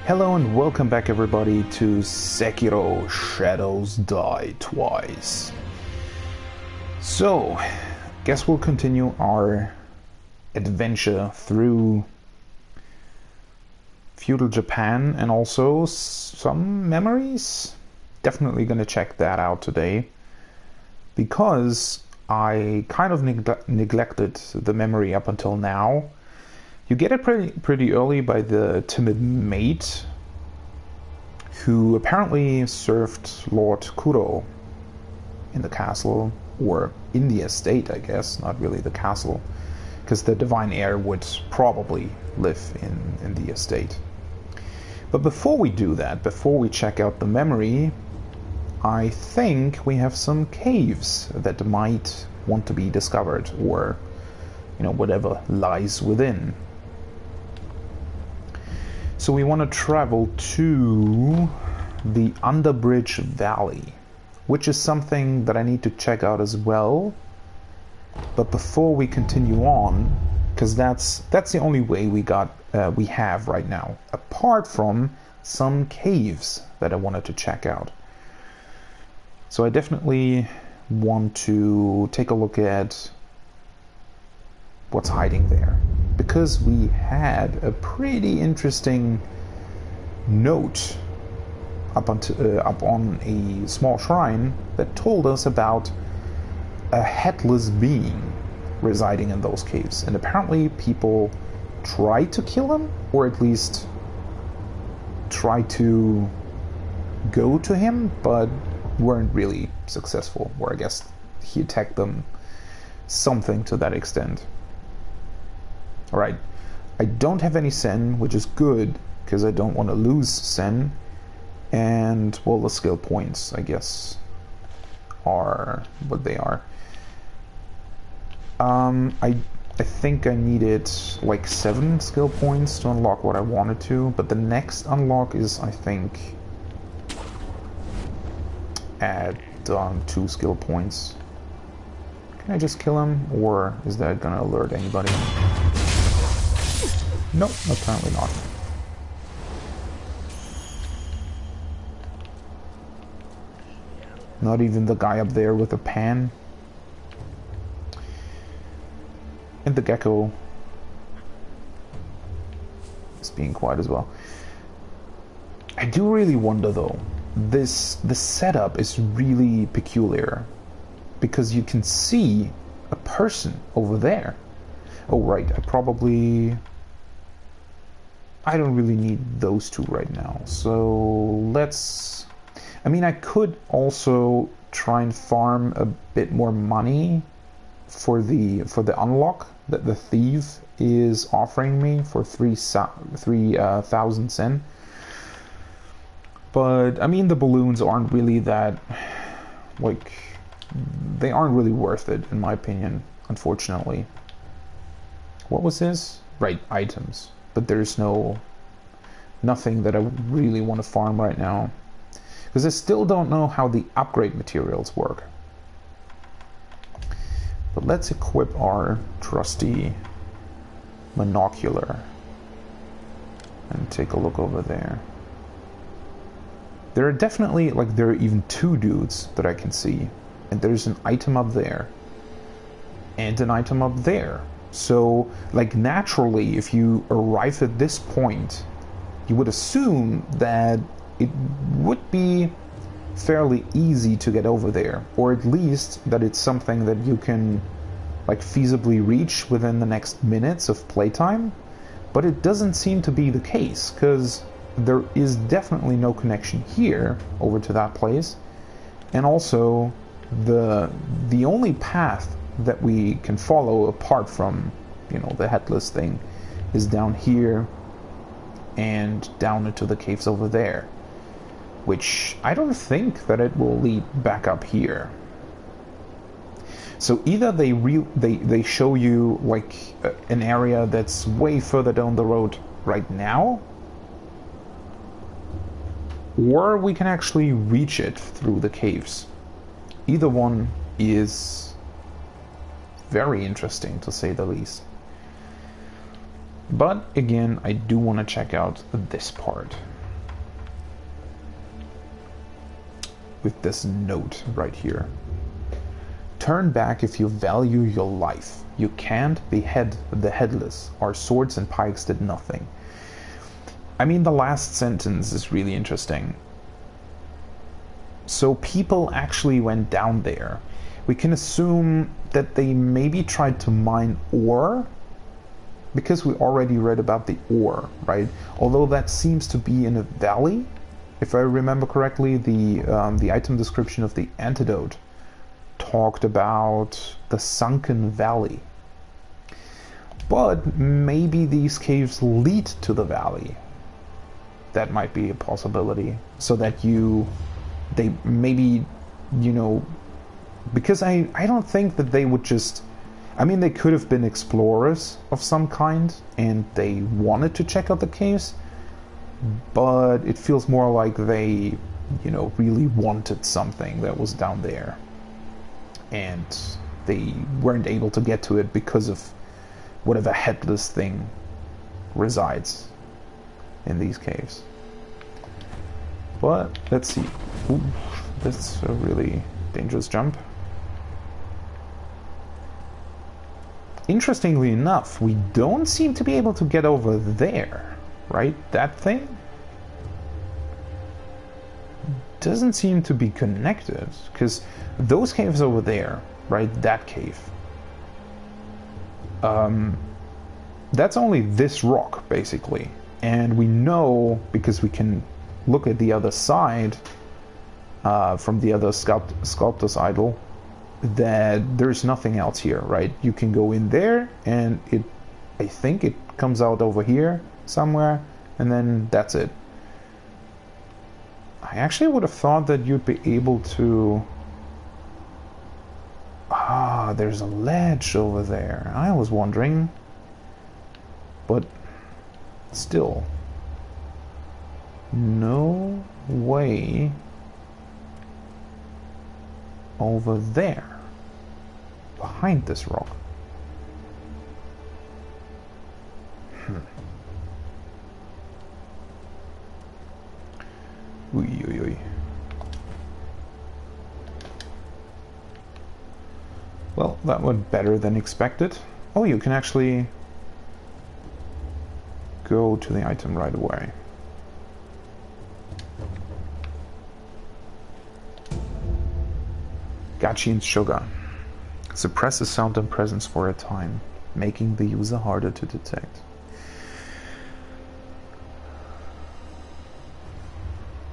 Hello and welcome back everybody to Sekiro Shadows Die Twice. So, guess we'll continue our adventure through feudal Japan and also some memories. Definitely gonna check that out today because I kind of neglected the memory up until now. You get it pretty early by the timid mate who apparently served Lord Kuro in the castle, or in the estate, I guess, not really the castle, because the divine heir would probably live in the estate. But before we do that, before we check out the memory, I think we have some caves that might want to be discovered, or, you know, whatever lies within. So we want to travel to the Underbridge Valley, which is something that I need to check out as well. But before we continue on, because that's the only way we have right now, apart from some caves that I wanted to check out. So I definitely want to take a look at what's hiding there, because we had a pretty interesting note up on a small shrine that told us about a headless being residing in those caves, and apparently people tried to kill him, or at least tried to go to him, but weren't really successful, or I guess he attacked them, something to that extent. Alright, I don't have any Sen, which is good, because I don't want to lose Sen. And, well, the skill points, I guess, are what they are. I think I needed like 7 skill points to unlock what I wanted to, but the next unlock is, I think, add 2 skill points. Can I just kill him, or is that gonna alert anybody? Nope, apparently not. Not even the guy up there with the pan. And the gecko is being quiet as well. I do really wonder though, the setup is really peculiar, because you can see a person over there. Oh right, I don't really need those 2 right now, so let's... I mean, I could also try and farm a bit more money for the unlock that the thief is offering me for 3,000 Sen. But, I mean, the balloons aren't really that... like, they aren't really worth it, in my opinion, unfortunately. What was this? Right, items. But there's nothing that I really want to farm right now, because I still don't know how the upgrade materials work. But let's equip our trusty monocular and take a look over there. There are definitely, like, there are even 2 dudes that I can see, and there's an item up there and an item up there. So, like, naturally, if you arrive at this point, you would assume that it would be fairly easy to get over there, or at least that it's something that you can, like, feasibly reach within the next minutes of playtime. But it doesn't seem to be the case, because there is definitely no connection here over to that place, and also the only path that we can follow apart from, you know, the headless thing is down here and down into the caves over there, which I don't think that it will lead back up here. So either they show you like an area that's way further down the road right now, or we can actually reach it through the caves. Either one is very interesting, to say the least. But again, I do want to check out this part. with this note right here. Turn back if you value your life. You can't behead the headless. Our swords and pikes did nothing. I mean, the last sentence is really interesting. So people actually went down there. We can assume that they maybe tried to mine ore, because we already read about the ore, right? Although that seems to be in a valley. If I remember correctly, the item description of the antidote talked about the sunken valley. But maybe these caves lead to the valley. That might be a possibility. So that they maybe, you know, because I don't think that they would just, I mean, they could have been explorers of some kind and they wanted to check out the caves, but it feels more like they, you know, really wanted something that was down there and they weren't able to get to it because of whatever headless thing resides in these caves. But let's see. Ooh, that's a really dangerous jump. Interestingly enough, we don't seem to be able to get over there, right? That thing doesn't seem to be connected, because those caves over there, right? That cave. That's only this rock, basically. And we know, because we can look at the other side from the other sculptor's idol, that there's nothing else here, right? You can go in there and I think it comes out over here somewhere, and then that's it. I actually would have thought that you'd be able to... there's a ledge over there. I was wondering, but still, no way over there behind this rock. Oy. Well, that went better than expected. Oh, you can actually go to the item right away. Gachi's sugar. Suppresses sound and presence for a time, making the user harder to detect.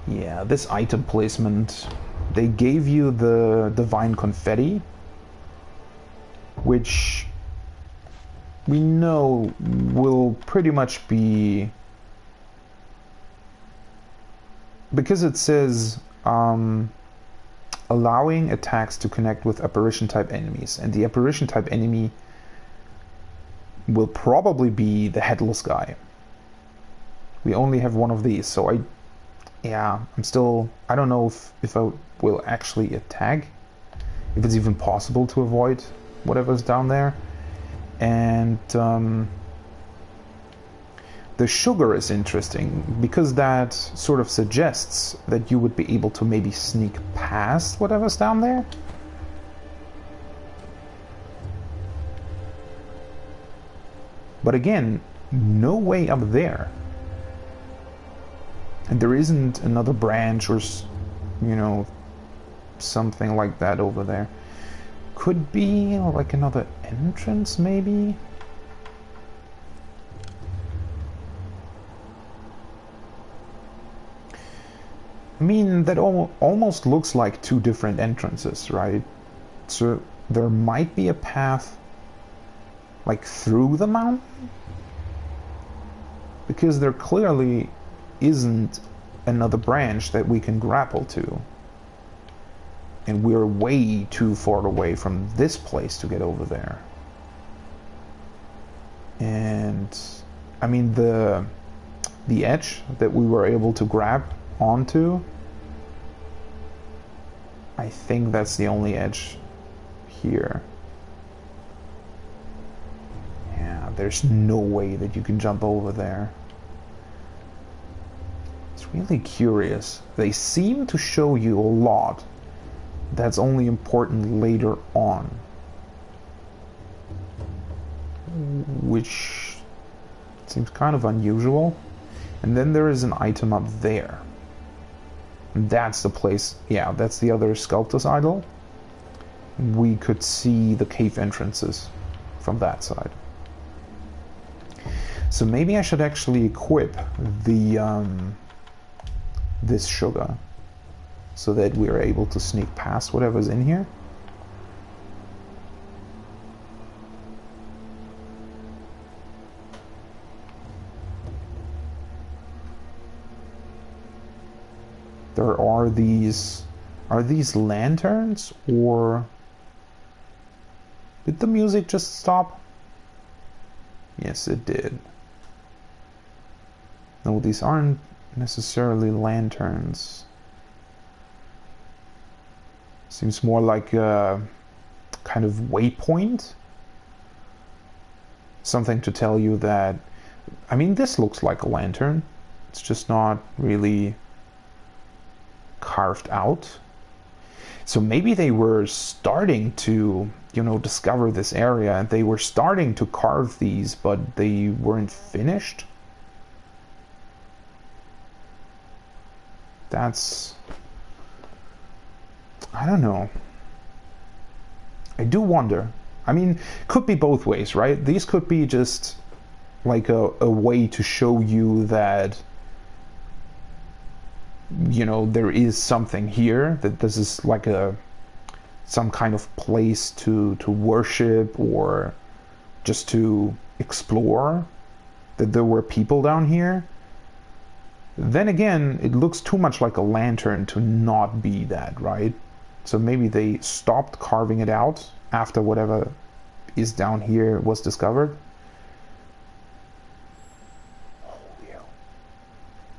Yeah, this item placement, they gave you the divine confetti, which we know will pretty much be, because it says allowing attacks to connect with apparition type enemies, and the apparition type enemy will probably be the headless guy. We only have one of these, so I don't know if I will actually attack, if it's even possible to avoid whatever's down there. And the sugar is interesting because that sort of suggests that you would be able to maybe sneak past whatever's down there. But again, no way up there. And there isn't another branch or, you know, something like that over there. Could be like another entrance, maybe? I mean, that almost looks like two different entrances, right? So there might be a path like through the mountain? Because there clearly isn't another branch that we can grapple to. And we're way too far away from this place to get over there. And I mean, the edge that we were able to grab onto, I think that's the only edge here. Yeah, there's no way that you can jump over there. It's Really curious. They seem to show you a lot that's only important later on. Which seems kind of unusual. And then there is an item up there. And that's the place, yeah, that's the other sculptor's idol. We could see the cave entrances from that side. So maybe I should actually equip the this sugar so that we're able to sneak past whatever's in here. There are these lanterns, or did the music just stop? Yes, it did. No, these aren't necessarily lanterns. Seems more like a kind of waypoint. Something to tell you that, I mean, this looks like a lantern. It's just not really carved out. So maybe they were starting to, you know, discover this area, and they were starting to carve these, but they weren't finished. That's, I don't know. I do wonder. I mean, could be both ways, right? These could be just like a way to show you that, you know, there is something here, that this is like some kind of place to worship, or just to explore, that there were people down here. Then again, it looks too much like a lantern to not be that, right? So maybe they stopped carving it out after whatever is down here was discovered.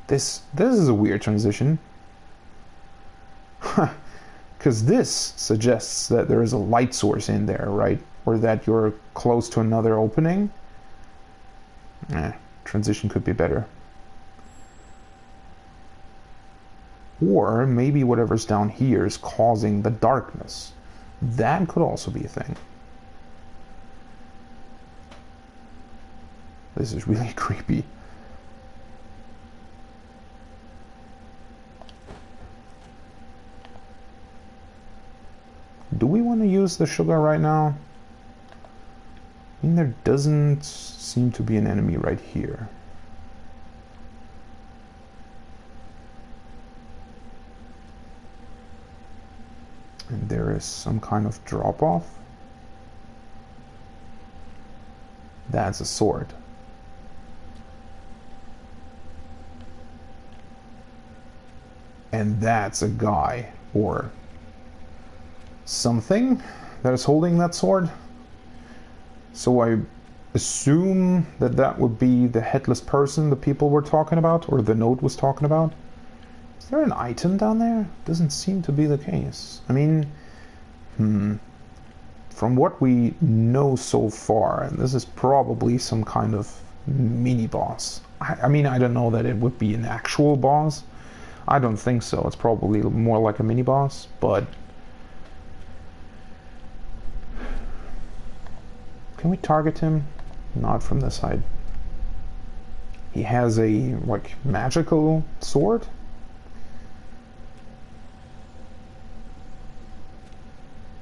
This is a weird transition. Because this suggests that there is a light source in there, right? Or that you're close to another opening. Transition could be better. Or maybe whatever's down here is causing the darkness. That could also be a thing. This is really creepy. Do we want to use the sugar right now? I mean, there doesn't seem to be an enemy right here. And there is some kind of drop-off. That's a sword. And that's a guy, or something that is holding that sword. So I assume that that would be the headless person the people were talking about, or the note was talking about. Is there an item down there? Doesn't seem to be the case. I mean, from what we know so far, and this is probably some kind of mini-boss. I mean, I don't know that it would be an actual boss. I don't think so. It's probably more like a mini-boss, but can we target him? Not from this side. He has a, like, magical sword?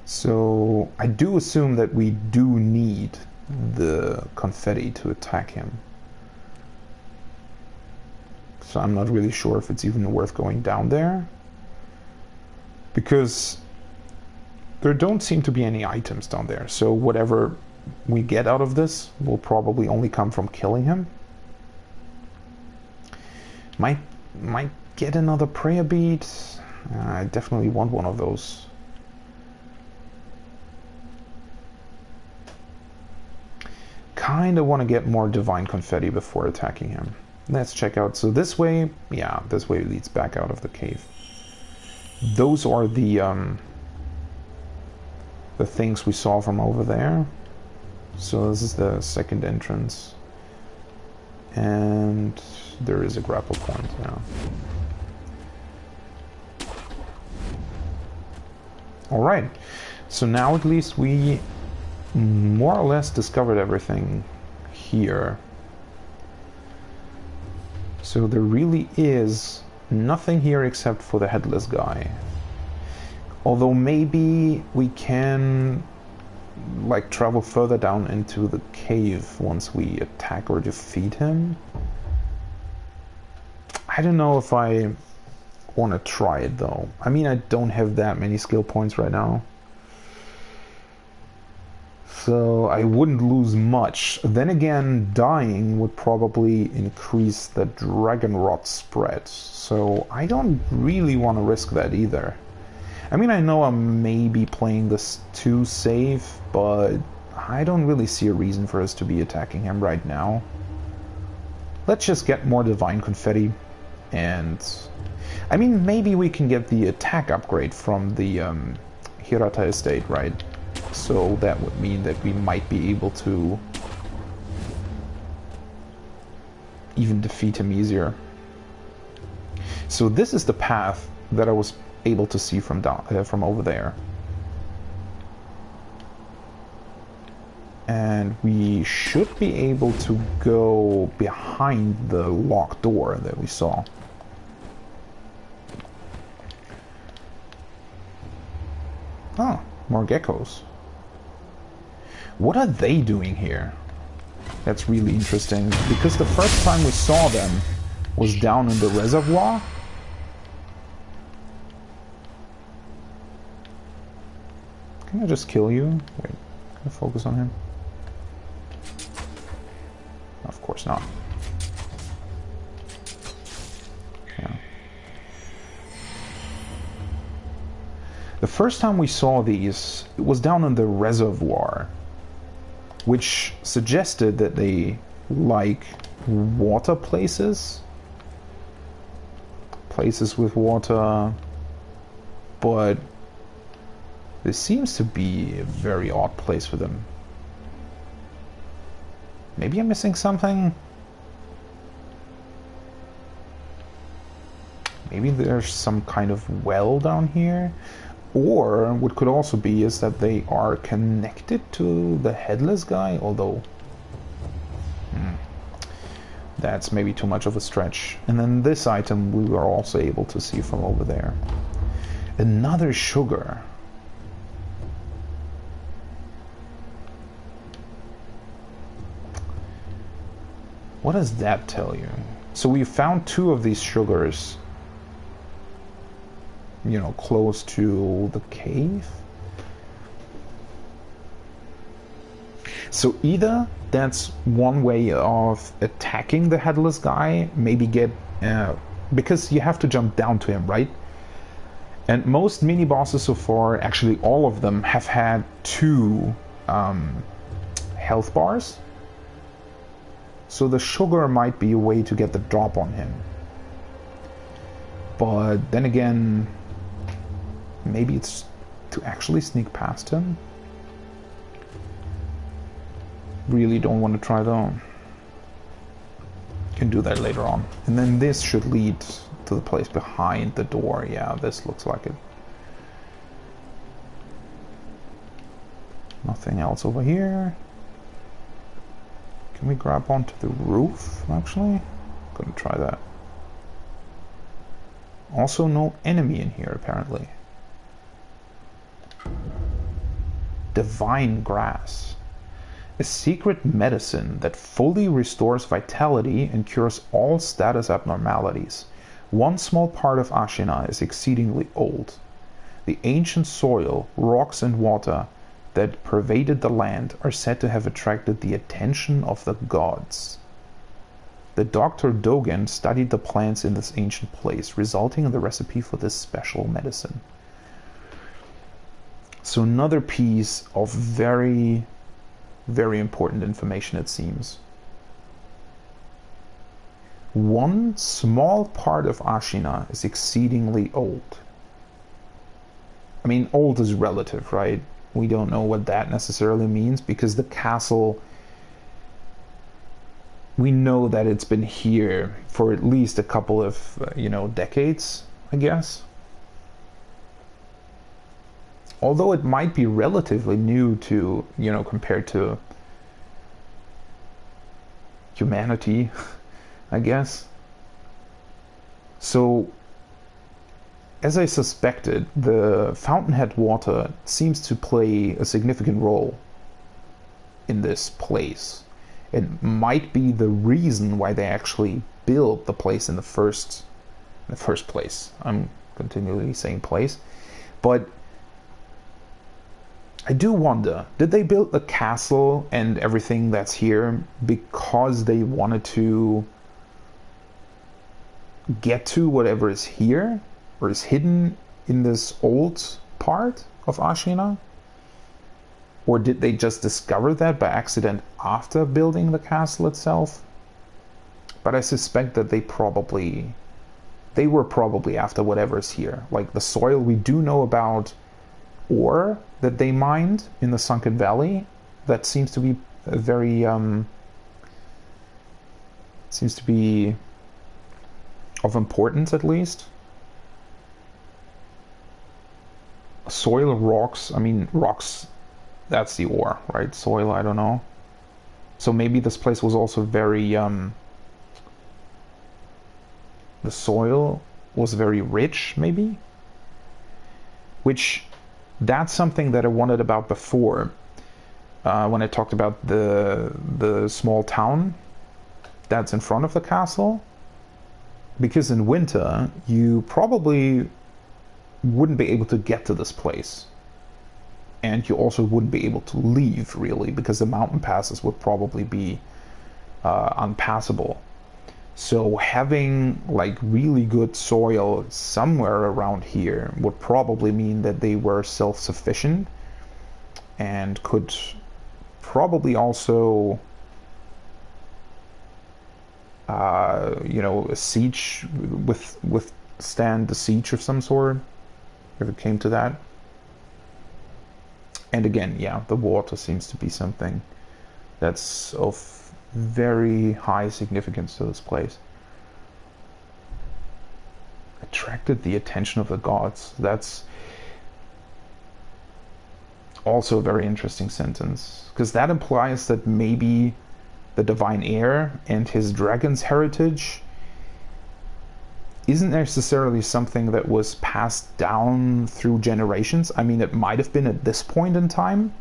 So I do assume that we do need the confetti to attack him. So I'm not really sure if it's even worth going down there, because there don't seem to be any items down there. So whatever we get out of this will probably only come from killing him. Might get another prayer bead. I definitely want one of those. Kinda want to get more divine confetti before attacking him. Let's check out. So this way, yeah, this way leads back out of the cave. Those are the things we saw from over there. So this is the second entrance. And there is a grapple point, yeah. Alright, so now at least we more or less discovered everything here. So there really is nothing here except for the headless guy. Although maybe we can like travel further down into the cave once we attack or defeat him. I don't know if I want to try it though. I mean, I don't have that many skill points right now, so I wouldn't lose much. Then again, dying would probably increase the dragon rot spread, so I don't really want to risk that either. I mean, I know I may be playing this too safe, but I don't really see a reason for us to be attacking him right now. Let's just get more divine confetti, and I mean, maybe we can get the attack upgrade from the Hirata estate, right? So that would mean that we might be able to even defeat him easier. So this is the path that I was able to see from down from over there, and we should be able to go behind the locked door that we saw. Oh, more geckos. What are they doing here? That's really interesting, because the first time we saw them was down in the reservoir. Can I just kill you? Wait, can I focus on him? Of course not. Yeah. The first time we saw these, it was down in the reservoir, which suggested that they like water places. Places with water, but this seems to be a very odd place for them. Maybe I'm missing something? Maybe there's some kind of well down here? Or what could also be is that they are connected to the headless guy, although that's maybe too much of a stretch. And then this item we were also able to see from over there. Another sugar. What does that tell you? So we found 2 of these sugars, you know, close to the cave. So either that's one way of attacking the headless guy, maybe get because you have to jump down to him, right? And most mini bosses so far, actually all of them, have had 2 health bars. So the sugar might be a way to get the drop on him. But then again, maybe it's to actually sneak past him. Really don't want to try though. Can do that later on. And then this should lead to the place behind the door. Yeah, this looks like it. Nothing else over here. Can we grab onto the roof, actually? Gonna try that. Also no enemy in here, apparently. Divine grass. A secret medicine that fully restores vitality and cures all status abnormalities. One small part of Ashina is exceedingly old. The ancient soil, rocks and water that pervaded the land are said to have attracted the attention of the gods. The Dr. Dogen studied the plants in this ancient place, resulting in the recipe for this special medicine. So another piece of very, very important information, it seems. One small part of Ashina is exceedingly old. I mean, old is relative, right? We don't know what that necessarily means, because the castle, we know that it's been here for at least a couple of, decades, I guess. Although it might be relatively new to, you know, compared to humanity, I guess. So, as I suspected, the fountainhead water seems to play a significant role in this place. It might be the reason why they actually built the place in the first place. I'm continually saying place, but I do wonder, did they build the castle and everything that's here because they wanted to get to whatever is here or is hidden in this old part of Ashina? Or did they just discover that by accident after building the castle itself? But I suspect that they were probably after whatever's here. Like the soil, we do know about ore that they mined in the Sunken Valley. That seems to be very seems to be of importance, at least. Soil, rocks, I mean rocks, that's the ore, right? Soil, I don't know. So maybe this place was also very the soil was very rich, maybe, which that's something that I wondered about before when I talked about the small town that's in front of the castle, because in winter you probably wouldn't be able to get to this place, and you also wouldn't be able to leave, really, because the mountain passes would probably be unpassable. So having like really good soil somewhere around here would probably mean that they were self-sufficient and could probably also you know, a siege, withstand the siege of some sort if it came to that. And again, yeah, the water seems to be something that's of very high significance to this place. Attracted the attention of the gods. That's also a very interesting sentence, because that implies that maybe the divine heir and his dragon's heritage isn't necessarily something that was passed down through generations. I mean, it might have been at this point in time,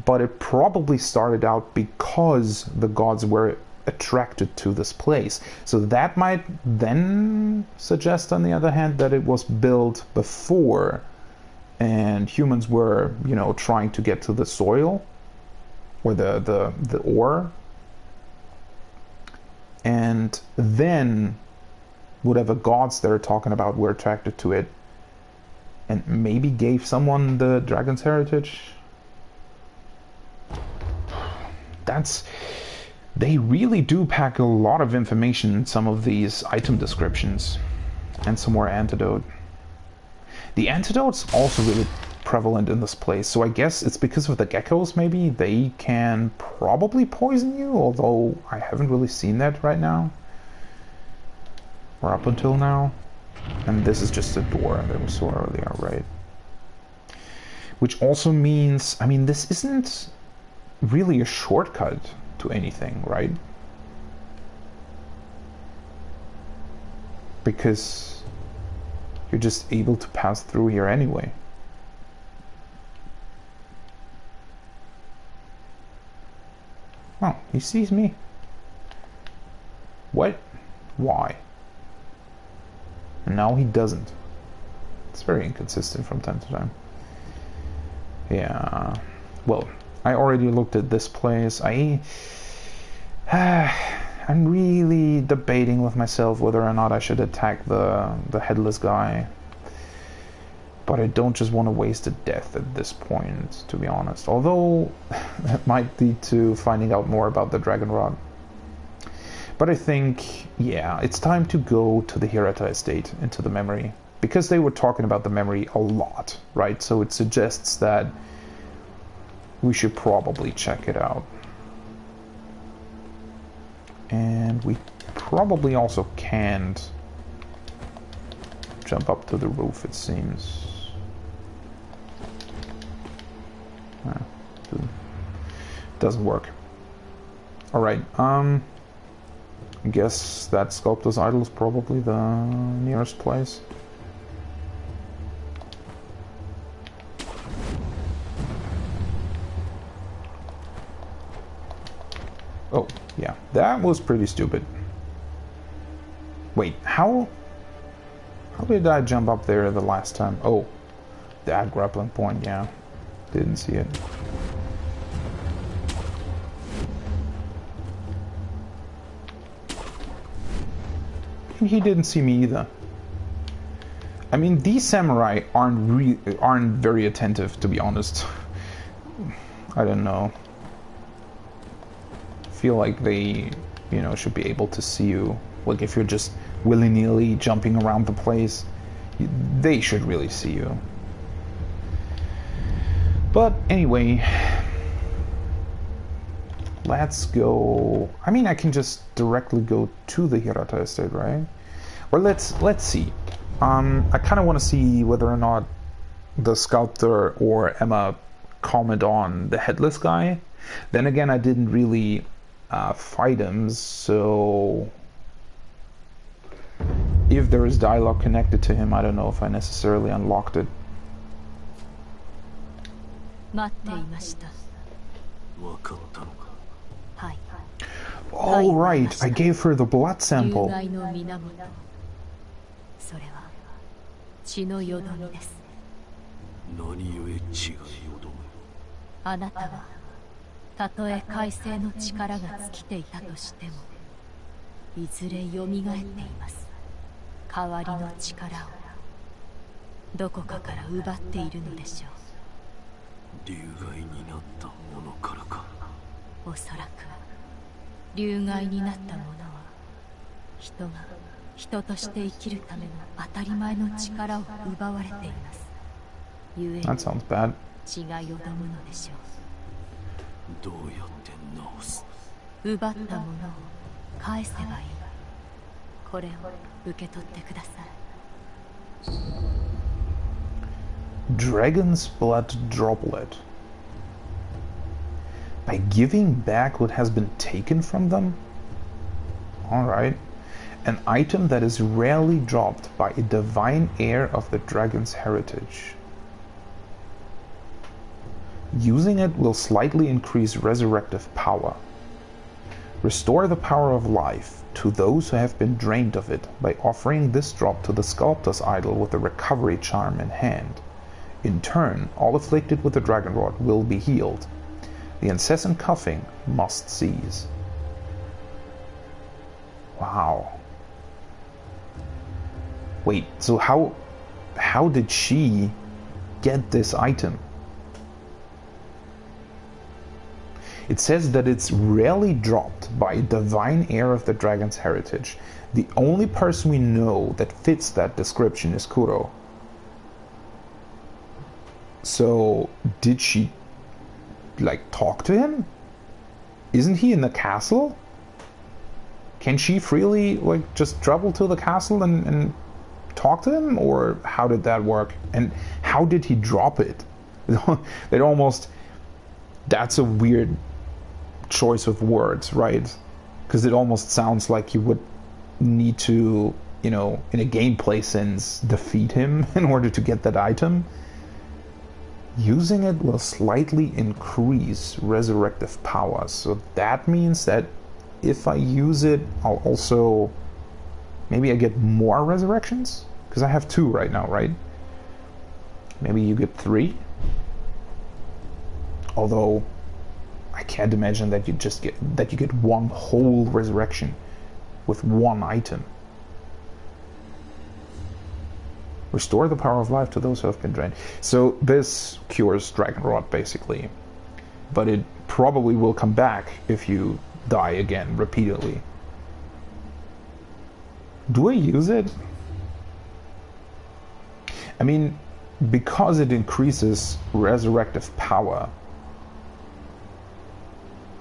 but it probably started out because the gods were attracted to this place. So that might then suggest, on the other hand, that it was built before and humans were, you know, trying to get to the soil or the ore, and then whatever gods they're talking about were attracted to it and maybe gave someone the dragon's heritage. They really do pack a lot of information in some of these item descriptions. And some more antidote. The antidote's also really prevalent in this place, so I guess it's because of the geckos, maybe. They can probably poison you, although I haven't really seen that right now. Or up until now. And this is just a door that we saw earlier, right? Which also means, I mean, this isn't really a shortcut to anything, right? Because you're just able to pass through here anyway. Oh, he sees me. What? Why? And now he doesn't. It's very inconsistent from time to time. Yeah. Well, I already looked at this place. I'm really debating with myself whether or not I should attack the headless guy. But I don't just want to waste a death at this point, to be honest. Although, that might lead to finding out more about the Dragon Rod. But I think, yeah, it's time to go to the Hirata estate, into the memory. Because they were talking about the memory a lot, right? So it suggests that we should probably check it out. And we probably also can't jump up to the roof, it seems. Doesn't work. Alright, I guess that Sculptor's Idol is probably the nearest place. Oh, yeah, that was pretty stupid. Wait, how did I jump up there the last time? Oh, that grappling point, yeah. Didn't see it. He didn't see me either. I mean, these samurai aren't very attentive, to be honest. I don't know. I feel like they, you know, should be able to see you. Like if you're just willy-nilly jumping around the place, they should really see you. But anyway, let's go. I mean, I can just directly go to the Hirata estate, right? Or let's see. I kind of want to see whether or not the sculptor or Emma comment on the headless guy. Then again, I didn't really fight him, so if there is dialogue connected to him, I don't know if I necessarily unlocked it. Oh right, I gave her the blood sample. That sounds bad. Dragon's blood droplet. By giving back what has been taken from them? Alright. An item that is rarely dropped by a divine heir of the dragon's heritage. Using it will slightly increase resurrective power. Restore the power of life to those who have been drained of it by offering this drop to the sculptor's idol with a recovery charm in hand. In turn, all afflicted with the dragon rod will be healed. The incessant coughing must cease. Wow. Wait, so how did she get this item? It says that it's rarely dropped by a divine heir of the dragon's heritage. The only person we know that fits that description is Kuro. So, did she, like, talk to him? Isn't he in the castle? Can she freely, like, just travel to the castle and talk to him? Or how did that work? And how did he drop it? It almost... That's a weird choice of words, right? Because it almost sounds like you would need to, you know, in a gameplay sense, defeat him in order to get that item. Using it will slightly increase resurrective power. So that means that if I use it, I'll also... Maybe I get more resurrections? Because I have 2 right now, right? Maybe you get 3? Although I can't imagine that you get 1 whole resurrection with 1 item. Restore the power of life to those who have been drained. So this cures Dragon Rot basically, but it probably will come back if you die again repeatedly. Do I use it? I mean, because it increases resurrective power,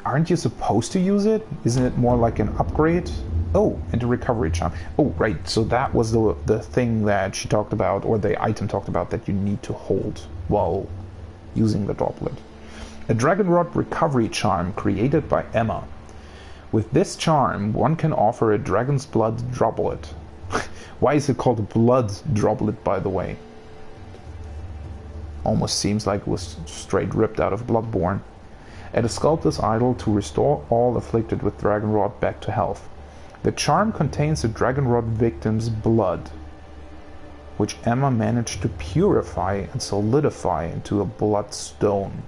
aren't you supposed to use it? Isn't it more like an upgrade? Oh, and a recovery charm. Oh, right, so that was the thing that she talked about, or the item talked about, that you need to hold while using the droplet. A dragon rod recovery charm created by Emma. With this charm, one can offer a dragon's blood droplet. Why is it called blood droplet, by the way? Almost seems like it was straight ripped out of Bloodborne. At a sculptor's idol to restore all afflicted with dragon rod back to health. The charm contains a dragon rod victim's blood, which Emma managed to purify and solidify into a bloodstone.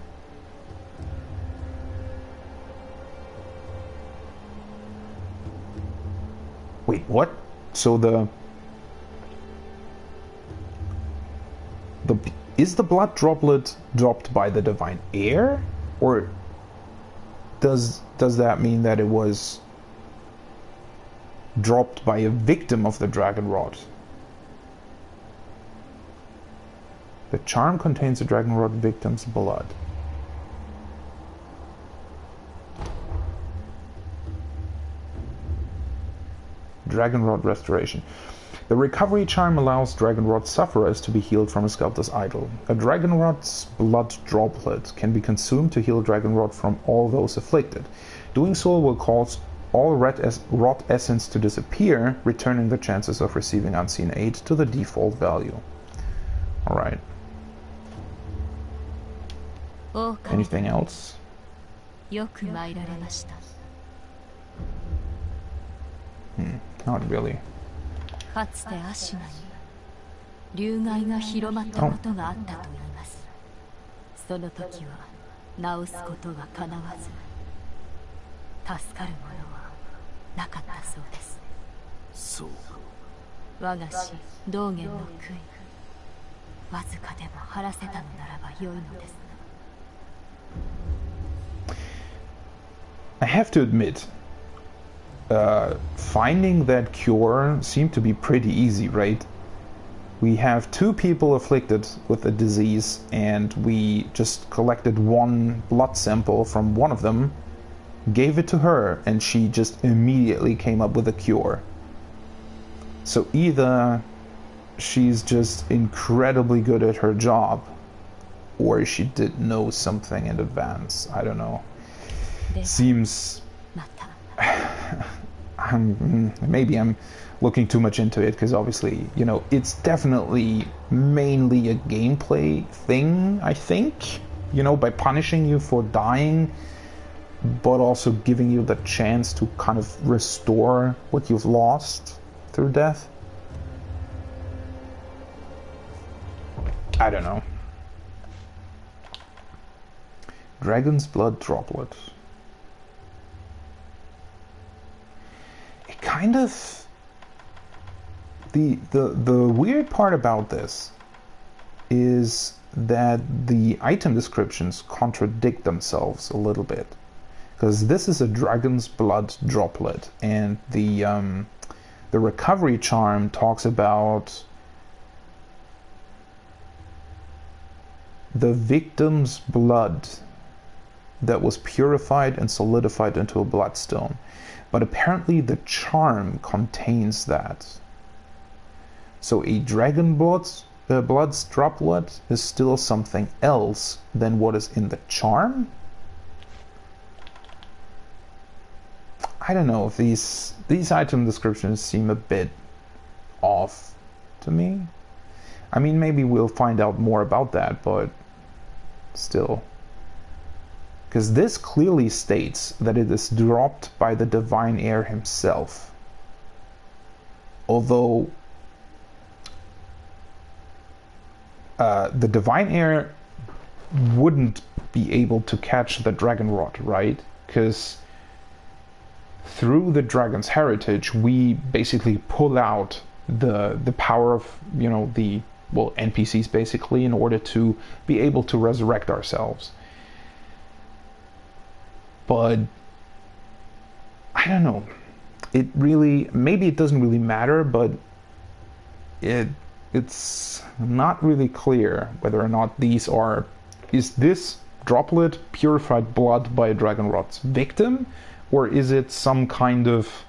Wait, what? So is the blood droplet dropped by the divine heir, or does that mean that it was dropped by a victim of the dragon rod? The charm contains a dragon rod victim's blood. Dragon rod restoration. The recovery charm allows dragon rod sufferers to be healed from a sculptor's idol. A dragon rod's blood droplet can be consumed to heal dragon rod from all those afflicted. Doing so will cause all rot essence to disappear, returning the chances of receiving unseen aid to the default value. Alright. Anything else? Not really. かつてアシュナに流害が広まったことがあったと言います。その時は治すことが叶わず、助かるものはなかったそうです。そう。我が師道元の悔い、わずかでも晴らせたのならば良いのです。I have to admit, finding that cure seemed to be pretty easy, right? We have two people afflicted with a disease, and we just collected one blood sample from one of them, gave it to her, and she just immediately came up with a cure. So either she's just incredibly good at her job, or she did know something in advance. I don't know. Seems... maybe I'm looking too much into it, because obviously, you know, it's definitely mainly a gameplay thing, I think, you know, by punishing you for dying, but also giving you the chance to kind of restore what you've lost through death. I don't know. Dragon's blood droplet. Kind of the weird part about this is that the item descriptions contradict themselves a little bit, because this is a dragon's blood droplet, and the recovery charm talks about the victim's blood that was purified and solidified into a bloodstone. But apparently the charm contains that. So a dragon blood's droplet is still something else than what is in the charm? I don't know if these item descriptions seem a bit off to me. I mean, maybe we'll find out more about that, but still. Because this clearly states that it is dropped by the divine heir himself. Although the divine heir wouldn't be able to catch the dragon rod, right? Because through the dragon's heritage, we basically pull out the power of, you know, the, well, NPCs basically, in order to be able to resurrect ourselves. But I don't know. It really, maybe it doesn't really matter, but it's not really clear whether or not these are, is this droplet purified blood by a dragon rod's victim, or is it some kind of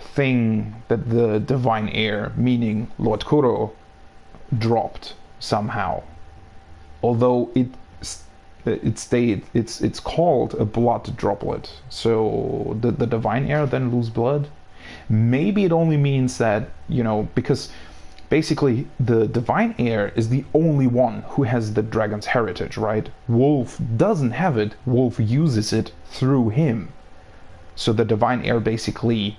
thing that the divine heir, meaning Lord Kuro, dropped somehow? Although it it's called a blood droplet. So the divine heir then lose blood. Maybe it only means that, you know, because basically the divine heir is the only one who has the dragon's heritage, right? Wolf doesn't have it. Wolf uses it through him. So the divine heir basically,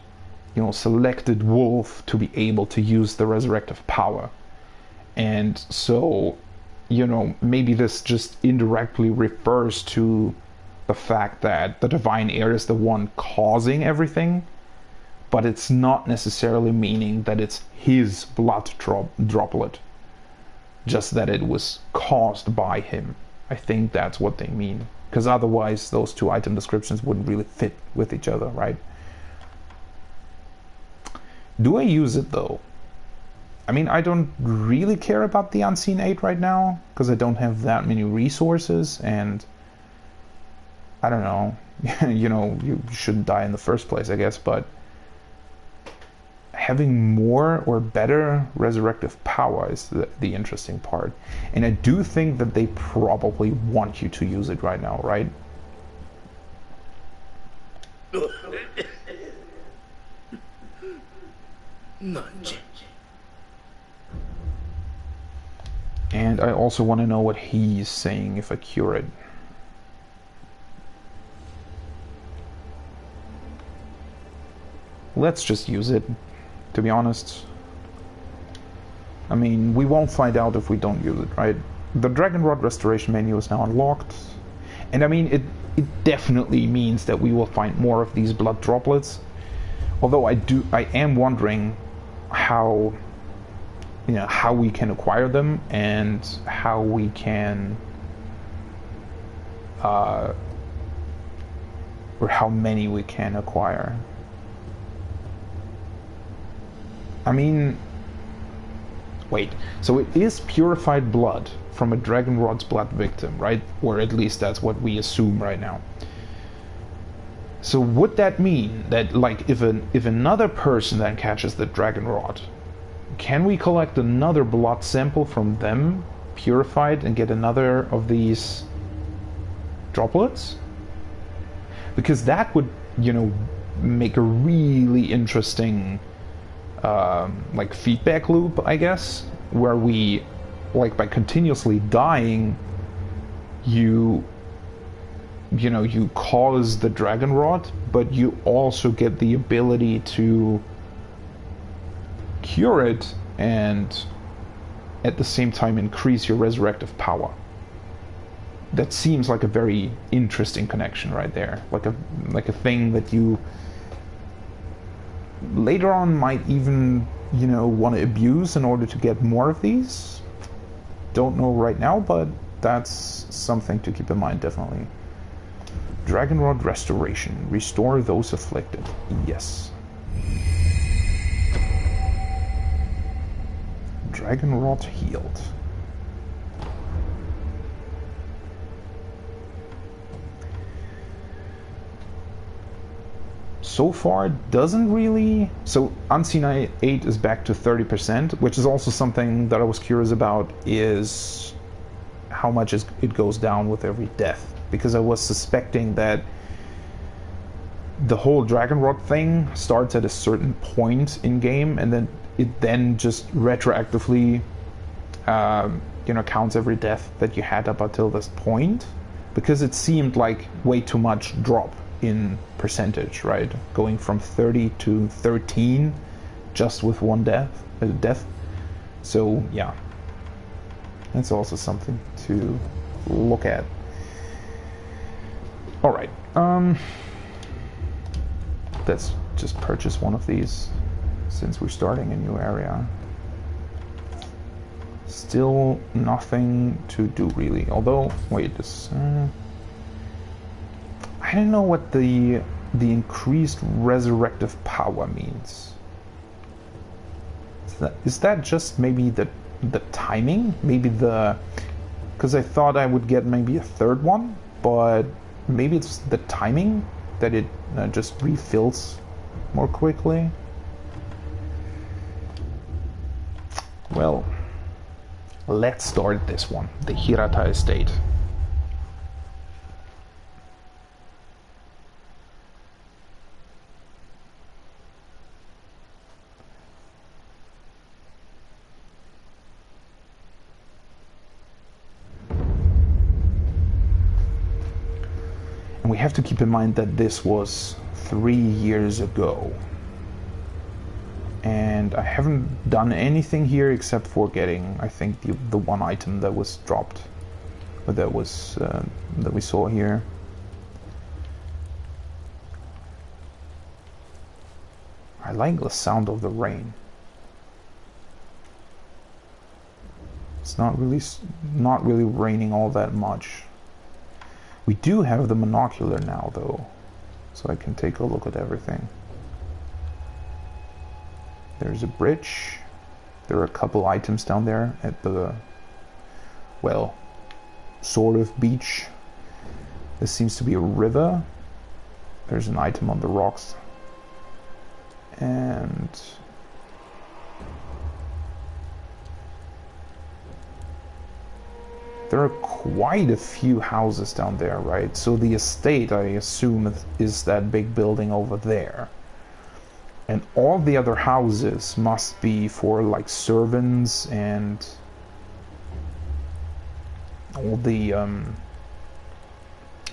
you know, selected Wolf to be able to use the resurrective power. And so, you know, maybe this just indirectly refers to the fact that the divine heir is the one causing everything, but it's not necessarily meaning that it's his blood droplet, just that it was caused by him. I think that's what they mean, because otherwise those two item descriptions wouldn't really fit with each other, right? Do I use it though? I mean, I don't really care about the Unseen 8 right now, because I don't have that many resources, and I don't know, you know, you shouldn't die in the first place, I guess, but having more or better resurrective power is the interesting part. And I do think that they probably want you to use it right now, right? And I also want to know what he's saying if I cure it. Let's just use it, to be honest. I mean, we won't find out if we don't use it, right? The Dragon Rod Restoration menu is now unlocked. And I mean, it definitely means that we will find more of these blood droplets. Although I am wondering how, you know, how we can acquire them and how we can, or how many we can acquire. I mean, wait, so it is purified blood from a Dragon Rod's blood victim, right? Or at least that's what we assume right now. So would that mean that, like, if another person then catches the Dragon Rod, can we collect another blood sample from them, purified, and get another of these droplets? Because that would, you know, make a really interesting like feedback loop, I guess, where we, like, by continuously dying, you know, you cause the Dragon Rod, but you also get the ability to cure it and at the same time increase your resurrective power. That seems like a very interesting connection right there, like a thing that you later on might even, you know, want to abuse in order to get more of these. Don't know right now, but that's something to keep in mind, definitely. Dragon Rod Restoration. Restore those afflicted. Yes. Dragon Rod healed. So far, it doesn't really... So, Unseen 8 is back to 30%, which is also something that I was curious about, is how much it goes down with every death. Because I was suspecting that the whole Dragon Rod thing starts at a certain point in game, and then it then just retroactively, you know, counts every death that you had up until this point. Because it seemed like way too much drop in percentage, right? Going from 30 to 13 just with one death. So yeah, that's also something to look at. All right, let's just purchase one of these since we're starting a new area. Still nothing to do really, although wait, this I don't know what the increased resurrective power means. Is that just maybe the timing? Maybe because I thought I would get maybe a third one, but maybe it's the timing that it just refills more quickly. Well, let's start this one, the Hirata estate. And we have to keep in mind that this was 3 years ago. And I haven't done anything here except for getting, I think, the one item that was dropped. Or that was, that we saw here. I like the sound of the rain. It's not really raining all that much. We do have the monocular now, though, so I can take a look at everything. There's a bridge. There are a couple items down there at the, well, sort of beach. This seems to be a river. There's an item on the rocks. And there are quite a few houses down there, right? So the estate, I assume, is that big building over there. And all the other houses must be for, like, servants and all the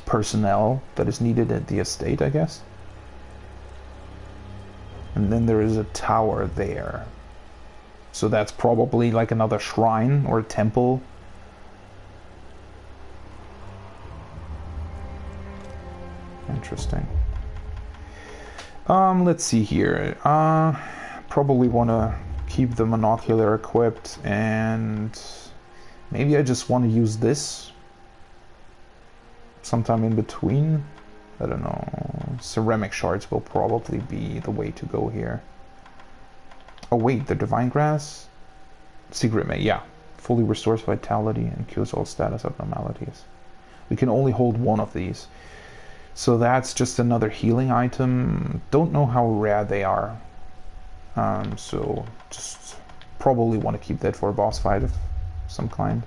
personnel that is needed at the estate, I guess. And then there is a tower there. So that's probably like another shrine or a temple. Interesting. Let's see here. Probably want to keep the monocular equipped, and maybe I just want to use this sometime in between. I don't know. Ceramic shards will probably be the way to go here. Oh wait, the divine grass? Secret May, yeah. Fully restores vitality and cures all status abnormalities. We can only hold one of these. So that's just another healing item. Don't know how rare they are. So just probably want to keep that for a boss fight of some kind.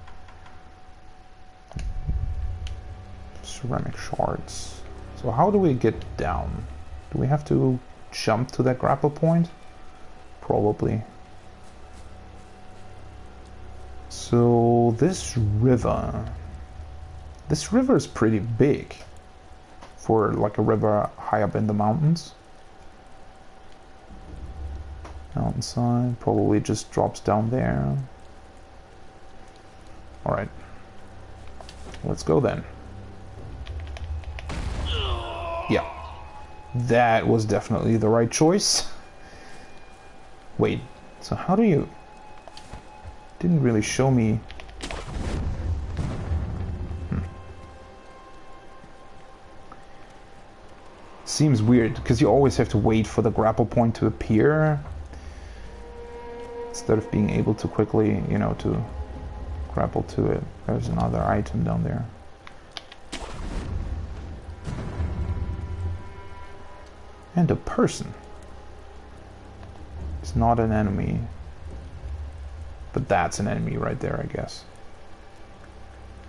Ceramic shards. So how do we get down? Do we have to jump to that grapple point? Probably. So this river is pretty big for like a river high up in the mountains. Mountainside probably just drops down there. All right, let's go then. Yeah, that was definitely the right choice. Wait, so how do you... Didn't really show me... Seems weird, because you always have to wait for the grapple point to appear. Instead of being able to quickly, you know, to grapple to it. There's another item down there. And a person. It's not an enemy. But that's an enemy right there, I guess.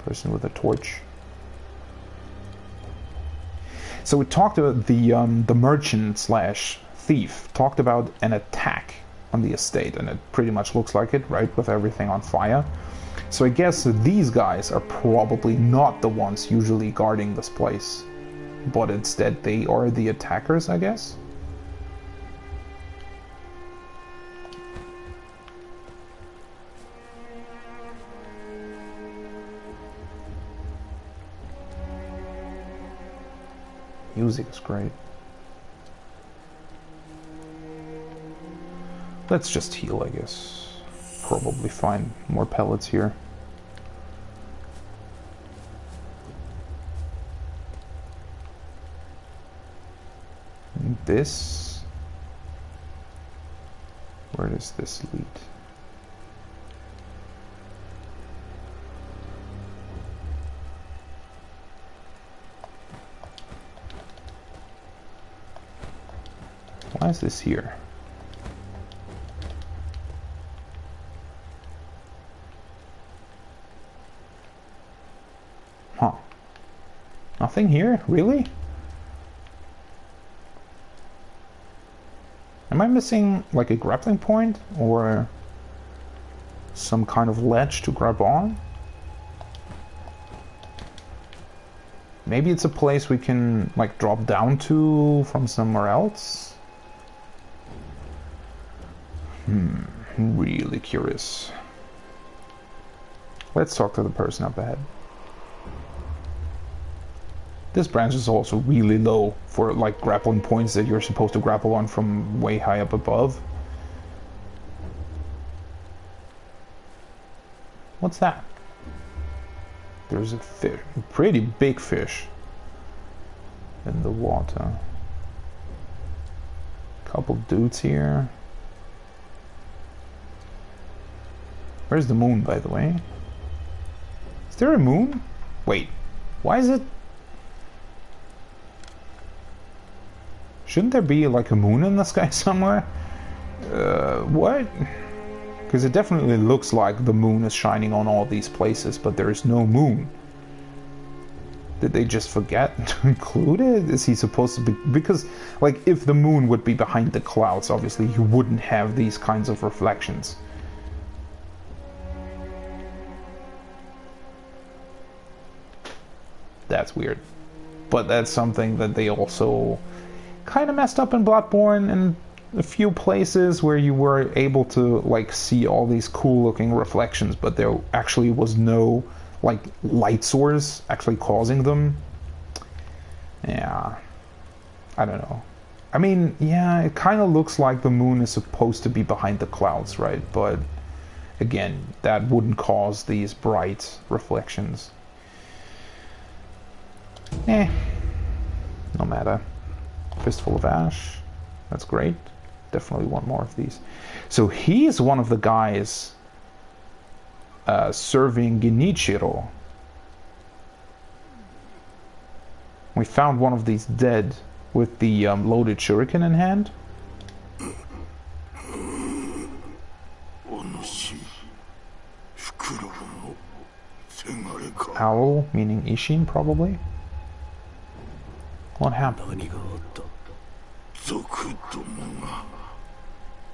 Person with a torch. So we talked about the merchant slash thief. Talked about an attack on the estate. And it pretty much looks like it, right? With everything on fire. So I guess these guys are probably not the ones usually guarding this place. But instead they are the attackers, I guess? Music is great. Let's just heal, I guess. Probably find more pellets here. This, where does this lead? Why is this here? Huh. Nothing here? Really? Am I missing like a grappling point or some kind of ledge to grab on? Maybe it's a place we can like drop down to from somewhere else? I'm really curious. Let's talk to the person up ahead. This branch is also really low for like grappling points that you're supposed to grapple on from way high up above. What's that? There's a fish, a pretty big fish in the water. Couple dudes here. Where's the moon, by the way? Is there a moon? Wait, why is it? Shouldn't there be like a moon in the sky somewhere? What? Because it definitely looks like the moon is shining on all these places, but there is no moon. Did they just forget to include it? Is he supposed to be... Because, like, if the moon would be behind the clouds, obviously you wouldn't have these kinds of reflections. That's weird. But that's something that they also kind of messed up in Bloodborne and a few places where you were able to like see all these cool looking reflections, but there actually was no like light source actually causing them. Yeah, I don't know. I mean, yeah, it kind of looks like the moon is supposed to be behind the clouds, right? But again, that wouldn't cause these bright reflections. No matter. Fistful of Ash, that's great. Definitely want more of these. So he's one of the guys serving Genichiro. We found one of these dead with the loaded shuriken in hand. Owl, meaning Ishin, probably. What happened?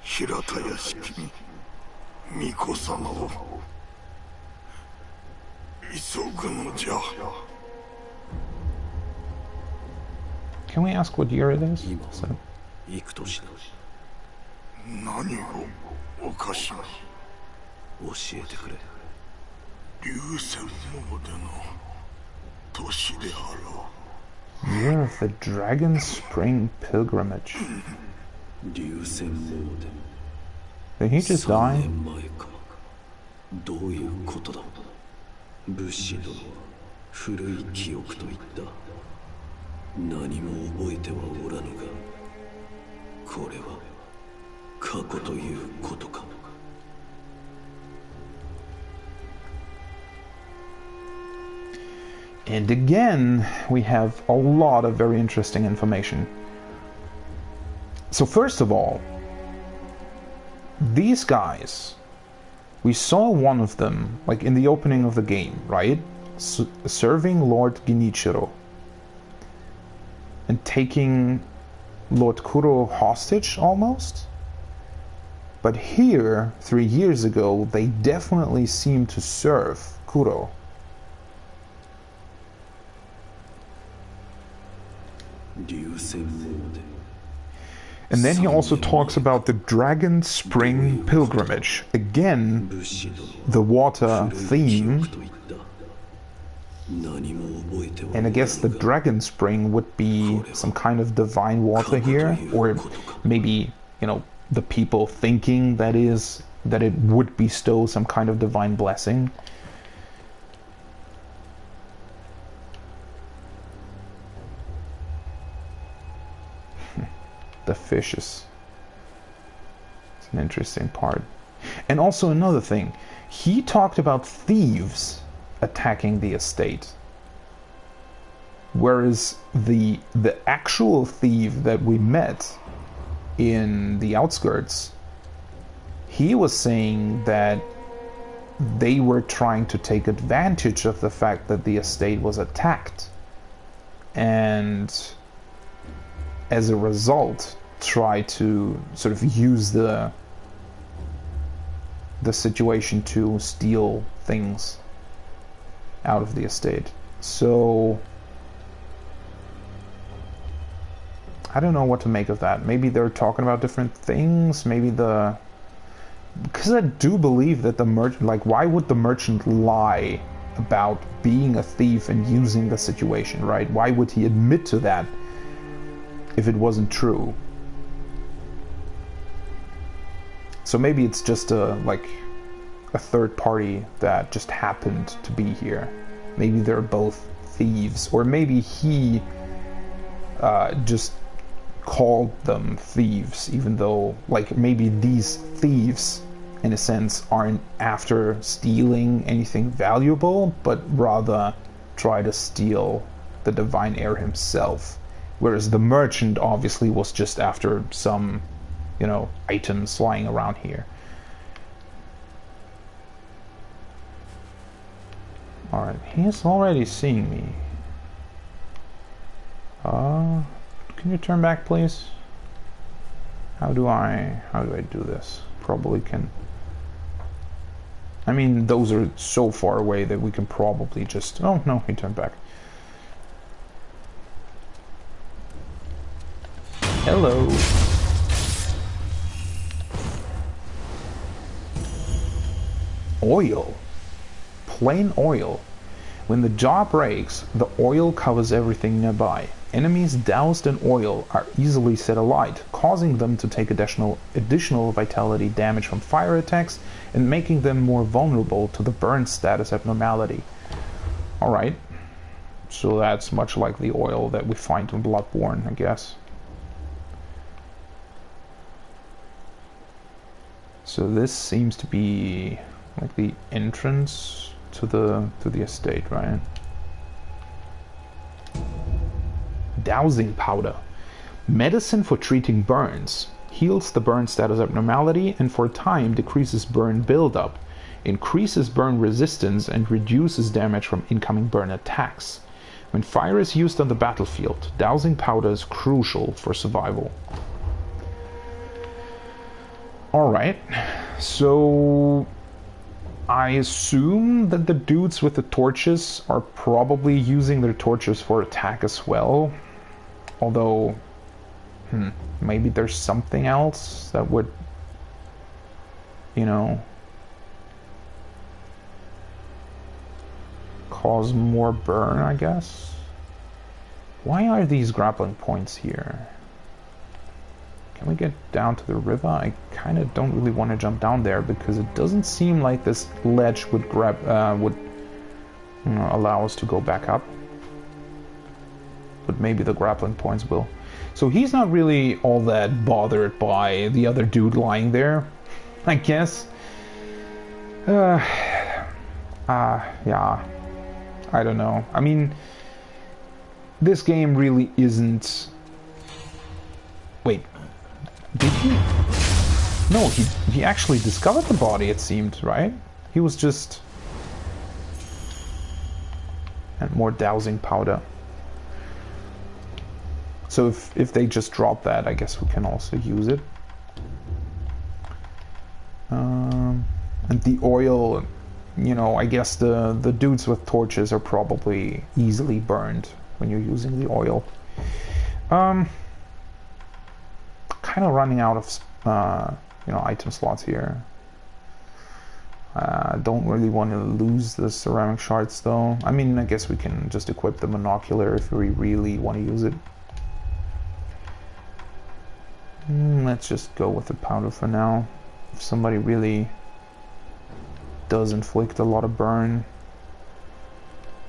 Hirata yashiki ni Miko-sama wo isogu no ja. Can we ask what year it is? So. 何がおかしな。教えてくれ。流線モーデの年であろう。 Year of the Dragon Spring Pilgrimage. Did he just die? どういうことだ。武士の古い記憶といった。何も覚えてはおらぬが、これは過去ということか。 And again, we have a lot of very interesting information. So first of all, these guys, we saw one of them, like in the opening of the game, right? Serving Lord Genichiro and taking Lord Kuro hostage, almost. But here, 3 years ago, they definitely seemed to serve Kuro. And then he also talks about the Dragon Spring Pilgrimage. Again, the water theme. And I guess the Dragon Spring would be some kind of divine water here, or maybe, you know, the people thinking that it would bestow some kind of divine blessing. The fishes. It's an interesting part. And also another thing, he talked about thieves attacking the estate. Whereas the actual thief that we met in the outskirts, he was saying that they were trying to take advantage of the fact that the estate was attacked. And as a result, try to sort of use the situation to steal things out of the estate. So I don't know what to make of that. Maybe they're talking about different things. Maybe the... Because I do believe that the merchant... Like, why would the merchant lie about being a thief and using the situation, right? Why would he admit to that if it wasn't true? So maybe it's just a third party that just happened to be here. Maybe they're both thieves, or maybe he just called them thieves, even though, like, maybe these thieves, in a sense, aren't after stealing anything valuable, but rather try to steal the divine heir himself. Whereas the merchant obviously was just after some, you know, items lying around here. Alright, he's already seeing me. Can you turn back, please? How do I do this? Probably can... I mean, those are so far away that we can probably just... Oh, no, he turned back. Hello. Oil. Plain oil. When the jar breaks, the oil covers everything nearby. Enemies doused in oil are easily set alight, causing them to take additional vitality damage from fire attacks and making them more vulnerable to the burn status abnormality. Alright, so that's much like the oil that we find in Bloodborne, I guess. So this seems to be like the entrance to the estate, right? Dowsing powder. Medicine for treating burns. Heals the burn status abnormality and for a time decreases burn buildup. Increases burn resistance and reduces damage from incoming burn attacks. When fire is used on the battlefield, dowsing powder is crucial for survival. Alright, so I assume that the dudes with the torches are probably using their torches for attack as well. Although, maybe there's something else that would, you know, cause more burn, I guess. Why are these grappling points here? Can we get down to the river? I kind of don't really want to jump down there because it doesn't seem like this ledge would allow us to go back up. But maybe the grappling points will. So he's not really all that bothered by the other dude lying there, I guess. Yeah, I don't know. I mean, this game really isn't... Wait, did he? No, he actually discovered the body, it seemed, right? He was just... And more dowsing powder. So if they just drop that, I guess we can also use it. And the oil, you know, I guess the dudes with torches are probably easily burned when you're using the oil. Kind of running out of you know, item slots here. Don't really want to lose the ceramic shards though. I mean, I guess we can just equip the monocular if we really want to use it. Let's just go with the powder for now. If somebody really does inflict a lot of burn.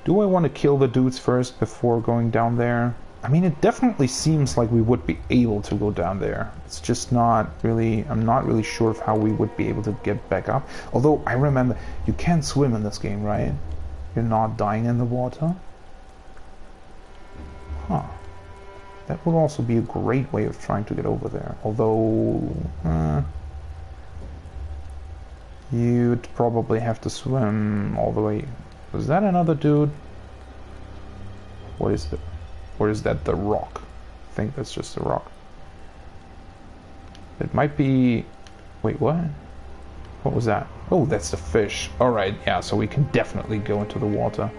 Do I want to kill the dudes first before going down there? I mean, it definitely seems like we would be able to go down there. It's just not really... I'm not really sure of how we would be able to get back up. Although, I remember, you can't swim in this game, right? You're not dying in the water? Huh. That would also be a great way of trying to get over there. Although... you'd probably have to swim all the way... Was that another dude? What is the... Or is that the rock? I think that's just the rock. It might be... Wait, what? What was that? Oh, that's the fish. Alright, yeah, so we can definitely go into the water.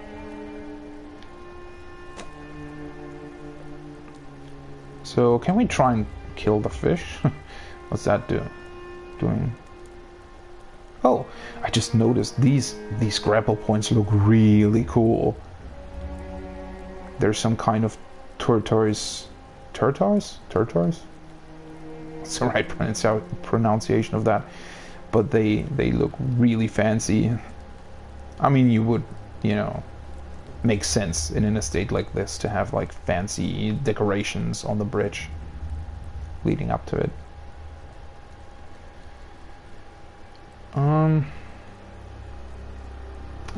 So can we try and kill the fish? What's that doing? Oh, I just noticed these grapple points look really cool. There's some kind of tortoise? It's the right pronunciation of that, but they look really fancy. I mean, you would, you know, make sense in an estate like this to have like fancy decorations on the bridge leading up to it.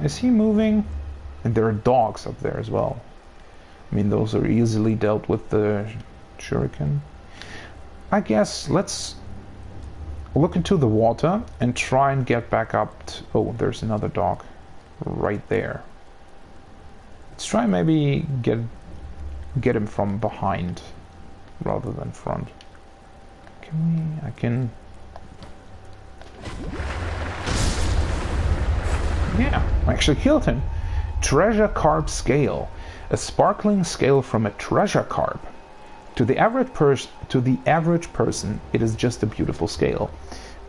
Is he moving? And there are dogs up there as well. I mean, those are easily dealt with the shuriken. I guess let's look into the water and try and get back up to... Oh, there's another dog right there. Let's try and maybe get him from behind rather than front. Can we... I can... Yeah, I actually killed him. Treasure carp scale. A sparkling scale from a treasure carp. To the average person, it is just a beautiful scale.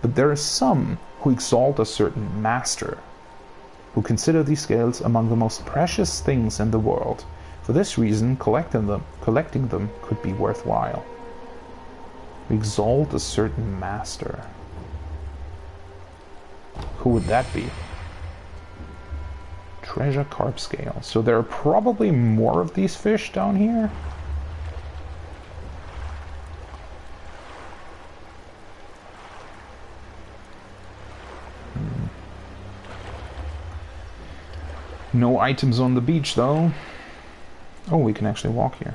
But there are some who exalt a certain master, who consider these scales among the most precious things in the world. For this reason, collecting them could be worthwhile. Exalt a certain master. Who would that be? Treasure carp scale. So there are probably more of these fish down here. No items on the beach though. Oh, we can actually walk here.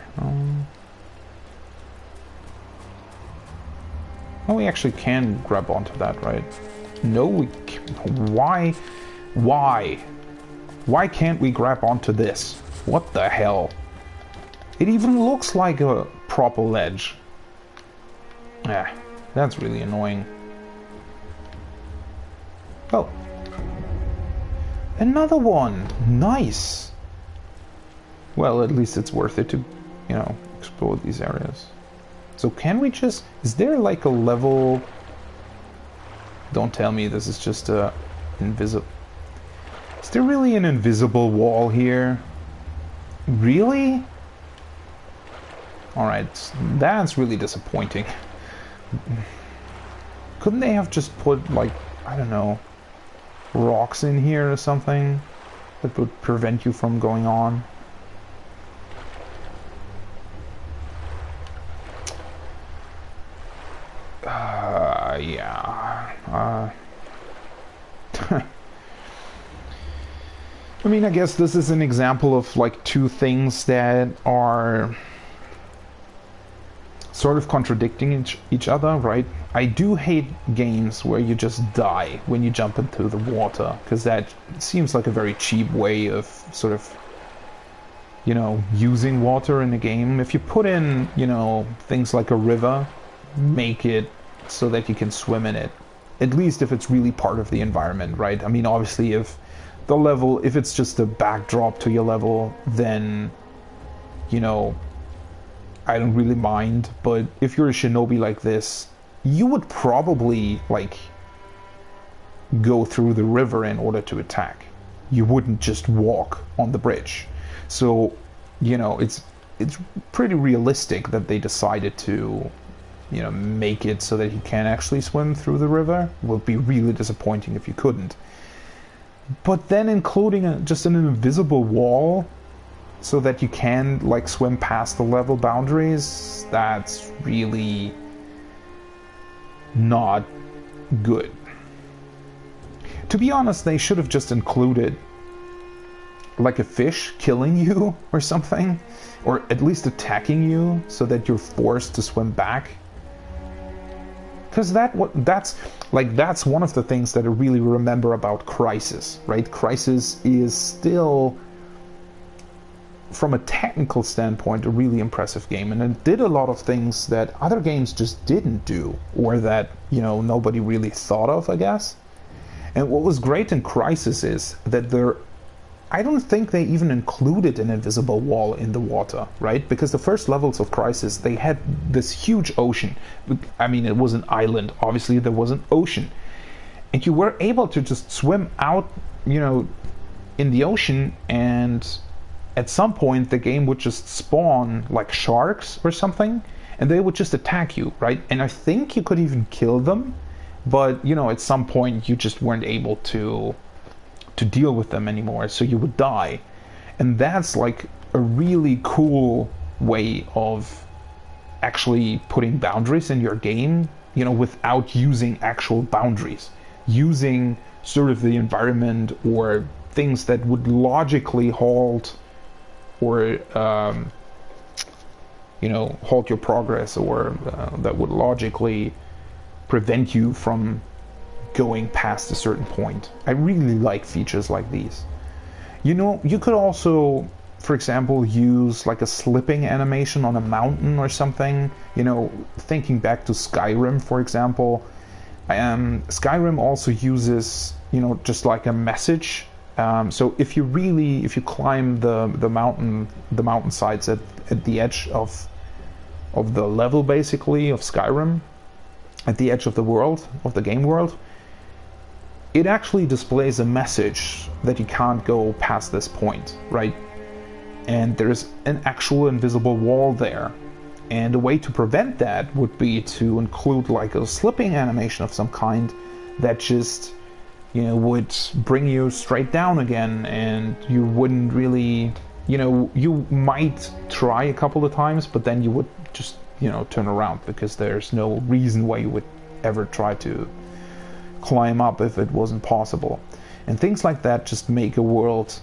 Oh, we actually can grab onto that, right? No, we can't. Why? Why can't we grab onto this? What the hell? It even looks like a proper ledge. Ah, that's really annoying. Oh. Another one! Nice! Well, at least it's worth it to, you know, explore these areas. So can we just... Is there like a level... Don't tell me this is just a invisible... Is there really an invisible wall here? Really? Alright, that's really disappointing. Couldn't they have just put, like, I don't know, rocks in here or something that would prevent you from going on? Yeah. I mean, I guess this is an example of like two things that are sort of contradicting each other, right? I do hate games where you just die when you jump into the water, because that seems like a very cheap way of sort of, you know, using water in a game. If you put in, you know, things like a river, make it so that you can swim in it, at least if it's really part of the environment, right? I mean, obviously if the level, if it's just a backdrop to your level, then, you know, I don't really mind. But if you're a shinobi like this, you would probably, like, go through the river in order to attack. You wouldn't just walk on the bridge. So, you know, it's pretty realistic that they decided to, you know, make it so that you can actually swim through the river. It would be really disappointing if you couldn't. But then including just an invisible wall so that you can, like, swim past the level boundaries, that's really not good. To be honest, they should have just included like a fish killing you or something, or at least attacking you so that you're forced to swim back. Because that's one of the things that I really remember about Crysis, right? Crysis is still, from a technical standpoint, a really impressive game, and it did a lot of things that other games just didn't do, or that, you know, nobody really thought of, I guess. And what was great in Crysis is that there I don't think they even included an invisible wall in the water, right? Because the first levels of Crisis, they had this huge ocean. I mean, it was an island. Obviously, there was an ocean. And you were able to just swim out, you know, in the ocean, and at some point the game would just spawn like sharks or something, and they would just attack you, right? And I think you could even kill them, but, you know, at some point you just weren't able to deal with them anymore, so you would die. And that's like a really cool way of actually putting boundaries in your game, you know, without using actual boundaries, using sort of the environment or things that would logically halt or you know, halt your progress, or that would logically prevent you from going past a certain point. I really like features like these. You know, you could also, for example, use like a slipping animation on a mountain or something. You know, thinking back to Skyrim, for example. Skyrim also uses, you know, just like a message. So if you climb the mountainsides at the edge of the level, basically, of Skyrim, at the edge of the world, of the game world, it actually displays a message that you can't go past this point, right? And there's an actual invisible wall there. And a way to prevent that would be to include like a slipping animation of some kind that just, you know, would bring you straight down again, and you wouldn't really, you know, you might try a couple of times, but then you would just, you know, turn around, because there's no reason why you would ever try to climb up if it wasn't possible. And things like that just make a world,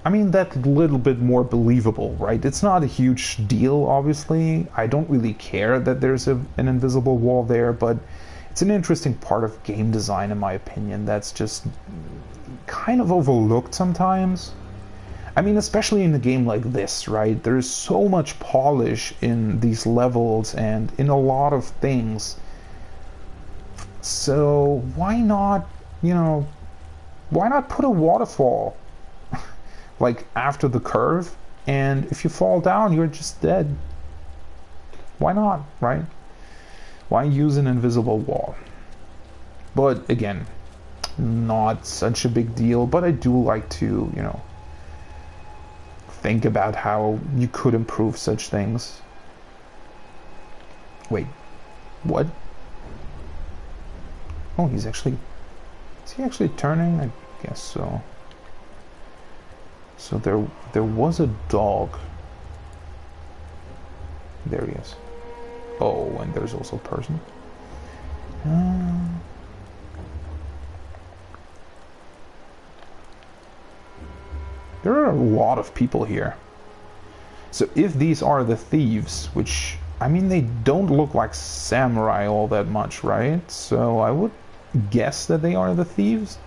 I mean, that little bit more believable, right? It's not a huge deal, obviously. I don't really care that there's an invisible wall there, but it's an interesting part of game design, in my opinion, that's just kind of overlooked sometimes. I mean, especially in a game like this, right? There's so much polish in these levels and in a lot of things. So why not, you know, why not put a waterfall like after the curve, and if you fall down, you're just dead? Why not, right? Why use an invisible wall? But again, not such a big deal, but I do like to, you know, think about how you could improve such things. Wait, what? Oh, is he actually turning? I guess so. So there was a dog. There he is. Oh, and there's also a person. There are a lot of people here. So if these are the thieves, which, I mean, they don't look like samurai all that much, right? So I would guess that they are the thieves.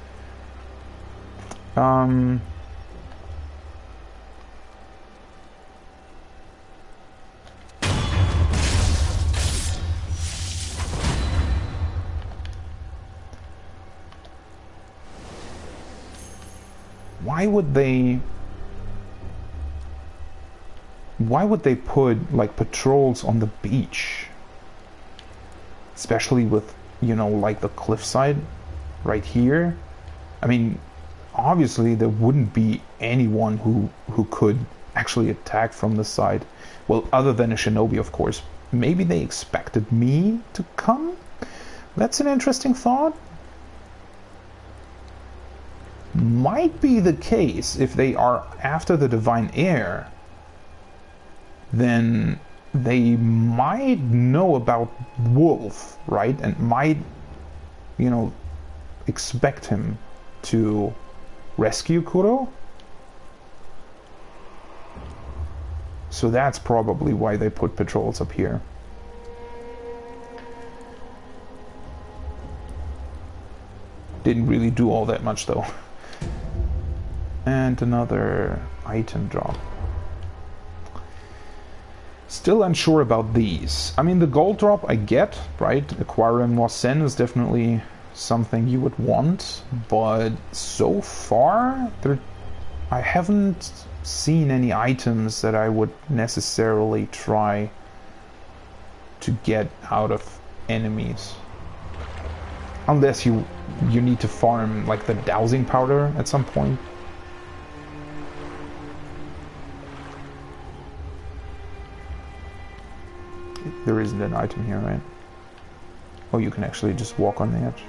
Why would they put like patrols on the beach, especially with, you know, like the cliffside right here? I mean, obviously there wouldn't be anyone who could actually attack from the side, well, other than a shinobi, of course. Maybe they expected me to come? That's an interesting thought. Might be the case. If they are after the divine heir, then they might know about Wolf, right? And might, you know, expect him to rescue Kuro. So that's probably why they put patrols up here. Didn't really do all that much though. And another item drop. Still unsure about these. I mean, the gold drop I get, right? Acquiring more sen is definitely something you would want, but so far I haven't seen any items that I would necessarily try to get out of enemies. Unless you need to farm like the dowsing powder at some point. There isn't an item here, right? Oh, you can actually just walk on the edge.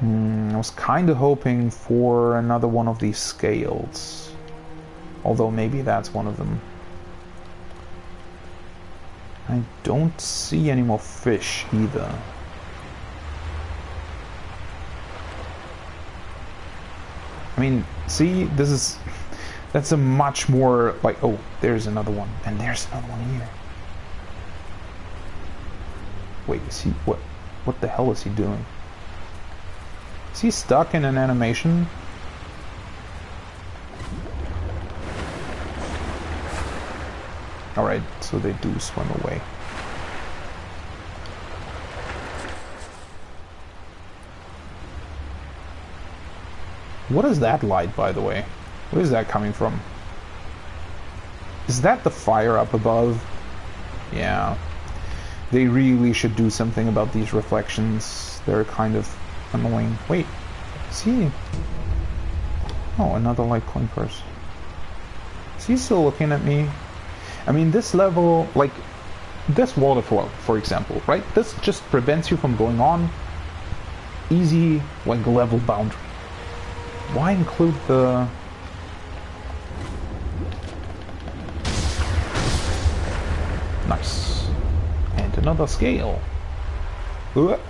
I was kind of hoping for another one of these scales. Although maybe that's one of them. I don't see any more fish either. I mean, see, that's a much more like, oh, there's another one, and there's another one here. Wait, is he, what the hell is he doing? Is he stuck in an animation? Alright, so they do swim away. What is that light, by the way? Where is that coming from? Is that the fire up above? Yeah. They really should do something about these reflections. They're kind of annoying. Wait, see? Oh, another Litecoin purse. Is he still looking at me? I mean, this level, like, this waterfall, for example, right? This just prevents you from going on. Easy, like, level boundary. Why include the... Nice. And another scale. What?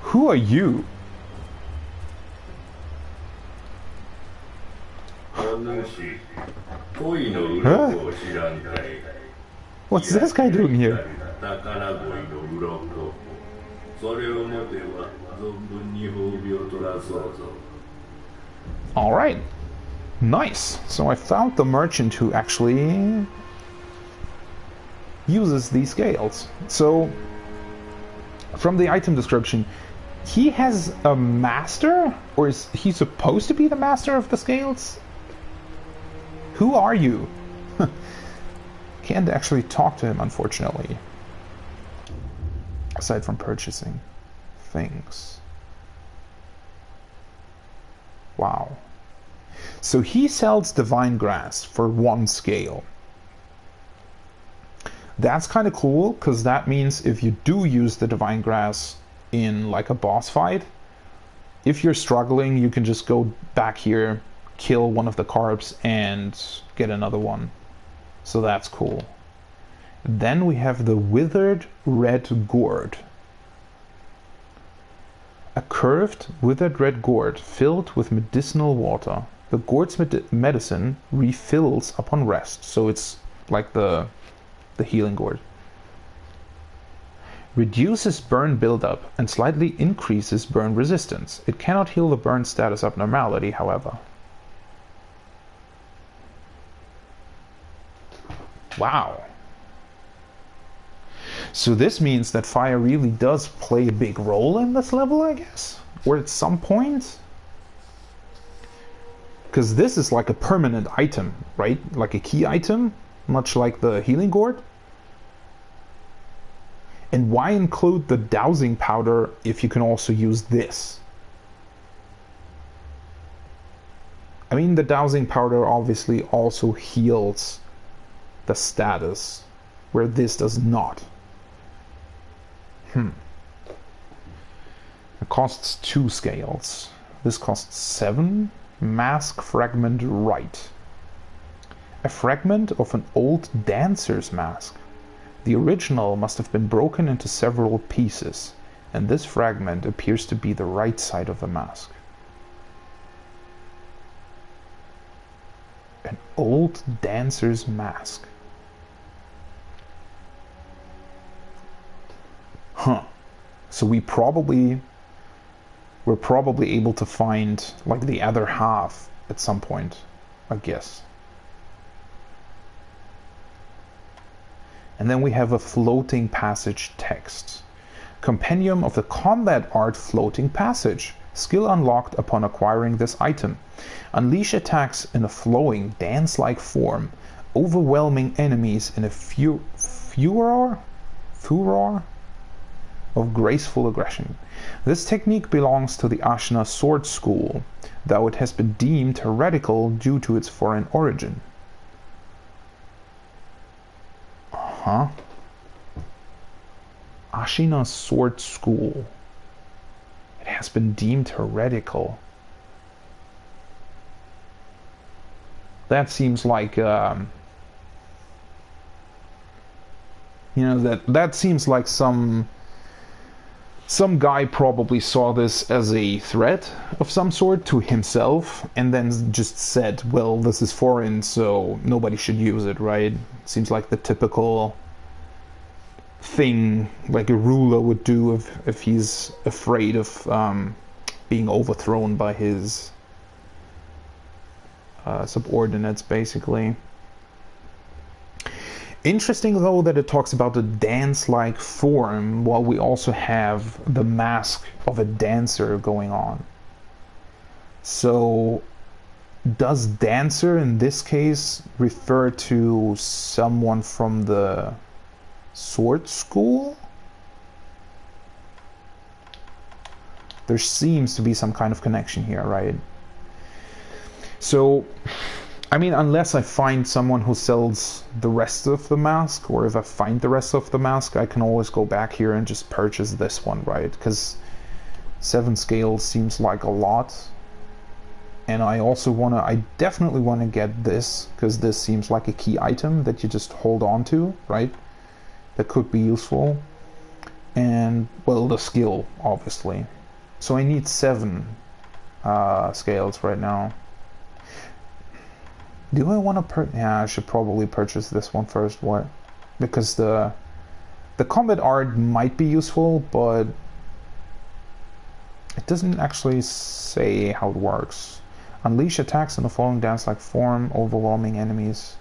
Who are you? Huh? What's this guy doing here? Alright. Nice. So I found the merchant who actually uses these scales. So, from the item description, he has a master? Or is he supposed to be the master of the scales? Who are you? Can't actually talk to him, unfortunately. Aside from purchasing things. Wow. So he sells divine grass for 1 scale. That's kind of cool, because that means if you do use the divine grass in like a boss fight, if you're struggling, you can just go back here, kill one of the carps, and get another one. So that's cool. Then we have the withered red gourd. A curved, withered red gourd filled with medicinal water. The gourd's medicine refills upon rest, so it's like the healing gourd. Reduces burn buildup and slightly increases burn resistance. It cannot heal the burn status abnormality, however. Wow. So this means that fire really does play a big role in this level, I guess? Or at some point? Because this is like a permanent item, right? Like a key item, much like the healing gourd. And why include the dowsing powder if you can also use this? I mean, the dowsing powder obviously also heals the status, where this does not. It costs 2 scales. This costs 7. Mask fragment right. A fragment of an old dancer's mask. The original must have been broken into several pieces, and this fragment appears to be the right side of the mask. An old dancer's mask. Huh. So we're probably able to find like the other half at some point, I guess. And then we have a floating passage text. Compendium of the combat art floating passage. Skill unlocked upon acquiring this item. Unleash attacks in a flowing, dance-like form, overwhelming enemies in a furor of graceful aggression. This technique belongs to the Ashina sword school, though it has been deemed heretical due to its foreign origin. Ashina sword school. It has been deemed heretical. That seems like that seems like some guy probably saw this as a threat of some sort to himself and then just said, well, this is foreign, so nobody should use it, right? Seems like the typical thing like a ruler would do if he's afraid of being overthrown by his subordinates, basically. Interesting though that it talks about the dance-like form while we also have the mask of a dancer going on. So does dancer in this case refer to someone from the sword school? There seems to be some kind of connection here, right? So, I mean, unless I find someone who sells the rest of the mask, or if I find the rest of the mask, I can always go back here and just purchase this one, right? Because 7 scales seems like a lot. And I definitely want to get this, because this seems like a key item that you just hold on to, right? That could be useful. And, well, the skill, obviously. So I need 7 scales right now. Do I want to yeah, I should probably purchase this one first. What? Because the combat art might be useful, but it doesn't actually say how it works. Unleash attacks in the following dance-like form, overwhelming enemies.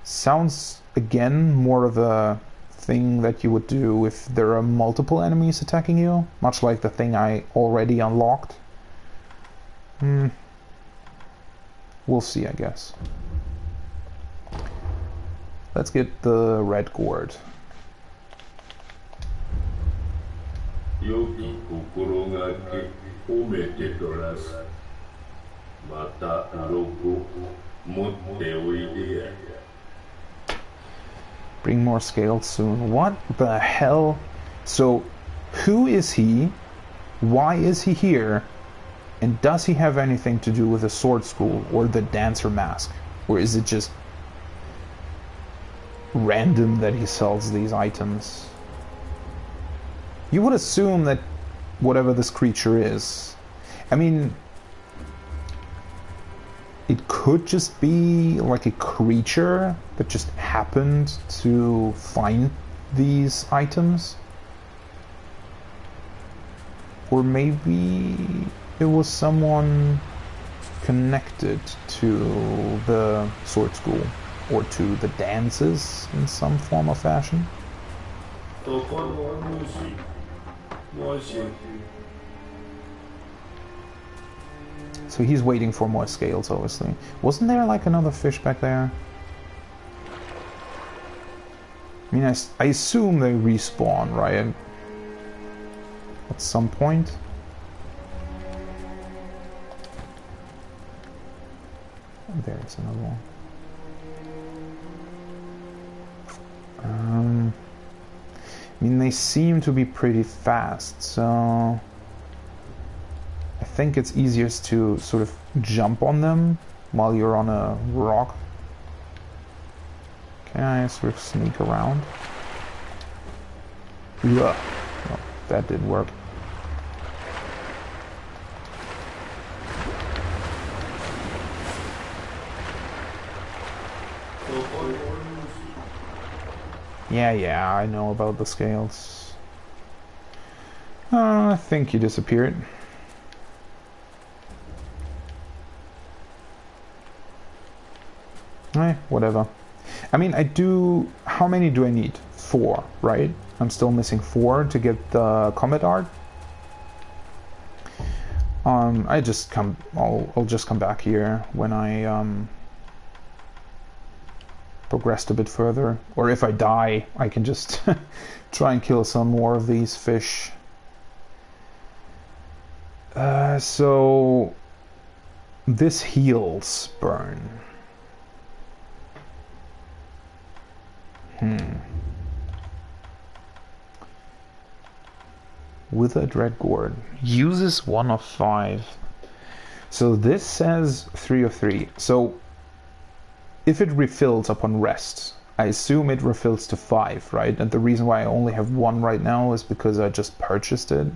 Sounds, again, more of a thing that you would do if there are multiple enemies attacking you, much like the thing I already unlocked. We'll see, I guess. Let's get the red gourd. Bring more scales soon. What the hell? So, who is he? Why is he here? And does he have anything to do with the sword school or the dancer mask? Or is it just random that he sells these items? You would assume that whatever this creature is, I mean, it could just be like a creature that just happened to find these items. Or maybe it was someone connected to the sword school or to the dances in some form or fashion. So he's waiting for more scales, obviously. Wasn't there like another fish back there? I mean, I assume they respawn, right? At some point. There's another one. I mean, they seem to be pretty fast, so I think it's easiest to sort of jump on them while you're on a rock. Can I sort of sneak around? Yeah. Well, that did work. Yeah, I know about the scales. I think you disappeared. Whatever. I mean, I do... How many do I need? 4, right? I'm still missing 4 to get the combat art. I'll just come back here when I progressed a bit further. Or if I die, I can just try and kill some more of these fish. So this heals burn. Withered red gourd uses 1 of 5. So this says 3 of 3. So if it refills upon rest, I assume it refills to 5, right? And the reason why I only have 1 right now is because I just purchased it.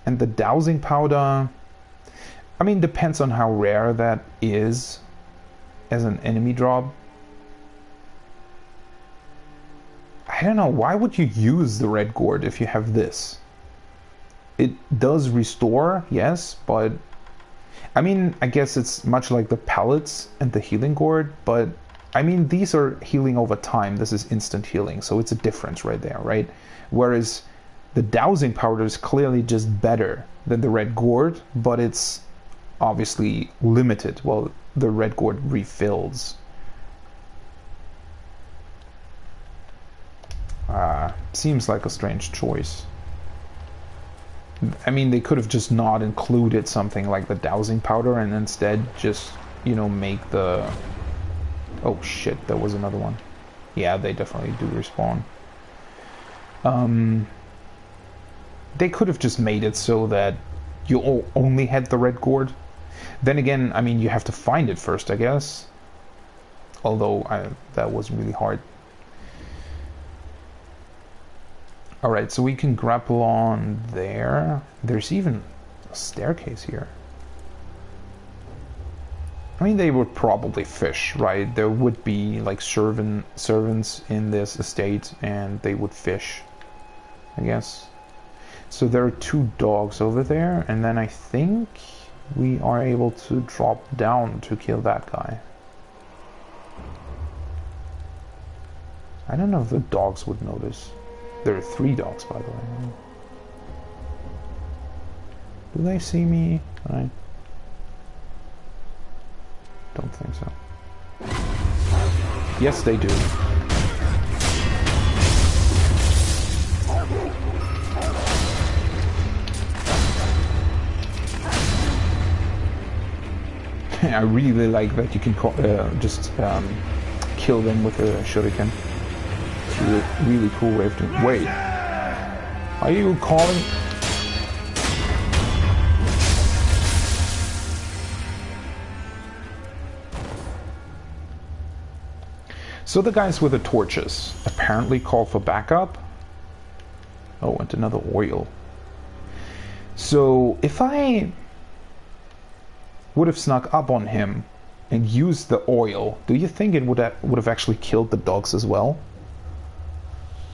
And the dowsing powder, I mean, depends on how rare that is as an enemy drop. I don't know, why would you use the red gourd if you have this? It does restore, yes, but I mean, I guess it's much like the pellets and the healing gourd, but I mean, these are healing over time. This is instant healing, so it's a difference right there, right? Whereas the dowsing powder is clearly just better than the red gourd, but it's obviously limited. Well, the red gourd refills. Seems like a strange choice. I mean, they could have just not included something like the dowsing powder and instead just, you know, make the... Oh shit, there was another one. Yeah, they definitely do respawn. They could have just made it so that you only had the red gourd. Then again, I mean, you have to find it first, I guess. Although, that was really hard. Alright, so we can grapple on there. There's even a staircase here. I mean, they would probably fish, right? There would be, like, servants in this estate, and they would fish, I guess. So there are 2 dogs over there, and then I think we are able to drop down to kill that guy. I don't know if the dogs would notice. There are 3 dogs, by the way. Do they see me? I don't think so. Yes, they do. I really like that you can just kill them with a shuriken. It's a really cool way of doing it. Wait, are you calling? So the guys with the torches apparently call for backup. Oh, and another oil. So if I would have snuck up on him and used the oil, do you think it would have actually killed the dogs as well?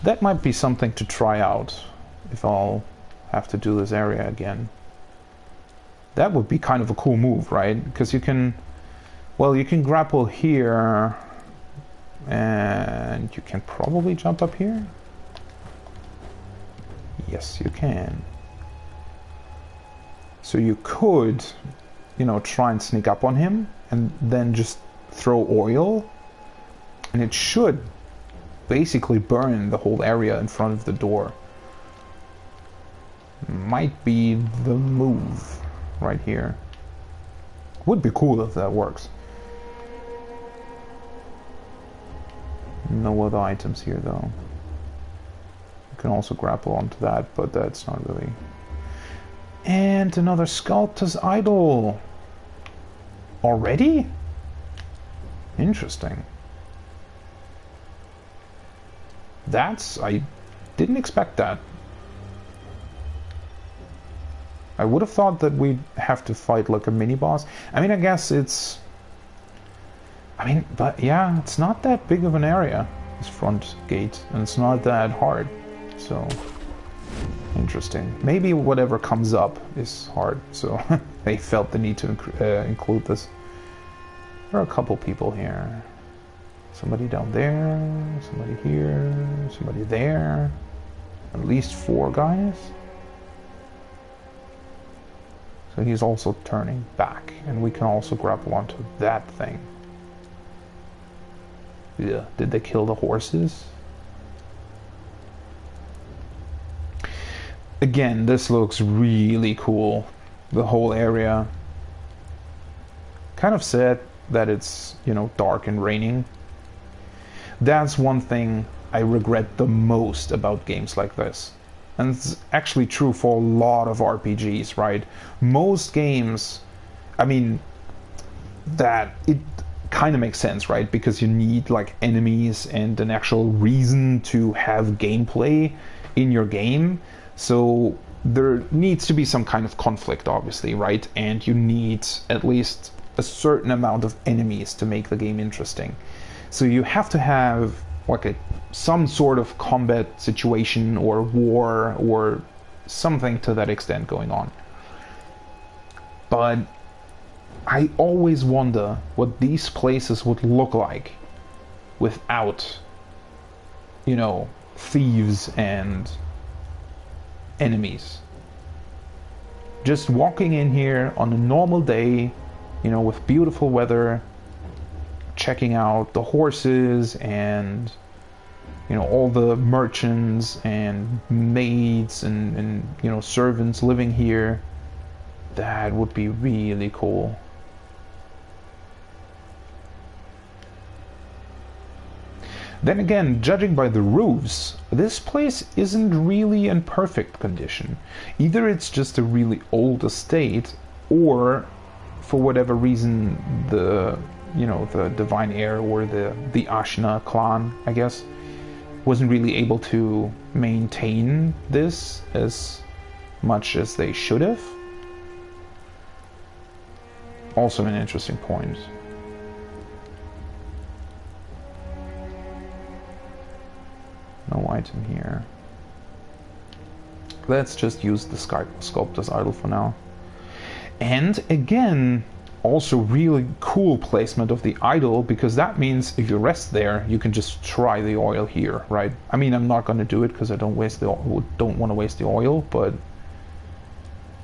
That might be something to try out if I'll have to do this area again. That would be kind of a cool move, right? Because you can, well, you can grapple here and you can probably jump up here. Yes, you can. So you could, you know, try and sneak up on him and then just throw oil, and it should basically burn the whole area in front of the door. Might be the move right here. Would be cool if that works. No other items here though. You can also grapple onto that, but that's not really. And another sculptor's idol. Already? Interesting. I didn't expect that. I would have thought that we'd have to fight like a mini boss. I mean, I guess it's... but yeah, it's not that big of an area, this front gate, and it's not that hard, so... Interesting. Maybe whatever comes up is hard, so they felt the need to include this. There are a couple people here. Somebody down there, somebody here, somebody there. At least 4 guys. So he's also turning back, and we can also grapple onto that thing. Yeah, did they kill the horses? Again, this looks really cool. The whole area. Kind of sad that it's, you know, dark and raining. That's one thing I regret the most about games like this. And it's actually true for a lot of RPGs, right? Most games, I mean, that it kind of makes sense, right? Because you need like enemies and an actual reason to have gameplay in your game. So there needs to be some kind of conflict, obviously, right? And you need at least a certain amount of enemies to make the game interesting. So you have to have like some sort of combat situation or war or something to that extent going on. But I always wonder what these places would look like without, you know, thieves and enemies. Just walking in here on a normal day, you know, with beautiful weather, checking out the horses and, you know, all the merchants and maids and you know, servants living here. That would be really cool. Then again, judging by the roofs, this place isn't really in perfect condition. Either it's just a really old estate, or for whatever reason the, you know, the Divine Heir or the Ashna clan, I guess, wasn't really able to maintain this as much as they should have. Also an interesting point. No item here. Let's just use the Sculptor's Idol for now. And again, also really cool placement of the idol, because that means if you rest there, you can just try the oil here, right? I mean, I'm not going to do it because I don't want to waste the oil, but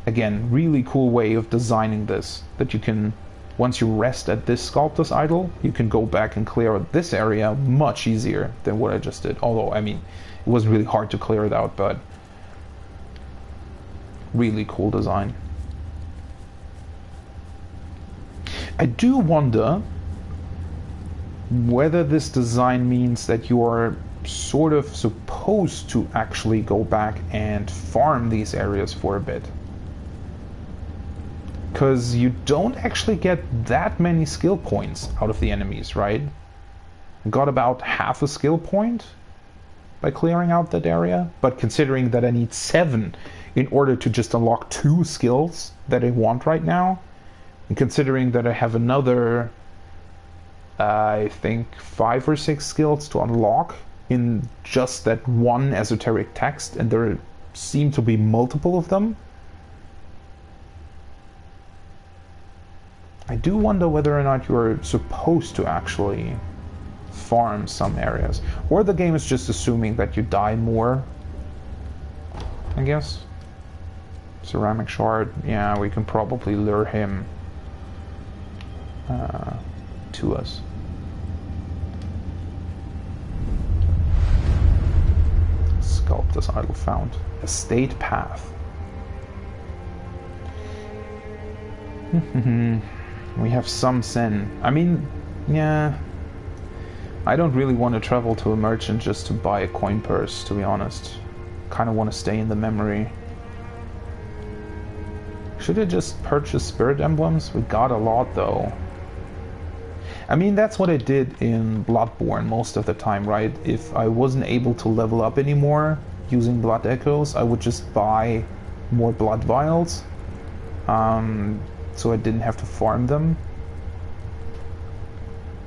again, really cool way of designing this, that you can, once you rest at this Sculptor's Idol, you can go back and clear out this area much easier than what I just did. Although, I mean, it was really hard to clear it out, but really cool design. I do wonder whether this design means that you are sort of supposed to actually go back and farm these areas for a bit. Because you don't actually get that many skill points out of the enemies, right? I got about half a skill point by clearing out that area, but considering that I need 7 in order to just unlock 2 skills that I want right now, and considering that I have another, I think, 5 or 6 skills to unlock in just that one esoteric text, and there seem to be multiple of them, I do wonder whether or not you're supposed to actually farm some areas. Or the game is just assuming that you die more, I guess. Ceramic shard, yeah, we can probably lure him to us. Sculptor's Idol found. Estate path. We have some sin. I mean, yeah, I don't really want to travel to a merchant just to buy a coin purse, to be honest. Kind of want to stay in the memory. Should I just purchase spirit emblems? We got a lot though. I mean, that's what I did in Bloodborne most of the time, right? If I wasn't able to level up anymore using blood echoes, I would just buy more blood vials. So I didn't have to farm them.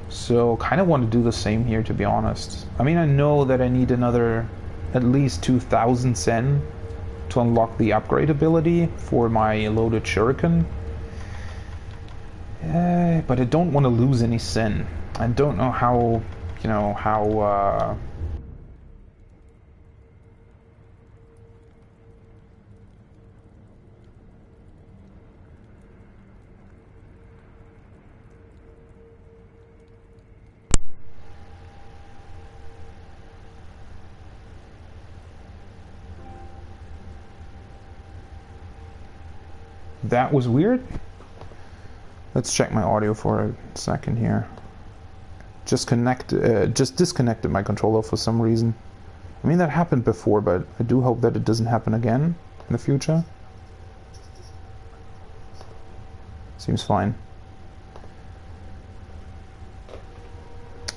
So kind of want to do the same here, to be honest. I mean, I know that I need another at least 2,000 sen to unlock the upgrade ability for my loaded shuriken. But I don't want to lose any sin. I don't know how, you know, how... That was weird. Let's check my audio for a second here. Just disconnected my controller for some reason. I mean, that happened before, but I do hope that it doesn't happen again in the future. Seems fine.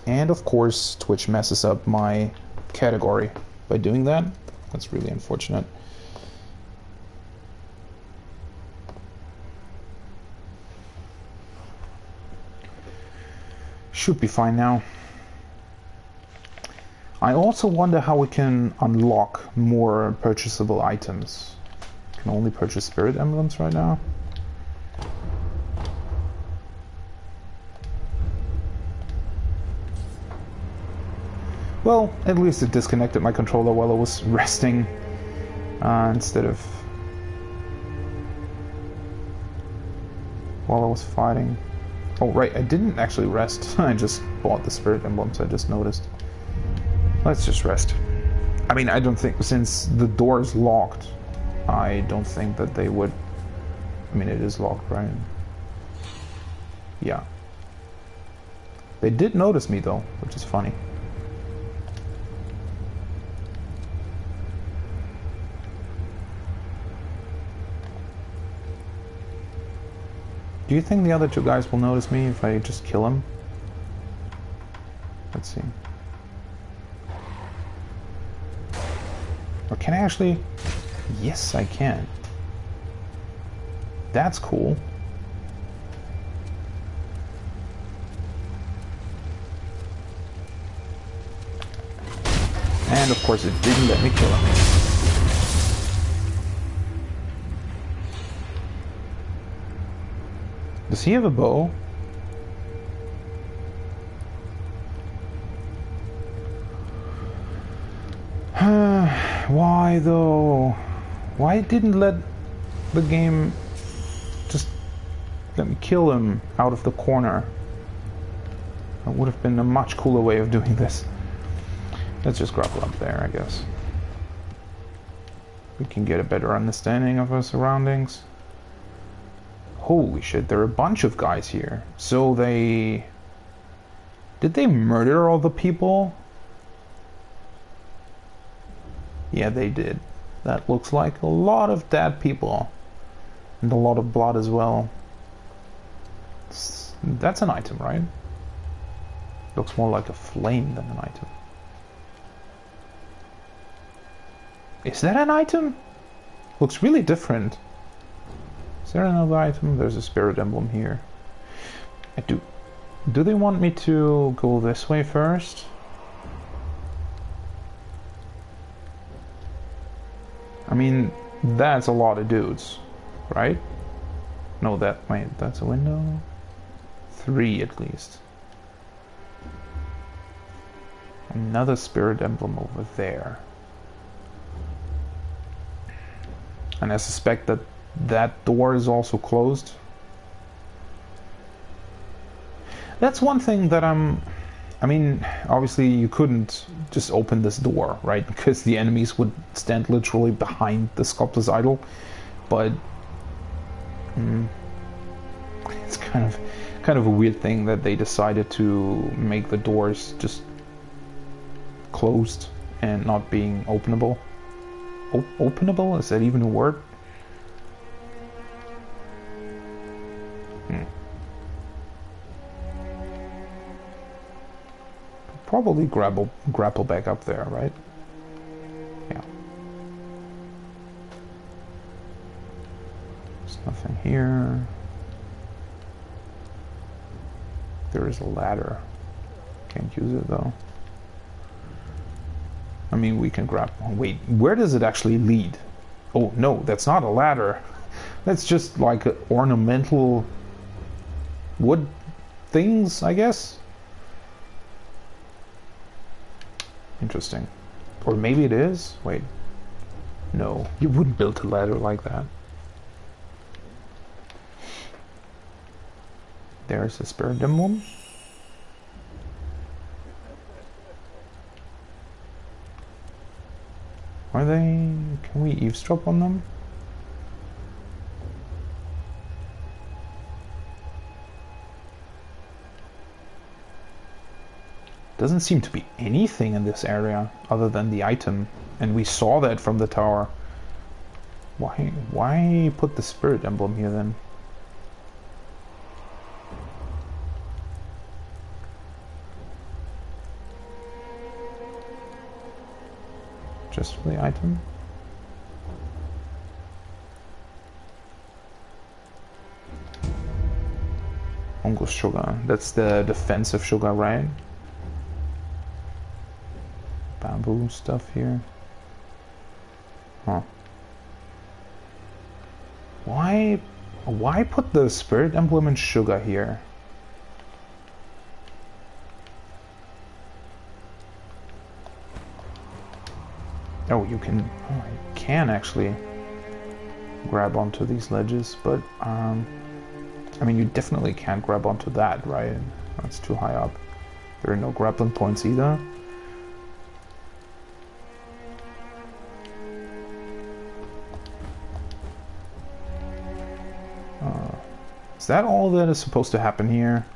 And of course, Twitch messes up my category by doing that. That's really unfortunate. Should be fine now. I also wonder how we can unlock more purchasable items. Can only purchase spirit emblems right now. Well, at least it disconnected my controller while I was resting instead of while I was fighting. Oh right, I didn't actually rest. I just bought the spirit emblems, I just noticed. Let's just rest. I mean, I don't think, since the door is locked, I don't think that they would... I mean, it is locked, right? Yeah. They did notice me though, which is funny. Do you think the other two guys will notice me if I just kill them? Let's see. Or can I actually... Yes, I can. That's cool. And of course it didn't let me kill him. Does he have a bow? Why though? Why didn't let the game just let me kill him out of the corner? That would have been a much cooler way of doing this. Let's just grapple up there, I guess. We can get a better understanding of our surroundings. Holy shit, there are a bunch of guys here. So they... Did they murder all the people? Yeah, they did. That looks like a lot of dead people. And a lot of blood as well. That's an item, right? Looks more like a flame than an item. Is that an item? Looks really different. Is there another item? There's a spirit emblem here. Do they want me to go this way first? I mean, that's a lot of dudes, right? No, wait, that's a window? 3 at least. Another spirit emblem over there. And I suspect that that door is also closed. That's one thing that I mean, obviously you couldn't just open this door, right? Because the enemies would stand literally behind the sculptor's idol. But it's kind of a weird thing that they decided to make the doors just closed and not being openable. Openable? Is that even a word? Probably grapple back up there, right? Yeah. There's nothing here. There is a ladder. Can't use it though. I mean, we can grab... Wait, where does it actually lead? Oh, no, that's not a ladder. That's just like an ornamental wood things, I guess. Interesting. Or maybe it is? Wait. No, you wouldn't build a ladder like that. There's a spirit emblem. Are they... Can we eavesdrop on them? Doesn't seem to be anything in this area other than the item. And we saw that from the tower. Why put the spirit emblem here then? Just for the item? Hongo sugar. That's the defensive sugar, right? Bamboo stuff here. Huh. Why put the spirit emblem and sugar here? Oh, you can. Oh, I can actually grab onto these ledges, but I mean, you definitely can't grab onto that, right? That's too high up. There are no grappling points either. Is that all that is supposed to happen here?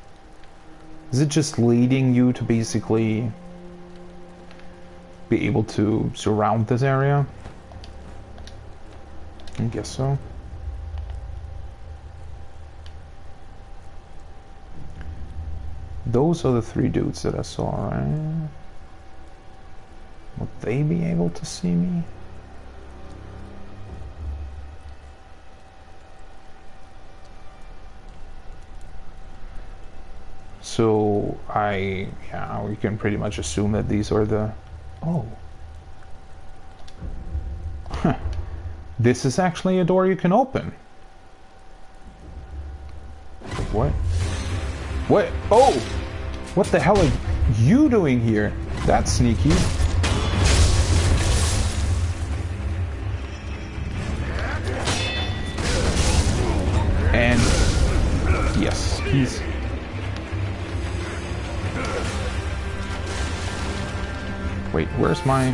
Is it just leading you to basically be able to surround this area? I guess so. Those are the three dudes that I saw, right? Would they be able to see me? So yeah, we can pretty much assume that these are the... Oh. Huh. This is actually a door you can open. What? What? Oh! What the hell are you doing here? That's sneaky. And... yes, he's... Wait, where's my...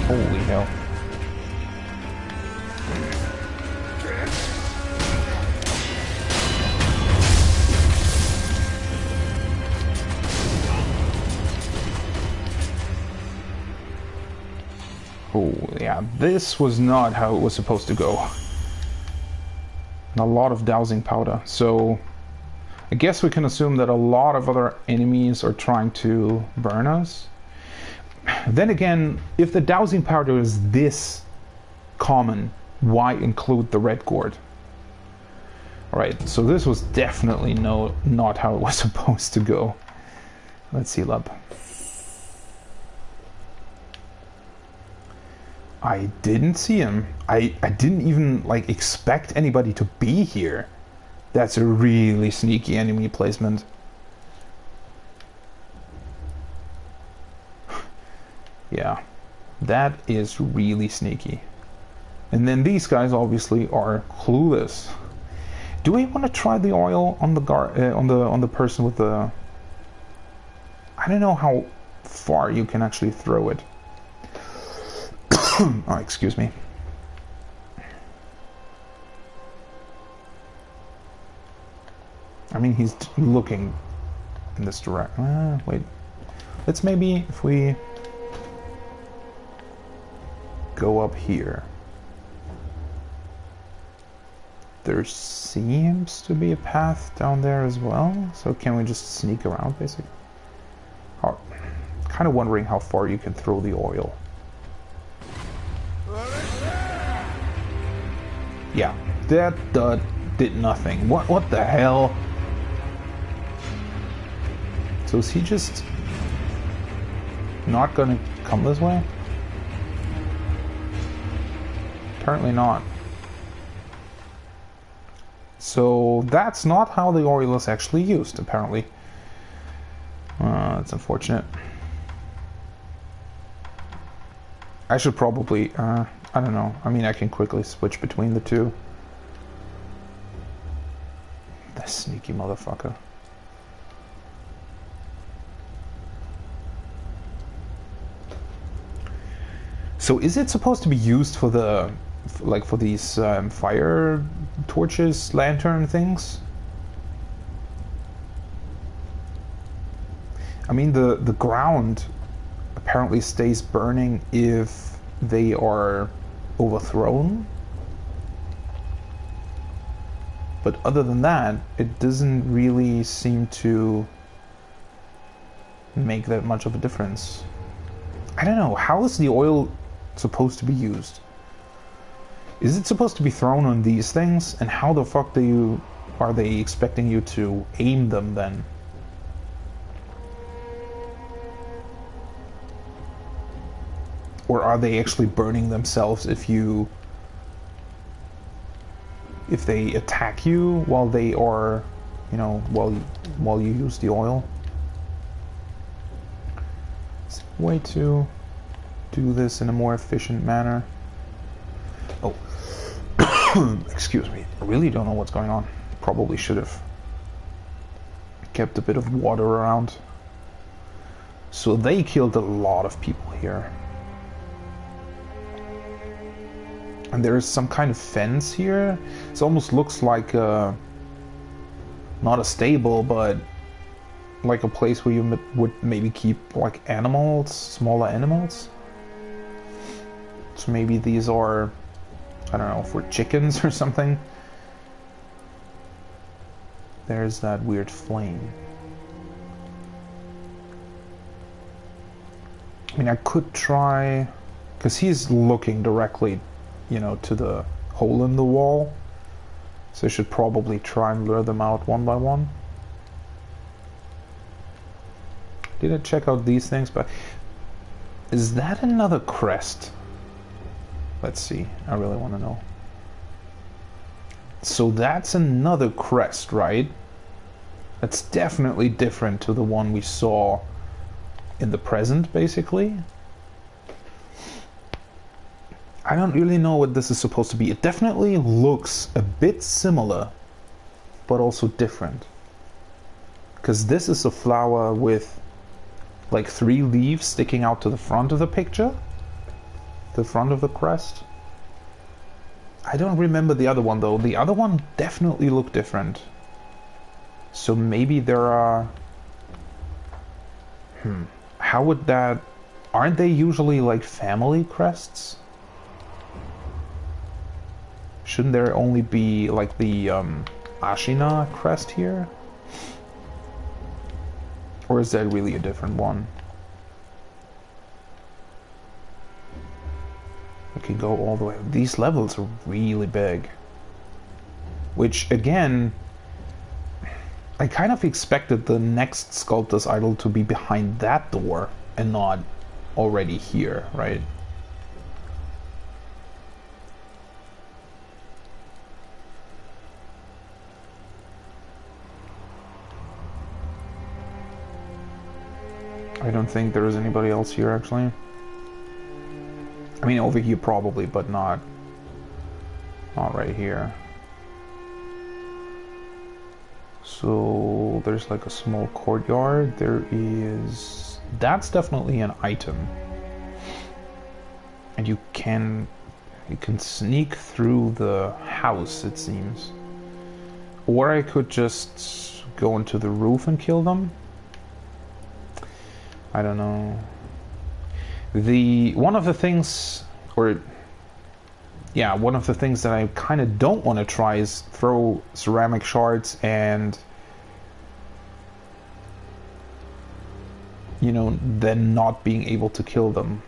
Holy hell. Oh, yeah, this was not how it was supposed to go. A lot of dowsing powder, so... I guess we can assume that a lot of other enemies are trying to burn us. Then again, if the dowsing powder is this common, why include the red gourd? Alright, so this was definitely not how it was supposed to go. Let's heal up. I didn't see him. I didn't even like expect anybody to be here. That's a really sneaky enemy placement. Yeah, that is really sneaky. And then these guys obviously are clueless. Do we want to try the oil on the on the person with the... I don't know how far you can actually throw it. Oh, excuse me. I mean, he's looking in this direction. Wait. Let's maybe, if we go up here. There seems to be a path down there as well. So can we just sneak around, basically? Kind of wondering how far you can throw the oil. Yeah, that did nothing. What the hell? So is he just not gonna come this way? Apparently not. So that's not how the oil is actually used, apparently. That's unfortunate. I should probably, I don't know. I mean, I can quickly switch between the two. That sneaky motherfucker. So is it supposed to be used for the, like for these fire torches, lantern things? I mean, the ground apparently stays burning if they are overthrown. But other than that, it doesn't really seem to make that much of a difference. I don't know, how is the oil supposed to be used? Is it supposed to be thrown on these things? And how the fuck are they expecting you to aim them then? Or are they actually burning themselves if they attack you while they are, you know, while you use the oil? Is there a way to do this in a more efficient manner? Oh, excuse me. I really don't know what's going on. Probably should have kept a bit of water around. So they killed a lot of people here. And there is some kind of fence here. It almost looks like not a stable, but like a place where you would maybe keep like animals, smaller animals. So maybe these are, I don't know, for chickens or something. There's that weird flame. I mean, I could try, because he's looking directly, you know, to the hole in the wall. So I should probably try and lure them out one by one. Did I check out these things? But is that another crest? Let's see. I really want to know. So that's another crest, right? That's definitely different to the one we saw in the present, basically. I don't really know what this is supposed to be. It definitely looks a bit similar, but also different. Because this is a flower with like 3 leaves sticking out to the front of the picture. The front of the crest. I don't remember the other one though. The other one definitely looked different. So maybe there are... How would that... Aren't they usually like family crests? Shouldn't there only be like the Ashina crest here? Or is that really a different one? We can go all the way. These levels are really big. Which again, I kind of expected the next sculptor's idol to be behind that door and not already here, right? I don't think there is anybody else here, actually. I mean, over here probably, but not right here. So there's like a small courtyard. There is... That's definitely an item. And you can sneak through the house, it seems. Or I could just go into the roof and kill them. I don't know. One of the things that I kind of don't want to try is throw ceramic shards and, you know, then not being able to kill them.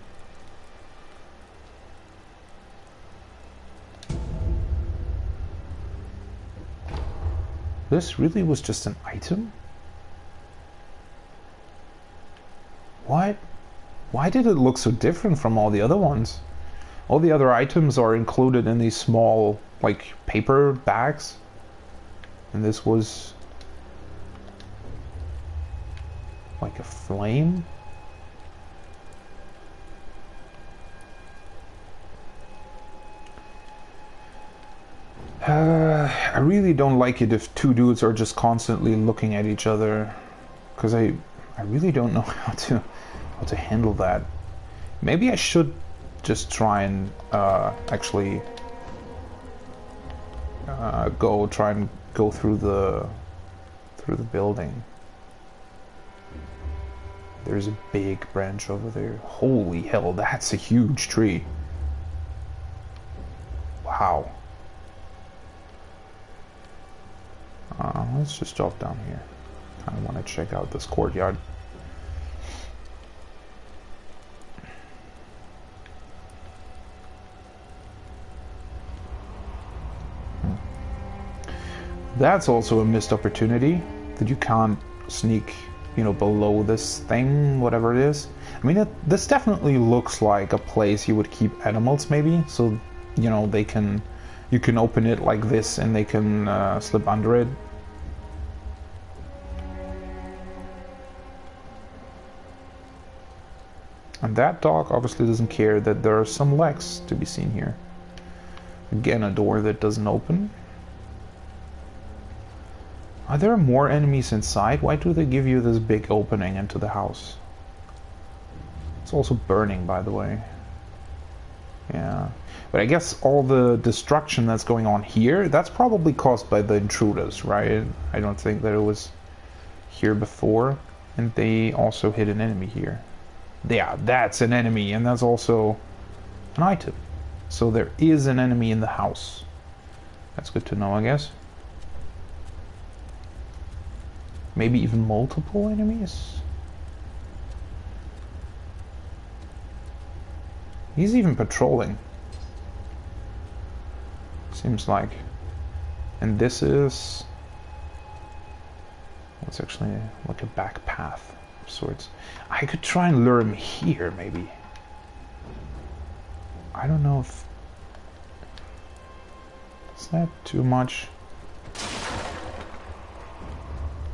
This really was just an item? What? Why did it look so different from all the other ones? All the other items are included in these small, like, paper bags. And this was like a flame. I really don't like it if two dudes are just constantly looking at each other, because I really don't know how to handle that. Maybe I should just try and actually try and go through the building. There's a big branch over there. Holy hell, that's a huge tree. Wow. Let's just drop down here. I want to check out this courtyard. That's also a missed opportunity, that you can't sneak, you know, below this thing, whatever it is. I mean, this definitely looks like a place you would keep animals, maybe, so, you know, you can open it like this and they can slip under it. And that dog obviously doesn't care that there are some legs to be seen here. Again, a door that doesn't open. Are there more enemies inside? Why do they give you this big opening into the house? It's also burning, by the way. Yeah. But I guess all the destruction that's going on here, that's probably caused by the intruders, right? I don't think that it was here before. And they also hit an enemy here. Yeah, that's an enemy, and that's also an item. So there is an enemy in the house. That's good to know, I guess. Maybe even multiple enemies? He's even patrolling. Seems like. And this is... It's actually like a back path of sorts. I could try and lure him here, maybe. I don't know if... Is that too much?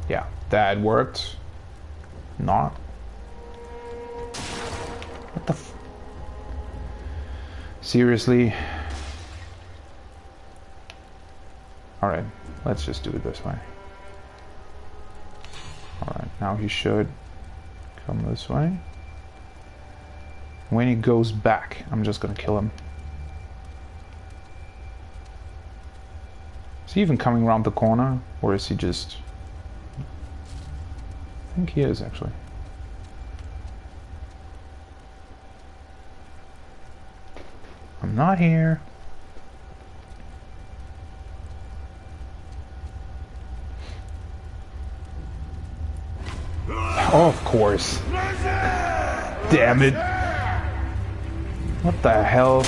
Yeah, that worked. Not. What the f... Seriously? Alright, let's just do it this way. Alright, now he should come this way. When he goes back, I'm just gonna kill him. Is he even coming around the corner? Or is he just... I think he is, actually. I'm not here. Oh, of course. Damn it. What the hell?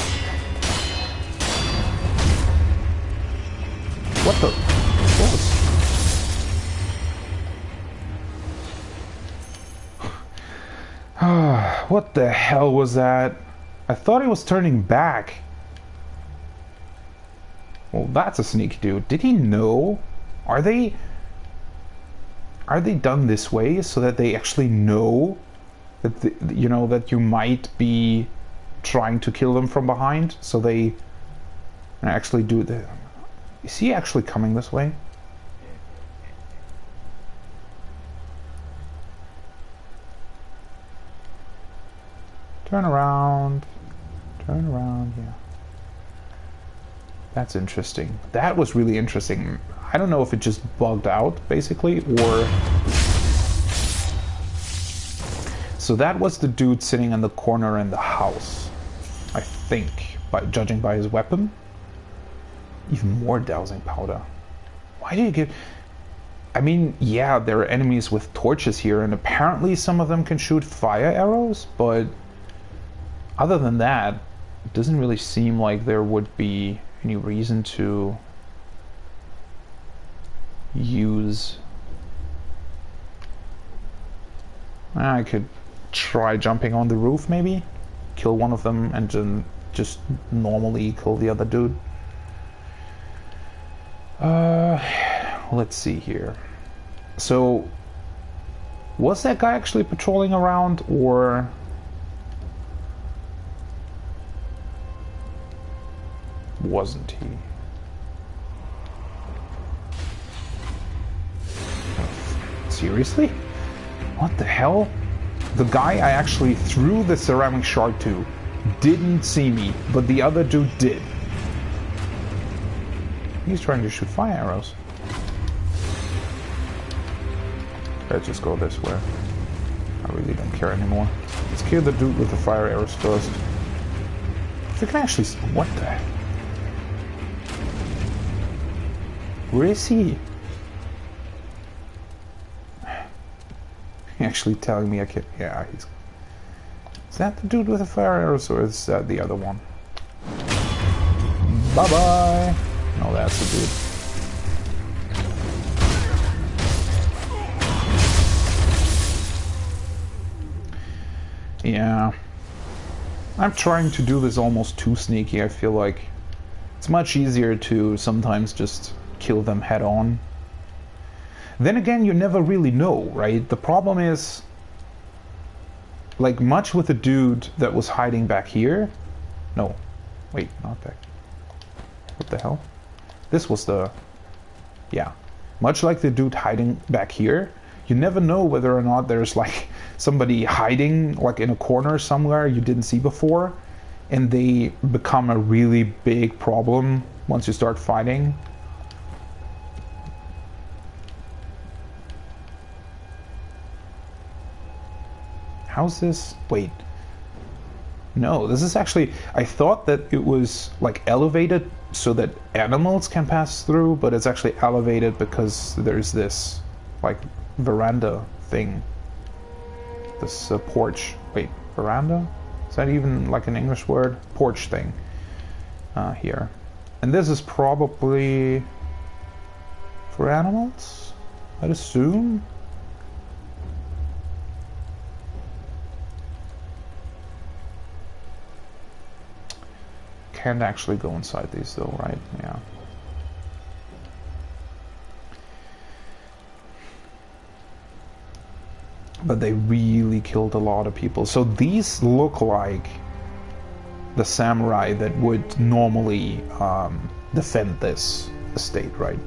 What the... What was... What the hell was that? I thought he was turning back. Well, that's a sneak dude. Did he know? Are they done this way so that they actually know that you know that you might be trying to kill them from behind? So they actually do the... Is he actually coming this way? Turn around. Turn around, yeah. That's interesting. That was really interesting. I don't know if it just bugged out, basically, or... So that was the dude sitting in the corner in the house, I think, judging by his weapon. Even more dowsing powder. Why do you give... I mean, yeah, there are enemies with torches here, and apparently some of them can shoot fire arrows, but... Other than that, it doesn't really seem like there would be any reason to use... I could try jumping on the roof, maybe? Kill one of them and then just normally kill the other dude. let's see here. So, was that guy actually patrolling around, or... wasn't he? Seriously? What the hell? The guy I actually threw the ceramic shard to didn't see me, but the other dude did. He's trying to shoot fire arrows. Let's just go this way. I really don't care anymore. Let's kill the dude with the fire arrows first. If we can actually... what the heck? Where is he? Actually telling me I can... yeah, he's... is that the dude with the fire arrows, or is that the other one? Bye-bye! No, that's the dude. Yeah. I'm trying to do this almost too sneaky, I feel like. It's much easier to sometimes just kill them head on. Then again, you never really know, right? The problem is, like, much with the dude that was hiding back here. No, wait, not back. What the hell? This was the... yeah. Much like the dude hiding back here, you never know whether or not there's, like, somebody hiding, like, in a corner somewhere you didn't see before, and they become a really big problem once you start fighting. How's this? Wait. No, this is actually... I thought that it was, like, elevated so that animals can pass through, but it's actually elevated because there's this, like, veranda thing. This porch. Wait, veranda? Is that even, like, an English word? Porch thing. Here. And this is probably... for animals? I'd assume? Can't actually go inside these though, right? Yeah. But they really killed a lot of people. So these look like the samurai that would normally defend this estate, right?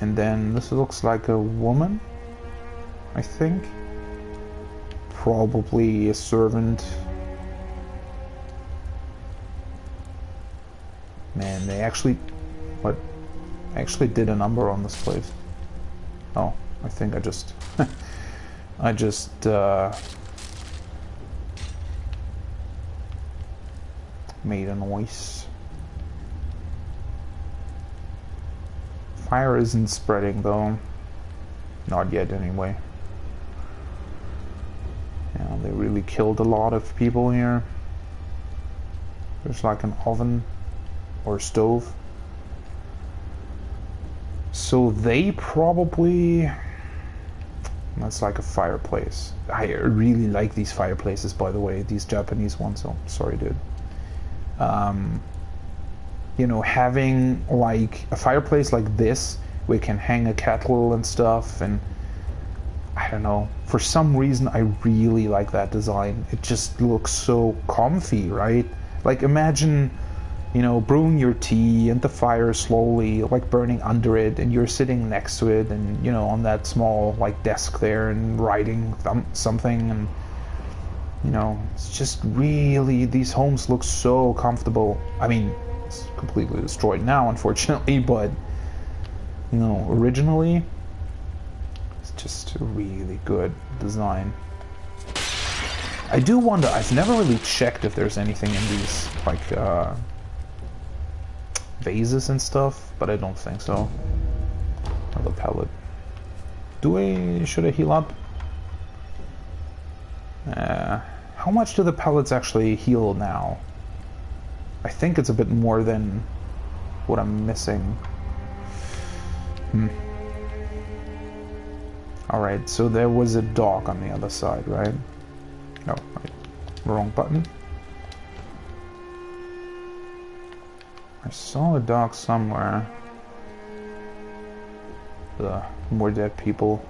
And then this looks like a woman, I think. Probably a servant. Man, they actually... what? I actually did a number on this place. Oh, I think I just... I just... made a noise. Fire isn't spreading though. Not yet anyway. Yeah, they really killed a lot of people here. There's like an oven or stove. So they probably... that's like a fireplace. I really like these fireplaces, by the way, these Japanese ones. Oh, sorry, dude. You know, having like a fireplace like this, we can hang a kettle and stuff, and I don't know, for some reason I really like that design. It just looks so comfy, right? Like imagine, you know, brewing your tea and the fire slowly like burning under it, and you're sitting next to it, and you know, on that small like desk there, and writing something, and you know, it's just really, these homes look so comfortable. I mean, it's completely destroyed now, unfortunately, but you know, originally it's just a really good design. I do wonder, I've never really checked if there's anything in these like vases and stuff, but I don't think so. Another pellet. Should I heal up? How much do the pellets actually heal now? I think it's a bit more than what I'm missing. Alright, so there was a dog on the other side, right? No, right. Wrong button. I saw a dog somewhere. Ugh, more dead people.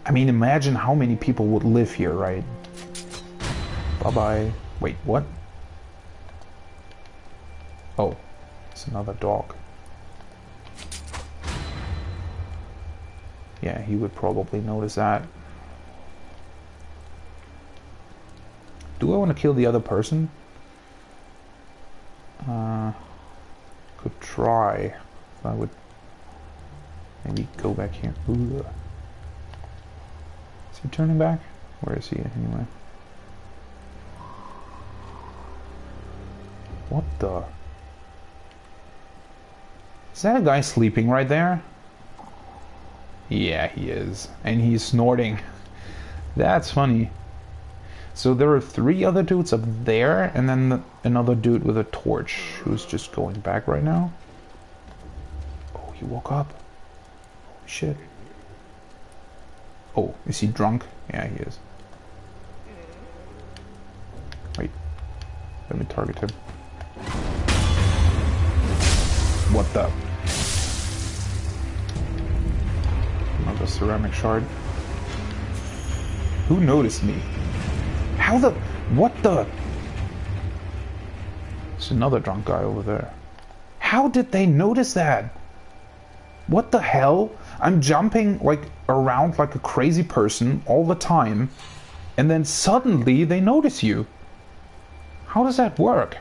I mean, imagine how many people would live here, right? Bye-bye. Wait, what? Oh, it's another dog. Yeah, he would probably notice that. Do I want to kill the other person? Could try. I would maybe go back here. Ooh. Is he turning back? Where is he anyway? What the? Is that a guy sleeping right there? Yeah, he is. And he's snorting. That's funny. So there are 3 other dudes up there, and then another dude with a torch who's just going back right now. Oh, he woke up. Holy shit. Oh, is he drunk? Yeah, he is. Wait. Let me target him. What the? Another ceramic shard. Who noticed me? How the... What the... There's another drunk guy over there. How did they notice that? What the hell? I'm jumping like around like a crazy person all the time, and then suddenly they notice you. How does that work?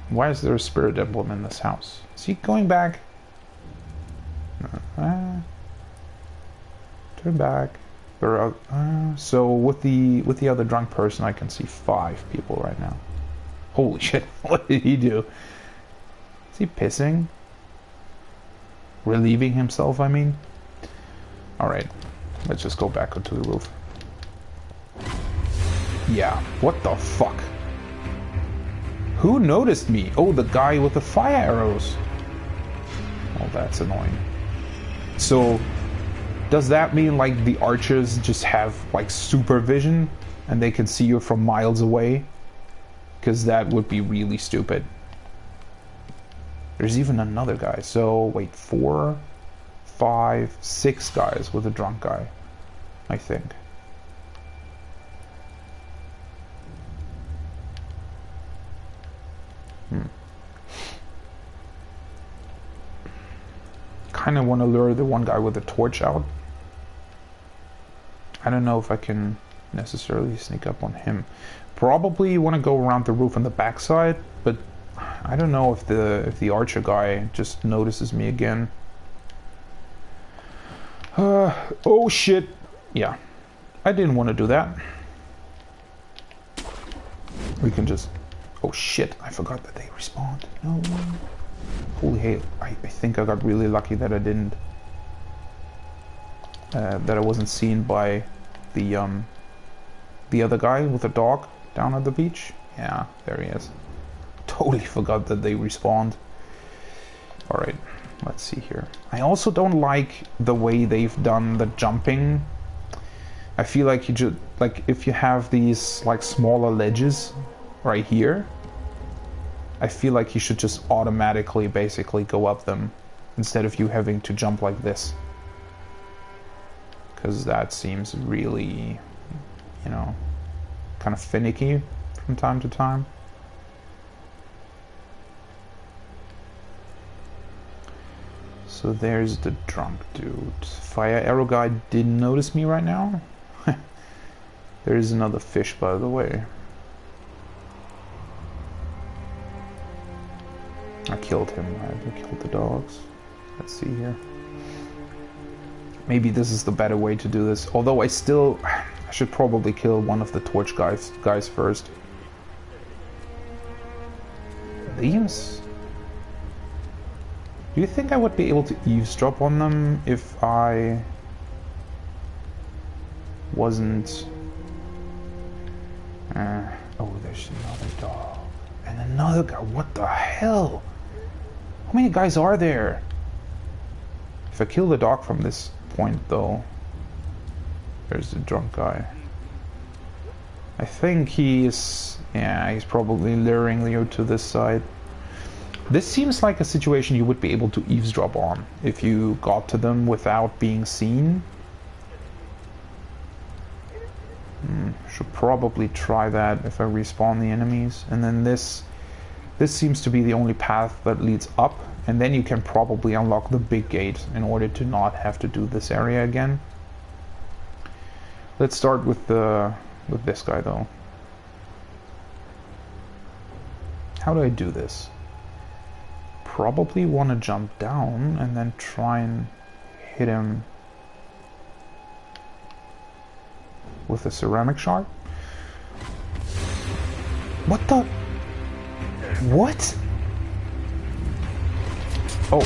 Why is there a spirit emblem in this house? Is he going back? Turn back. So with the other drunk person, I can see 5 people right now. Holy shit! What did he do? Is he pissing? Relieving himself, I mean. All right, let's just go back onto the roof. Yeah. What the fuck? Who noticed me? Oh, the guy with the fire arrows. Oh, that's annoying. So, does that mean like the archers just have like supervision and they can see you from miles away? Because that would be really stupid. There's even another guy. So, wait, 4, 5, 6 guys with a drunk guy, I think. Kind of want to lure the one guy with the torch out. I don't know if I can necessarily sneak up on him. Probably want to go around the roof on the backside, but I don't know if the archer guy just notices me again. Oh shit. Yeah, I didn't want to do that. We can just... Oh shit, I forgot that they respawned. No. Holy hell, I think I got really lucky that I didn't... that I wasn't seen by the other guy with the dog down at the beach. Yeah, there he is. Totally forgot that they respawned. Alright, let's see here. I also don't like the way they've done the jumping. I feel like you just... Like, if you have these, like, smaller ledges right here, I feel like you should just automatically basically go up them instead of you having to jump like this. Because that seems really, you know, kind of finicky from time to time. So there's the drunk dude. Fire arrow guy didn't notice me right now. There is another fish, by the way. I killed him, right? I killed the dogs. Let's see here. Maybe this is the better way to do this. Although I should probably kill one of the torch guys first. These? Do you think I would be able to eavesdrop on them if I wasn't... oh, there's another dog. And another guy. What the hell? How many guys are there? If I kill the dog from this point, though... There's the drunk guy. I think he's probably luring you to this side. This seems like a situation you would be able to eavesdrop on if you got to them without being seen. Should probably try that if I respawn the enemies. And then this seems to be the only path that leads up, and then you can probably unlock the big gate in order to not have to do this area again. Let's start with this guy though. How do I do this? Probably want to jump down and then try and hit him with a ceramic shard. What the? What? Oh.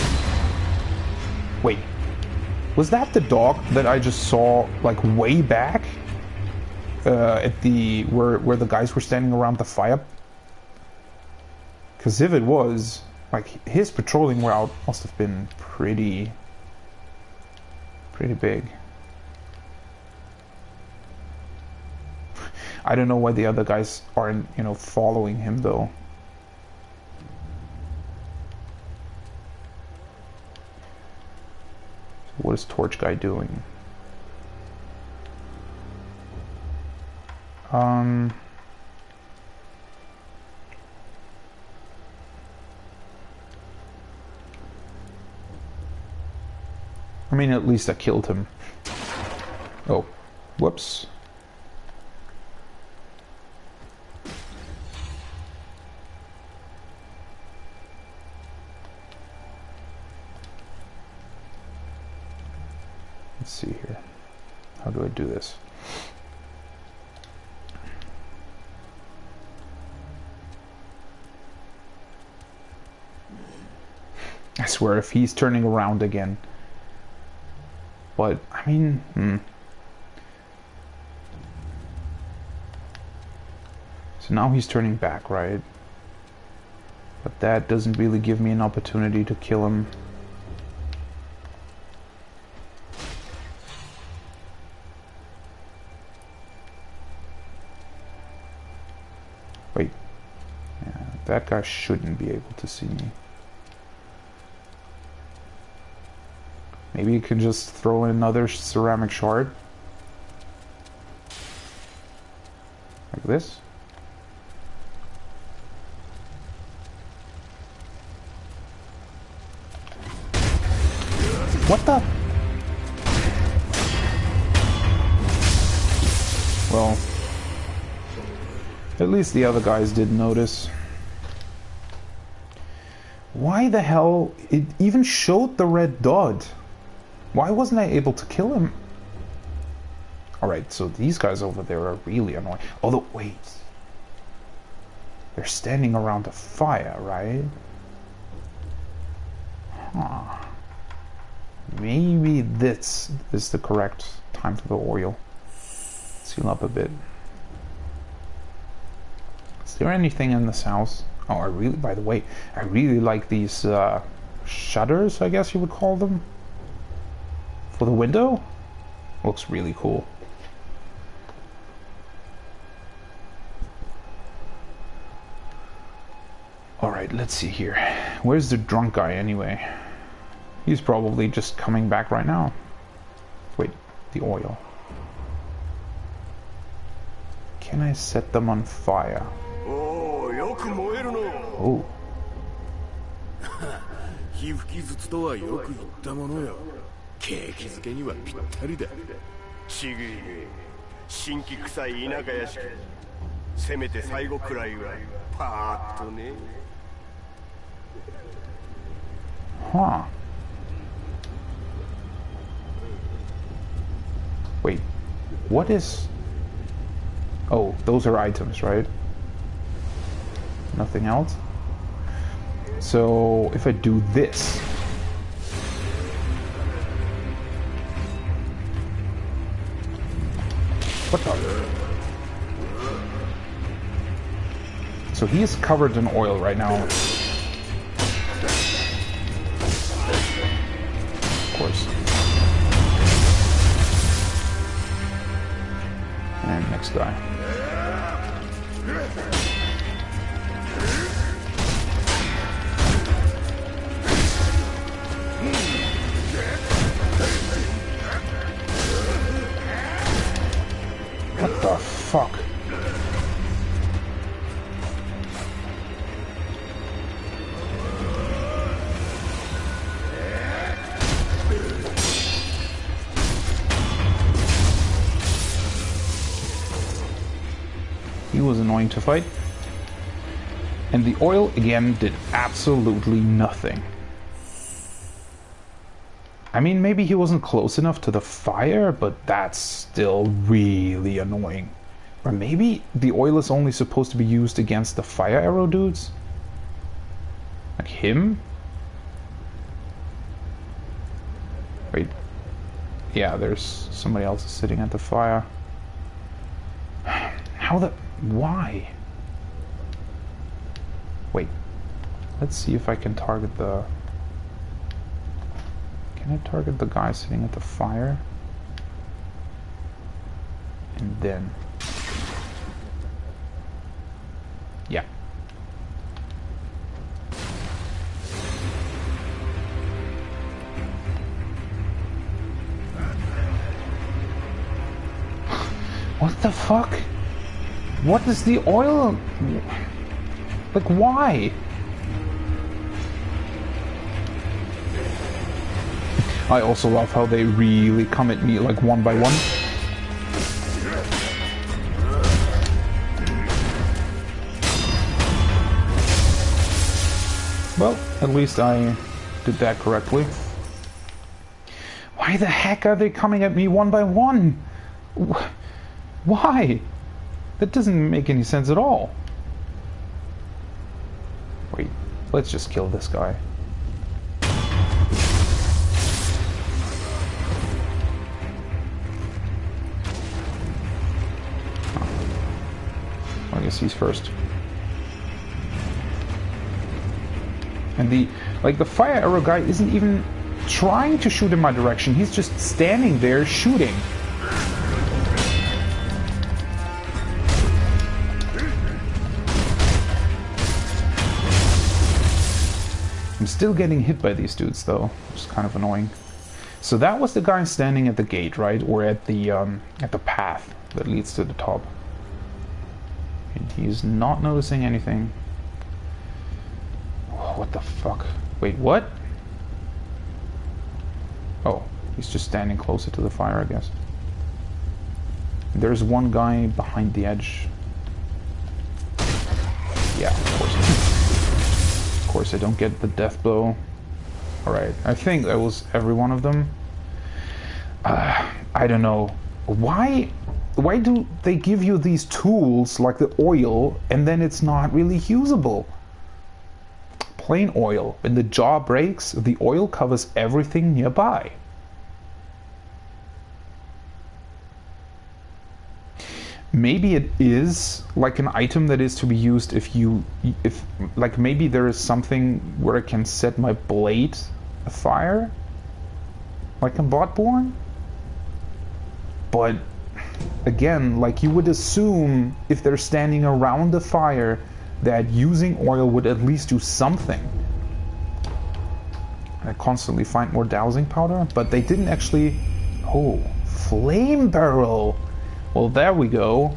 Wait. Was that the dog that I just saw like way back? At the where the guys were standing around the fire? Because if it was, like, his patrolling route must have been pretty big. I don't know why the other guys aren't, you know, following him though. So what is Torch Guy doing? I mean, at least I killed him. Oh, whoops. Let's see here. How do I do this? I swear, if he's turning around again. But, I mean, So now he's turning back, right? But that doesn't really give me an opportunity to kill him. Wait. Yeah, that guy shouldn't be able to see me. Maybe you can just throw in another ceramic shard. Like this. What the? Well, at least the other guys did notice. Why the hell? It even showed the red dot. Why wasn't I able to kill him? Alright, so these guys over there are really annoying. Although, wait. They're standing around a fire, right? Huh. Maybe this is the correct time for the oil. Seal up a bit. Is there anything in this house? Oh, I really, by the way, I really like these shutters, I guess you would call them. For the window? Looks really cool. Alright, let's see here. Where's the drunk guy anyway? He's probably just coming back right now. Wait, the oil. Can I set them on fire? Oh. 火吹き筒とはよく言ったものよ。景気づけにはぴったりだ。ちぐいね。新規臭い田舎屋敷。せめて最後くらいはパーッとね。Huh. Wait, what is... Oh, those are items, right? Nothing else? So, if I do this... What the... So he is covered in oil right now. Of course. And next guy. annoying to fight. And the oil, again, did absolutely nothing. I mean, maybe he wasn't close enough to the fire, but that's still really annoying. Or maybe the oil is only supposed to be used against the fire arrow dudes? Like him? Wait. Yeah, there's somebody else sitting at the fire. How the... Why? Wait. Let's see if I can target the... Can I target the guy sitting at the fire? And then... Yeah. What the fuck? What is the oil? Like, why? I also love how they really come at me like one by one. Well, at least I did that correctly. Why the heck are they coming at me one by one? Why? That doesn't make any sense at all. Wait, let's just kill this guy. I guess he's first. And the fire arrow guy isn't even trying to shoot in my direction. He's just standing there shooting. I'm still getting hit by these dudes though, which is kind of annoying. So that was the guy standing at the gate, right? Or at the path that leads to the top. And he's not noticing anything. Oh, what the fuck? Wait, what? Oh, he's just standing closer to the fire, I guess. There's one guy behind the edge. Yeah, of course. Of course, I don't get the death blow. Alright, I think that was every one of them. I don't know. Why do they give you these tools like the oil and then it's not really usable? Plain oil. When the jaw breaks, the oil covers everything nearby. Maybe it is like an item that is to be used if like maybe there is something where I can set my blade afire, like in Bloodborne. But again, like you would assume if they're standing around the fire that using oil would at least do something. I constantly find more dowsing powder, but they didn't actually... Oh, flame barrel! Well, there we go.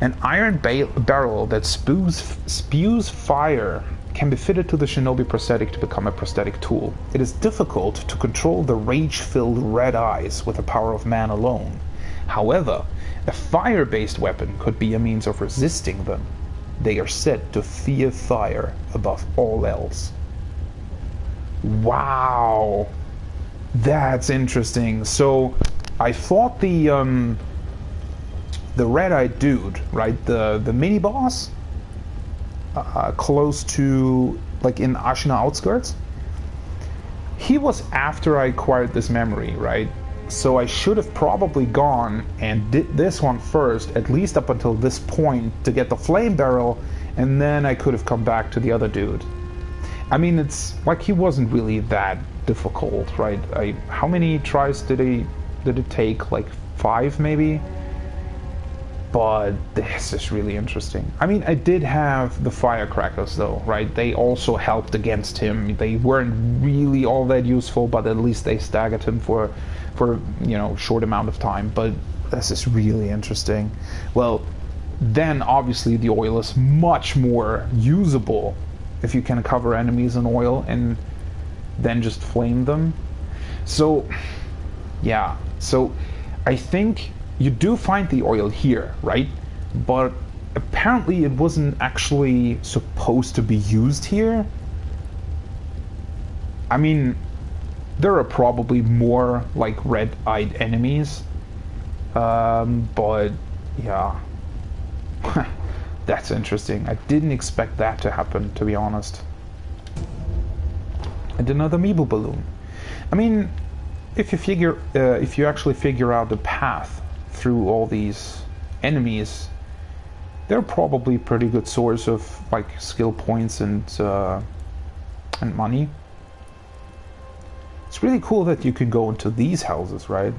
An iron barrel that spews fire can be fitted to the shinobi prosthetic to become a prosthetic tool. It is difficult to control the rage-filled red eyes with the power of man alone. However, a fire-based weapon could be a means of resisting them. They are said to fear fire above all else. Wow! That's interesting. So, I thought the red-eyed dude, right, the mini-boss, close to, like in Ashina Outskirts, he was after I acquired this memory, right? So I should have probably gone and did this one first, at least up until this point, to get the flame barrel, and then I could have come back to the other dude. I mean, it's like he wasn't really that difficult, right? How many tries did it take? Like 5 maybe? But this is really interesting. I mean, I did have the firecrackers though, right? They also helped against him. They weren't really all that useful, but at least they staggered him for you know, short amount of time. But this is really interesting. Well, then obviously the oil is much more usable if you can cover enemies in oil and then just flame them. So yeah, so I think you do find the oil here, right? But apparently it wasn't actually supposed to be used here. I mean, there are probably more like red-eyed enemies, but yeah. That's interesting. I didn't expect that to happen, to be honest. And another Meeble balloon. I mean, if you actually figure out the path through all these enemies, they're probably a pretty good source of like skill points and money. It's really cool that you can go into these houses, right?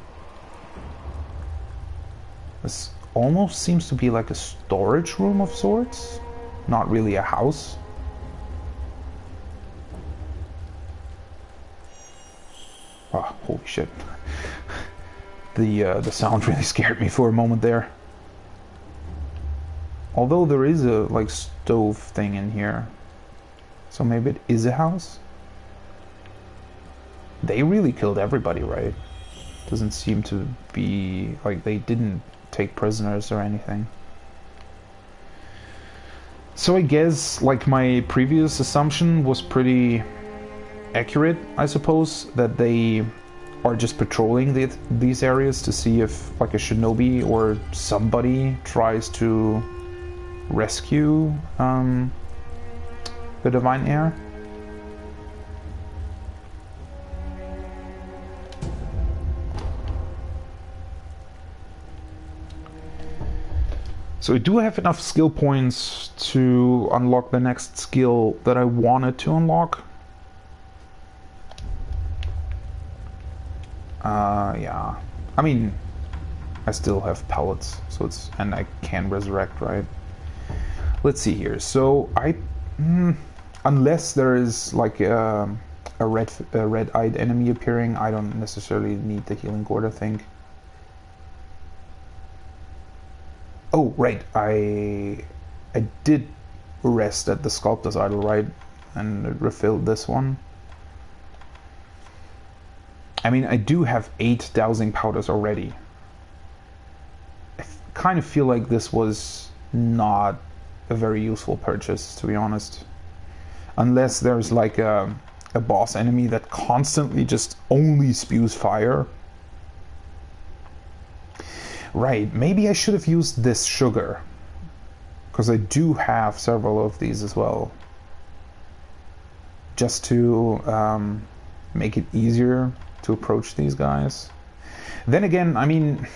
This almost seems to be like a storage room of sorts, not really a house. Oh, holy shit. The sound really scared me for a moment there. Although there is a like stove thing in here. So maybe it is a house? They really killed everybody, right? Doesn't seem to be like they didn't take prisoners or anything. So I guess like my previous assumption was pretty accurate, I suppose, that they are just patrolling these areas to see if like a shinobi or somebody tries to rescue the divine heir. So I do have enough skill points to unlock the next skill that I wanted to unlock. Yeah. I mean, I still have pellets, so it's, and I can resurrect, right? Let's see here. So unless there is like a red-eyed enemy appearing, I don't necessarily need the healing gourd, I think. Oh, right, I did rest at the sculptor's idol, right? And refilled this one. I mean, I do have 8 dowsing powders already. I kind of feel like this was not a very useful purchase, to be honest. Unless there's like a boss enemy that constantly just only spews fire. Right, maybe I should have used this sugar, because I do have several of these as well. Just to make it easier to approach these guys. Then again, I mean,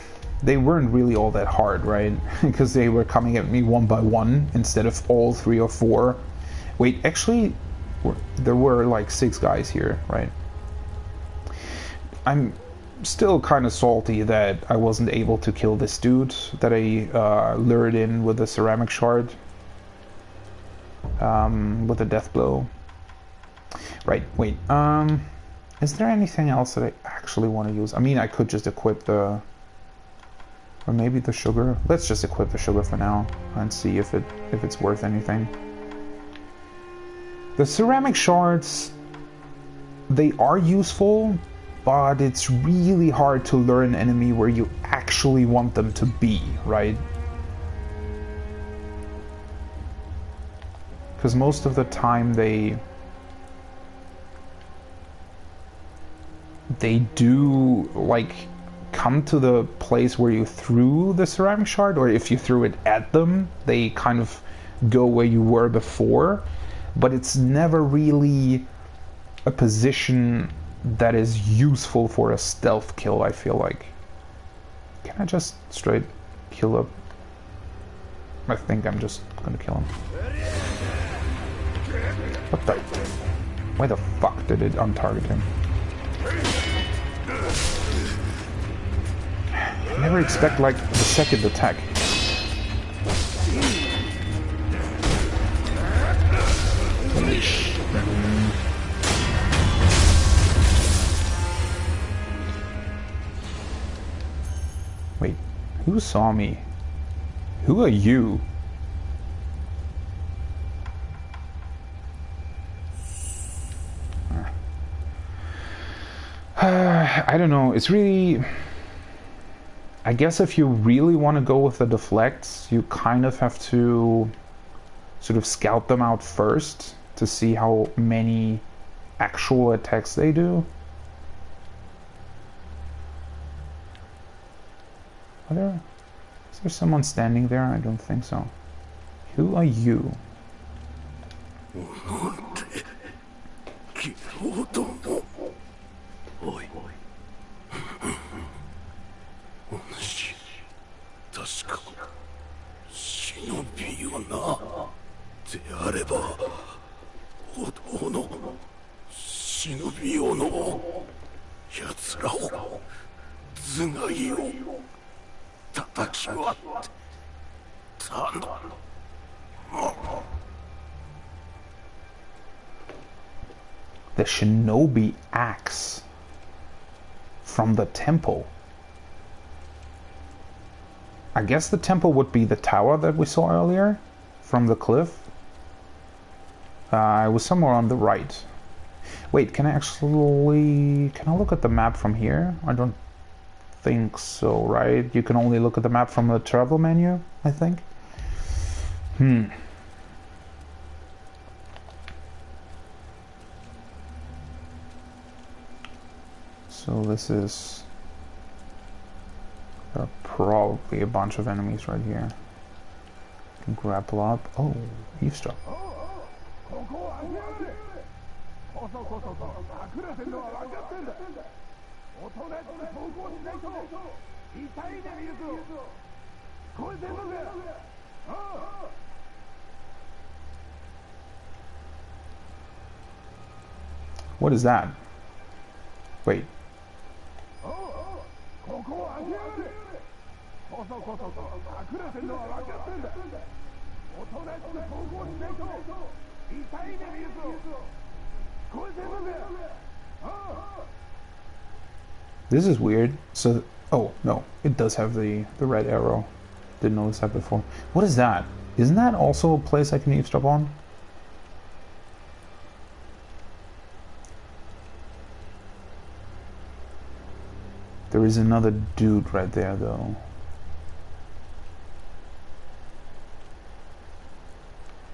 they weren't really all that hard, right? Because they were coming at me one by one instead of all 3 or 4. Wait, actually, there were like 6 guys here, right? I'm still kind of salty that I wasn't able to kill this dude that I lured in with the ceramic shard with a death blow. Right, wait, is there anything else that I actually want to use? I mean, I could just equip the, or maybe the sugar. Let's just equip the sugar for now and see if it's worth anything. The ceramic shards, they are useful, but it's really hard to lure an enemy where you actually want them to be, right? Because most of the time they do like come to the place where you threw the ceramic shard, or if you threw it at them, they kind of go where you were before, but it's never really a position that is useful for a stealth kill, I feel like. Can I just straight kill up? I think I'm just gonna kill him. What the? Why the fuck did it untarget him? I never expect like the second attack. Wait, who saw me? Who are you? I don't know, it's really... I guess if you really want to go with the deflects, you kind of have to sort of scout them out first to see how many actual attacks they do. Is there someone standing there? I don't think so. Who are you? The shinobi axe from the temple. I guess the temple would be the tower that we saw earlier from the cliff. It was somewhere on the right. Wait, can I look at the map from here? I don't think so, right? You can only look at the map from the travel menu, I think. So this is... There are probably a bunch of enemies right here. Can grapple up. Oh, eavesdrop. What is that? Wait. This is weird. So, oh no, it does have the red arrow. Didn't notice that before. What is that? Isn't that also a place I can eavesdrop on? There is another dude right there, though.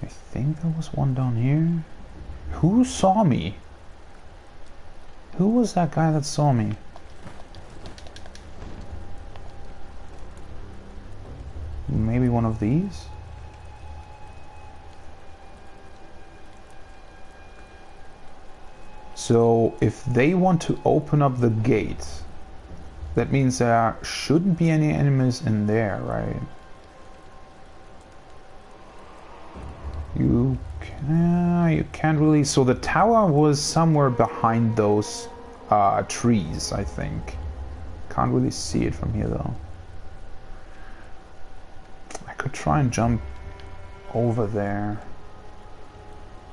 I think there was one down here. Who saw me? Who was that guy that saw me? Maybe one of these? So, if they want to open up the gate, that means there shouldn't be any enemies in there, right? You can't really... So the tower was somewhere behind those trees, I think. Can't really see it from here, though. I could try and jump over there.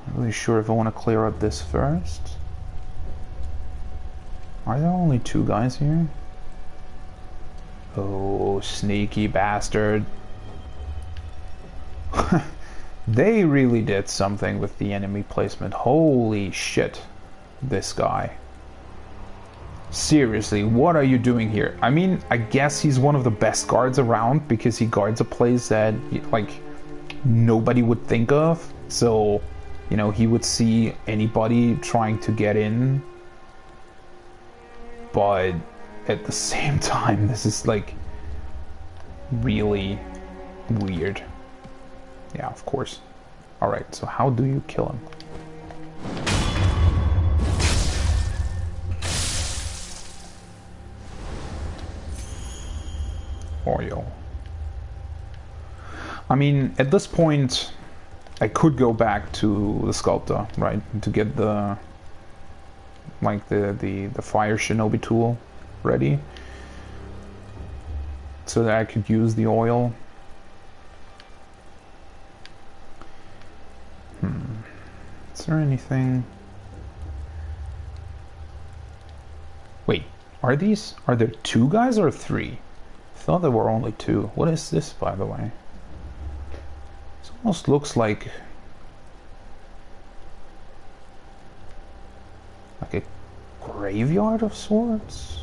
Not really sure if I want to clear up this first. Are there only two guys here? Oh, sneaky bastard. They really did something with the enemy placement. Holy shit. This guy. Seriously, what are you doing here? I mean, I guess he's one of the best guards around because he guards a place that, like, nobody would think of. So, you know, he would see anybody trying to get in. But at the same time, this is, like, really weird. Yeah, of course. Alright, so how do you kill him? Oil. I mean, at this point, I could go back to the sculptor, right? To get the... like the fire shinobi tool ready. So that I could use the oil. Is there anything... Wait, are there two guys or three? I thought there were only two. What is this, by the way? This almost looks like a graveyard of sorts?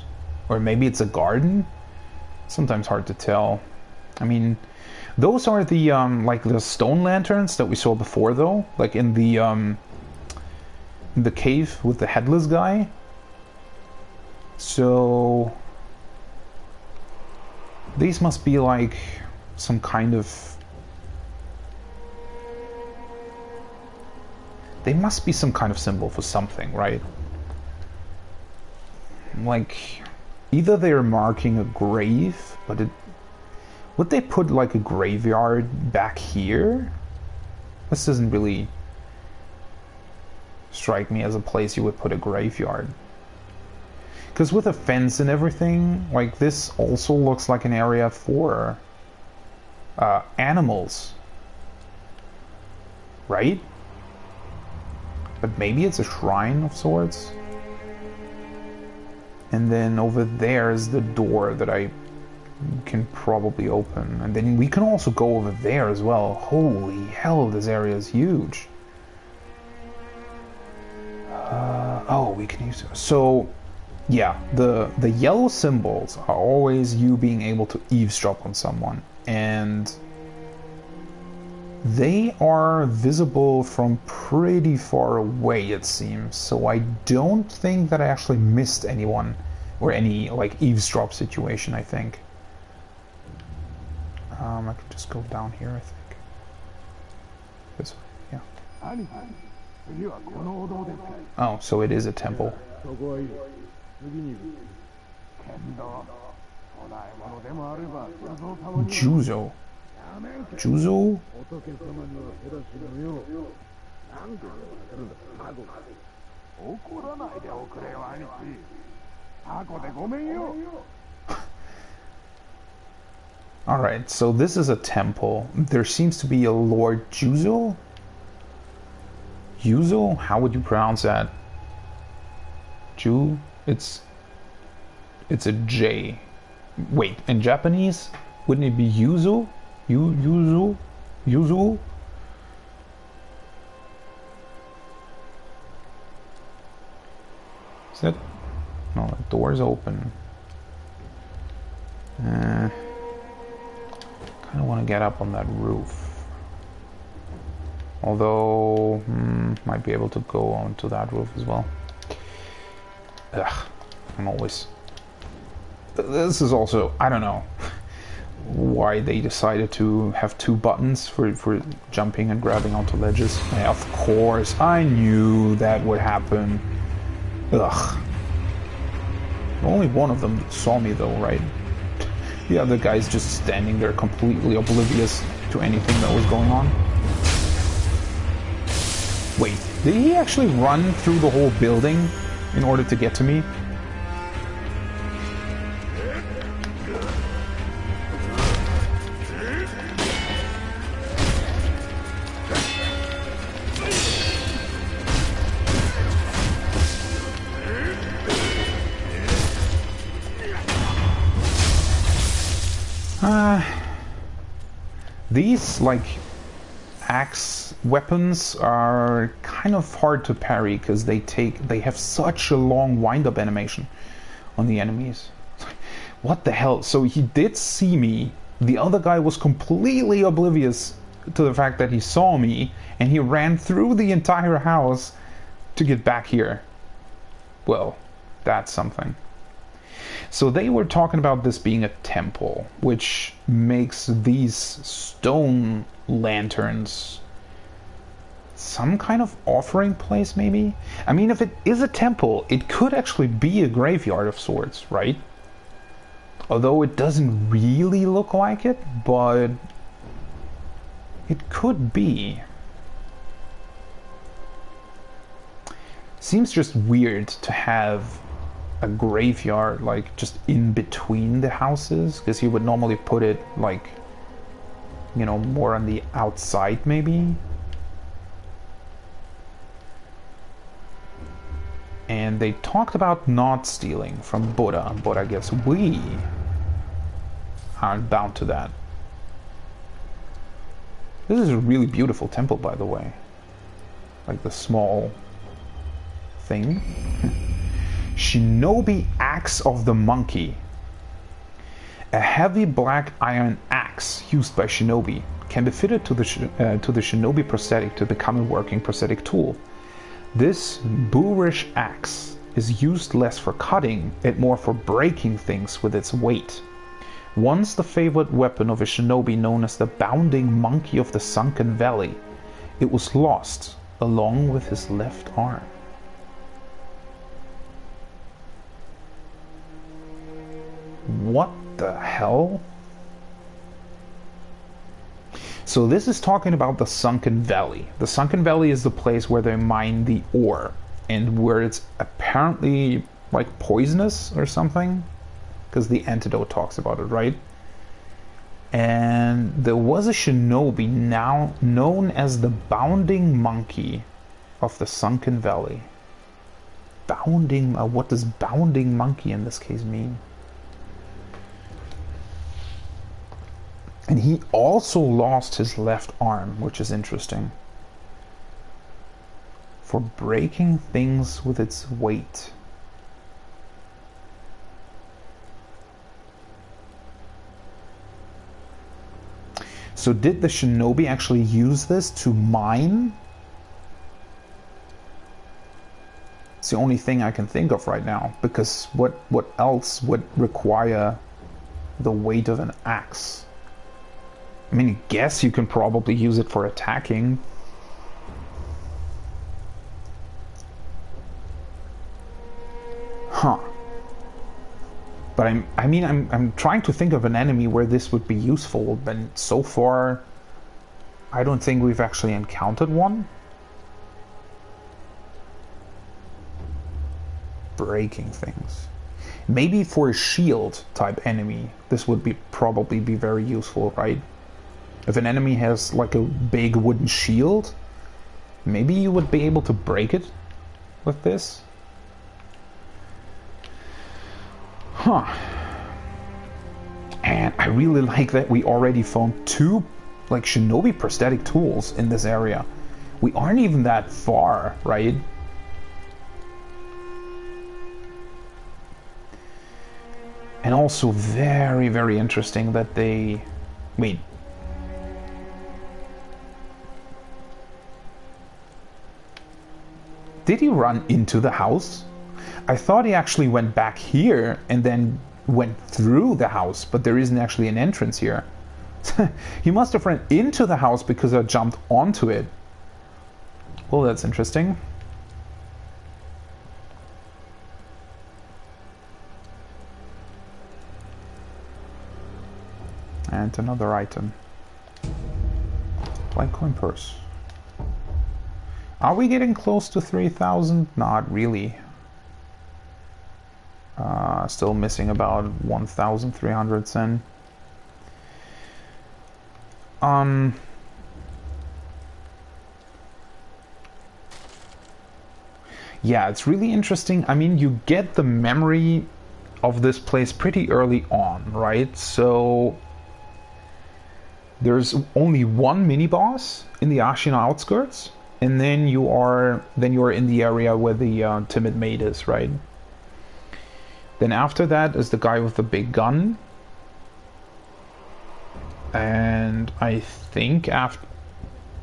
Or maybe it's a garden? Sometimes hard to tell. I mean, those are the like the stone lanterns that we saw before, though, like in the cave with the headless guy. So these must be like some kind of... They must be some kind of symbol for something, right? Like, either they're marking a grave, but it... Would they put like a graveyard back here? This doesn't really strike me as a place you would put a graveyard. Because with a fence and everything, like this also looks like an area for animals. Right? But maybe it's a shrine of sorts. And then over there is the door that I can probably open. And then we can also go over there as well. Holy hell, this area is huge. Oh, we can use it. So, yeah, the yellow symbols are always you being able to eavesdrop on someone. And they are visible from pretty far away, it seems. So I don't think that I actually missed anyone or any like eavesdrop situation, I think. I could just go down here, I think. This way, yeah. Oh, so it is a temple. Juzo. Juzo? Alright, so this is a temple. There seems to be a Lord Juzo? Yuzo? How would you pronounce that? Ju? It's a J. Wait, in Japanese? Wouldn't it be Yuzo? Yuzu? Yuzu? Is that... No, the door's open. Kind of want to get up on that roof. Although, might be able to go onto that roof as well. Ugh, I'm always... This is also, I don't know why they decided to have two buttons for jumping and grabbing onto ledges. Yeah, of course, I knew that would happen. Ugh. Only one of them saw me though, right? The other guy's just standing there completely oblivious to anything that was going on. Wait, did he actually run through the whole building in order to get to me? These, like, axe weapons are kind of hard to parry because they have such a long wind-up animation on the enemies. What the hell? So he did see me. The other guy was completely oblivious to the fact that he saw me, and he ran through the entire house to get back here. Well, that's something. So they were talking about this being a temple, which makes these stone lanterns some kind of offering place, maybe? I mean, if it is a temple, it could actually be a graveyard of sorts, right? Although it doesn't really look like it, but it could be. Seems just weird to have a graveyard like just in between the houses, because you would normally put it like, you know, more on the outside maybe. And they talked about not stealing from Buddha, but I guess we aren't bound to that. This is a really beautiful temple, by the way. Like the small thing. Shinobi Axe of the Monkey. A heavy black iron axe used by shinobi can be fitted to the shinobi prosthetic to become a working prosthetic tool. This boorish axe is used less for cutting and more for breaking things with its weight. Once the favorite weapon of a shinobi known as the Bounding Monkey of the Sunken Valley, it was lost along with his left arm. What the hell? So this is talking about the Sunken Valley. The Sunken Valley is the place where they mine the ore and where it's apparently like poisonous or something, because the antidote talks about it, right? And there was a shinobi now known as the Bounding Monkey of the Sunken Valley. Bounding, what does Bounding Monkey in this case mean? And he also lost his left arm, which is interesting. For breaking things with its weight. So did the shinobi actually use this to mine? It's the only thing I can think of right now, because what else would require the weight of an axe? I mean, I guess you can probably use it for attacking. Huh. But I'm trying to think of an enemy where this would be useful, but so far I don't think we've actually encountered one. Breaking things. Maybe for a shield type enemy, this would probably be very useful, right? If an enemy has like a big wooden shield, maybe you would be able to break it with this. Huh. And I really like that we already found 2 like shinobi prosthetic tools in this area. We aren't even that far, right? And also very, very interesting that they... Wait. Did he run into the house? I thought he actually went back here and then went through the house, but there isn't actually an entrance here. He must have run into the house because I jumped onto it. Well, that's interesting. And another item. Litecoin purse. Are we getting close to 3,000? Not really. Still missing about 1,300 sen. Yeah, it's really interesting. I mean, you get the memory of this place pretty early on, right? So there's only one mini boss in the Ashina outskirts, and then you're in the area where the timid maid is, right? Then after that is the guy with the big gun, and I think after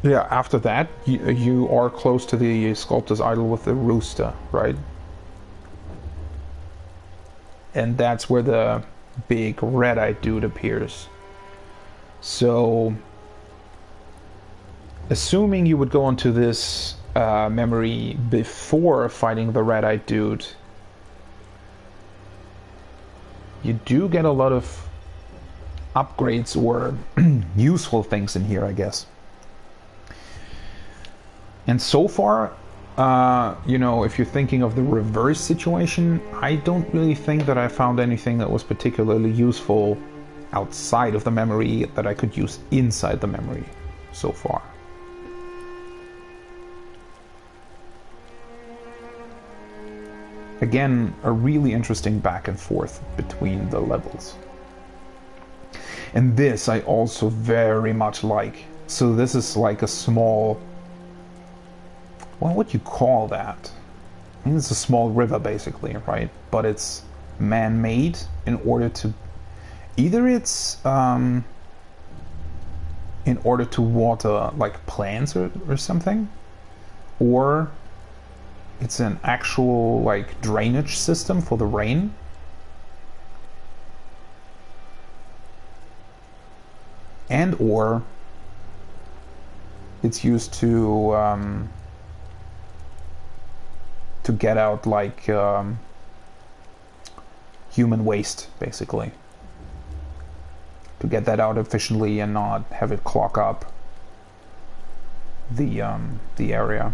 that you are close to the sculptor's idol with the rooster, right? And that's where the big red-eyed dude appears. So, assuming you would go into this memory before fighting the red-eyed dude, you do get a lot of upgrades or useful things in here, I guess. And so far, you know, if you're thinking of the reverse situation, I don't really think that I found anything that was particularly useful outside of the memory that I could use inside the memory so far. Again, a really interesting back and forth between the levels. And this I also very much like. So this is like a small... what would you call that? I mean, it's a small river basically, right? But it's man-made in order to Either it's in order to water like plants or something, or it's an actual like drainage system for the rain. And or it's used to get out like human waste, basically. To get that out efficiently and not have it clog up the area.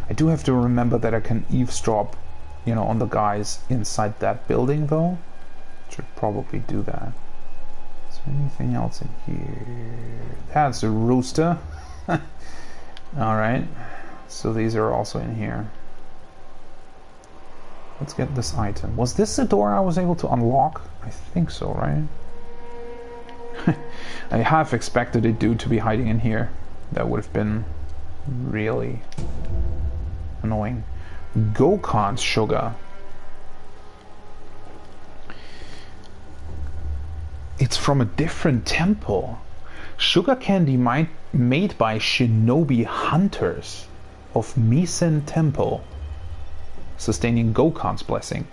I do have to remember that I can eavesdrop, you know, on the guys inside that building, though. Should probably do that. Is there anything else in here? That's a rooster. Alright. So these are also in here. Let's get this item. Was this the door I was able to unlock? I think so, right? I half expected a dude to be hiding in here. That would have been really annoying. Gokhan's sugar. It's from a different temple. Sugar candy made by shinobi hunters of Misen Temple. Sustaining Gokhan's blessing.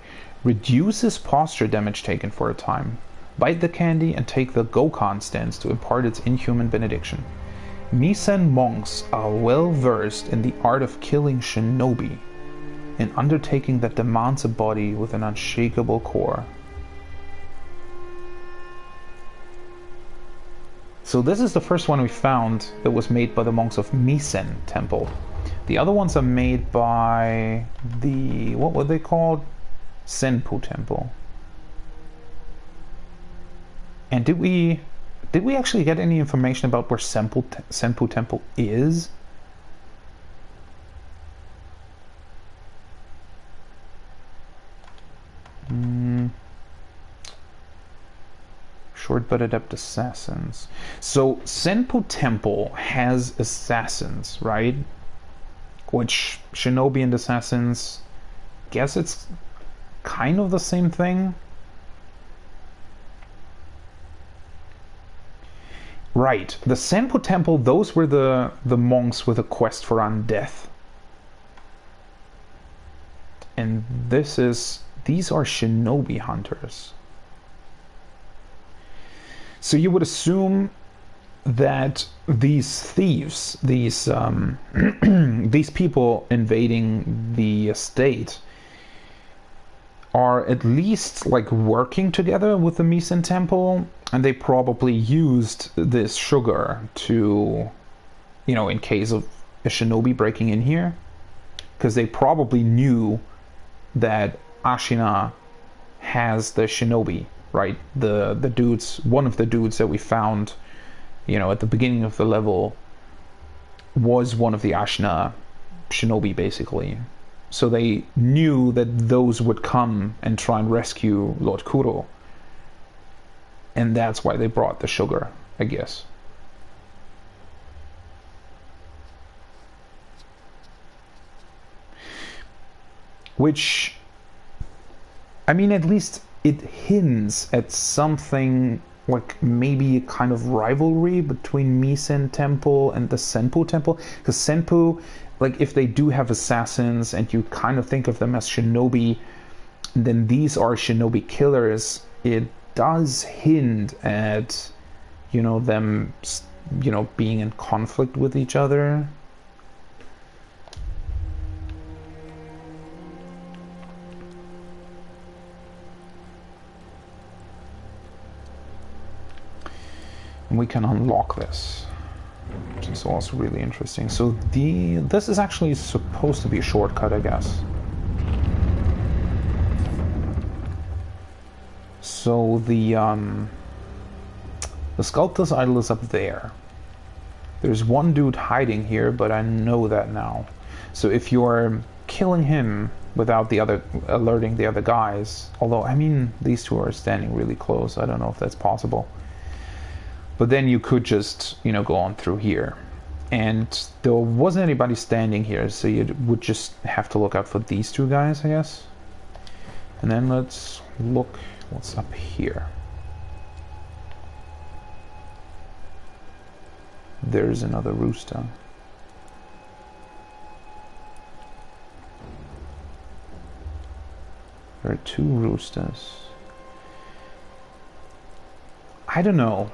Reduces posture damage taken for a time. Bite the candy and take the Gokhan stance to impart its inhuman benediction. Misen monks are well versed in the art of killing shinobi, an undertaking that demands a body with an unshakable core. So this is the first one we found that was made by the monks of Misen Temple. The other ones are made by the, what were they called? Senpu Temple. And did we actually get any information about where Senpu Temple is? Short but adept assassins. So Senpu Temple has assassins, right? Which shinobi and assassins, guess it's kind of the same thing. Right, the Senpu Temple, those were the monks with a quest for undeath. And these are shinobi hunters. So you would assume that these thieves, these people invading the estate, are at least like working together with the Misen Temple, and they probably used this sugar to, you know, in case of a shinobi breaking in here, because they probably knew that Ashina has the shinobi, right? The dudes, one of the dudes that we found, you know, at the beginning of the level was one of the Ashina shinobi, basically. So they knew that those would come and try and rescue Lord Kuro. And that's why they brought the sugar, I guess. Which, I mean, at least it hints at something like maybe a kind of rivalry between Misen Temple and the Senpu Temple. Because Senpu, like, if they do have assassins and you kind of think of them as shinobi, then these are shinobi killers. It does hint at, you know, them, you know, being in conflict with each other. And we can unlock this, which is also really interesting. So this is actually supposed to be a shortcut, I guess. So the sculptor's idol is up there. There's one dude hiding here, but I know that now. So if you're killing him without alerting the other guys, although I mean these two are standing really close, I don't know if that's possible. But then you could just, you know, go on through here. And there wasn't anybody standing here, so you would just have to look out for these two guys, I guess. And then let's look What's up here? There's another rooster. There are 2 roosters. I don't know.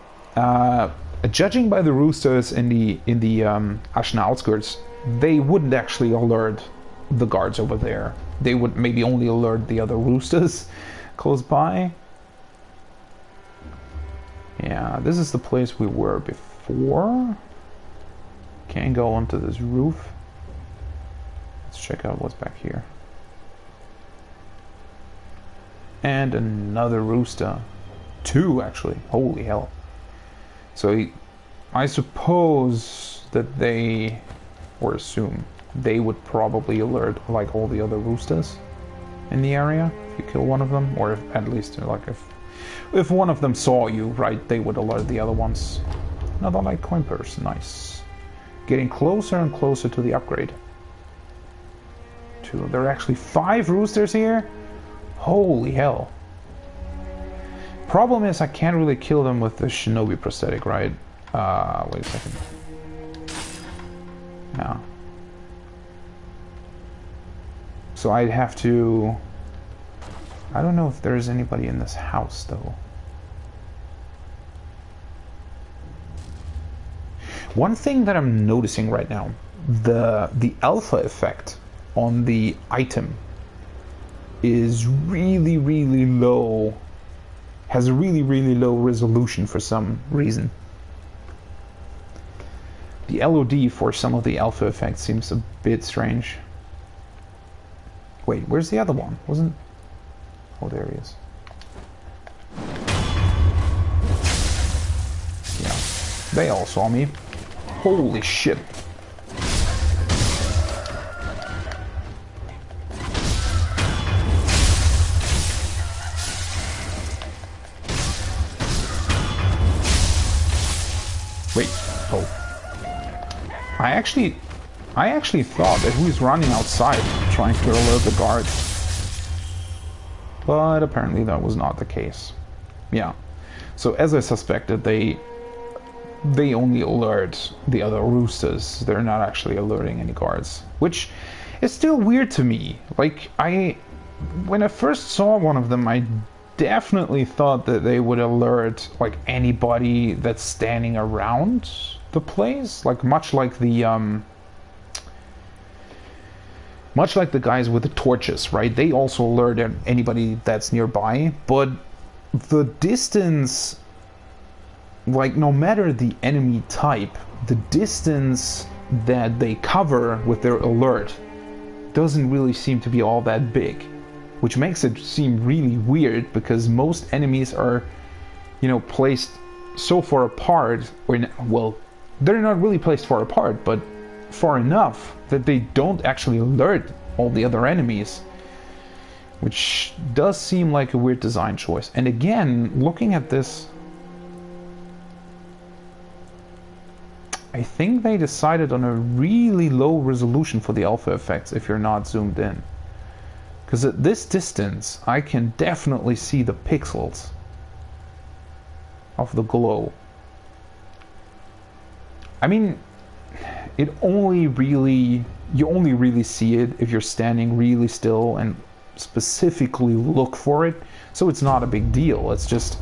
Judging by the roosters in the Ashna outskirts, they wouldn't actually alert the guards over there. They would maybe only alert the other roosters close by. Yeah, this is the place we were before. Can't go onto this roof. Let's check out what's back here. And another rooster. 2 actually. Holy hell. So I suppose that they, or assume, they would probably alert like all the other roosters in the area if you kill one of them, or if, at least like if one of them saw you, right, they would alert the other ones. Another light coin purse, nice. Getting closer and closer to the upgrade. 2. There are actually 5 roosters here. Holy hell. Problem is I can't really kill them with the shinobi prosthetic, right? Wait a second. No. So I'd have to... I don't know if there's anybody in this house, though. One thing that I'm noticing right now, the alpha effect on the item is really, really low. Has a really, really low resolution for some reason. The LOD for some of the alpha effects seems a bit strange. Wait, where's the other one? Wasn't... Oh, there he is. Yeah, they all saw me. Holy shit. Wait, oh. I actually thought that he was running outside trying to alert the guards. But apparently that was not the case. Yeah. So as I suspected, they only alert the other roosters. They're not actually alerting any guards. Which is still weird to me. Like, when I first saw one of them, I definitely thought that they would alert like anybody that's standing around the place, like much like the guys with the torches, right? They also alert anybody that's nearby, but the distance, like no matter the enemy type, the distance that they cover with their alert doesn't really seem to be all that big. Which makes it seem really weird, because most enemies are, you know, placed so far apart, or, well, they're not really placed far apart, but far enough that they don't actually alert all the other enemies. Which does seem like a weird design choice. And again, looking at this, I think they decided on a really low resolution for the alpha effects if you're not zoomed in. Because at this distance, I can definitely see the pixels of the glow. I mean, you only really see it if you're standing really still and specifically look for it. So it's not a big deal. It's just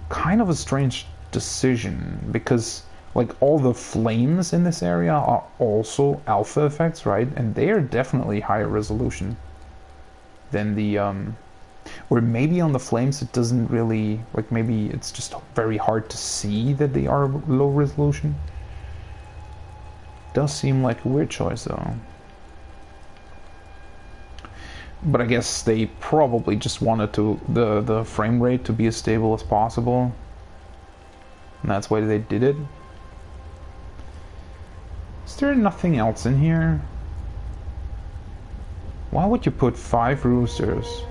kind of a strange decision, because like all the flames in this area are also alpha effects, right? And they are definitely higher resolution than the or maybe on the flames it doesn't really, like maybe it's just very hard to see that they are low resolution. Does seem like a weird choice though. But I guess they probably just wanted to the frame rate to be as stable as possible. And that's why they did it. Is there nothing else in here? Why would you put 5 roosters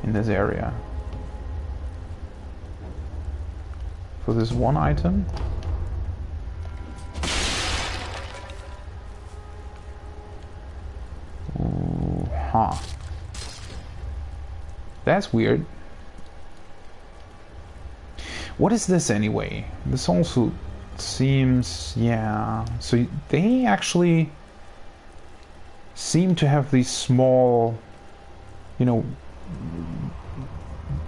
in this area? For this one item? Ooh, huh. That's weird. What is this anyway? This also seems... yeah. So they actually seem to have these small, you know,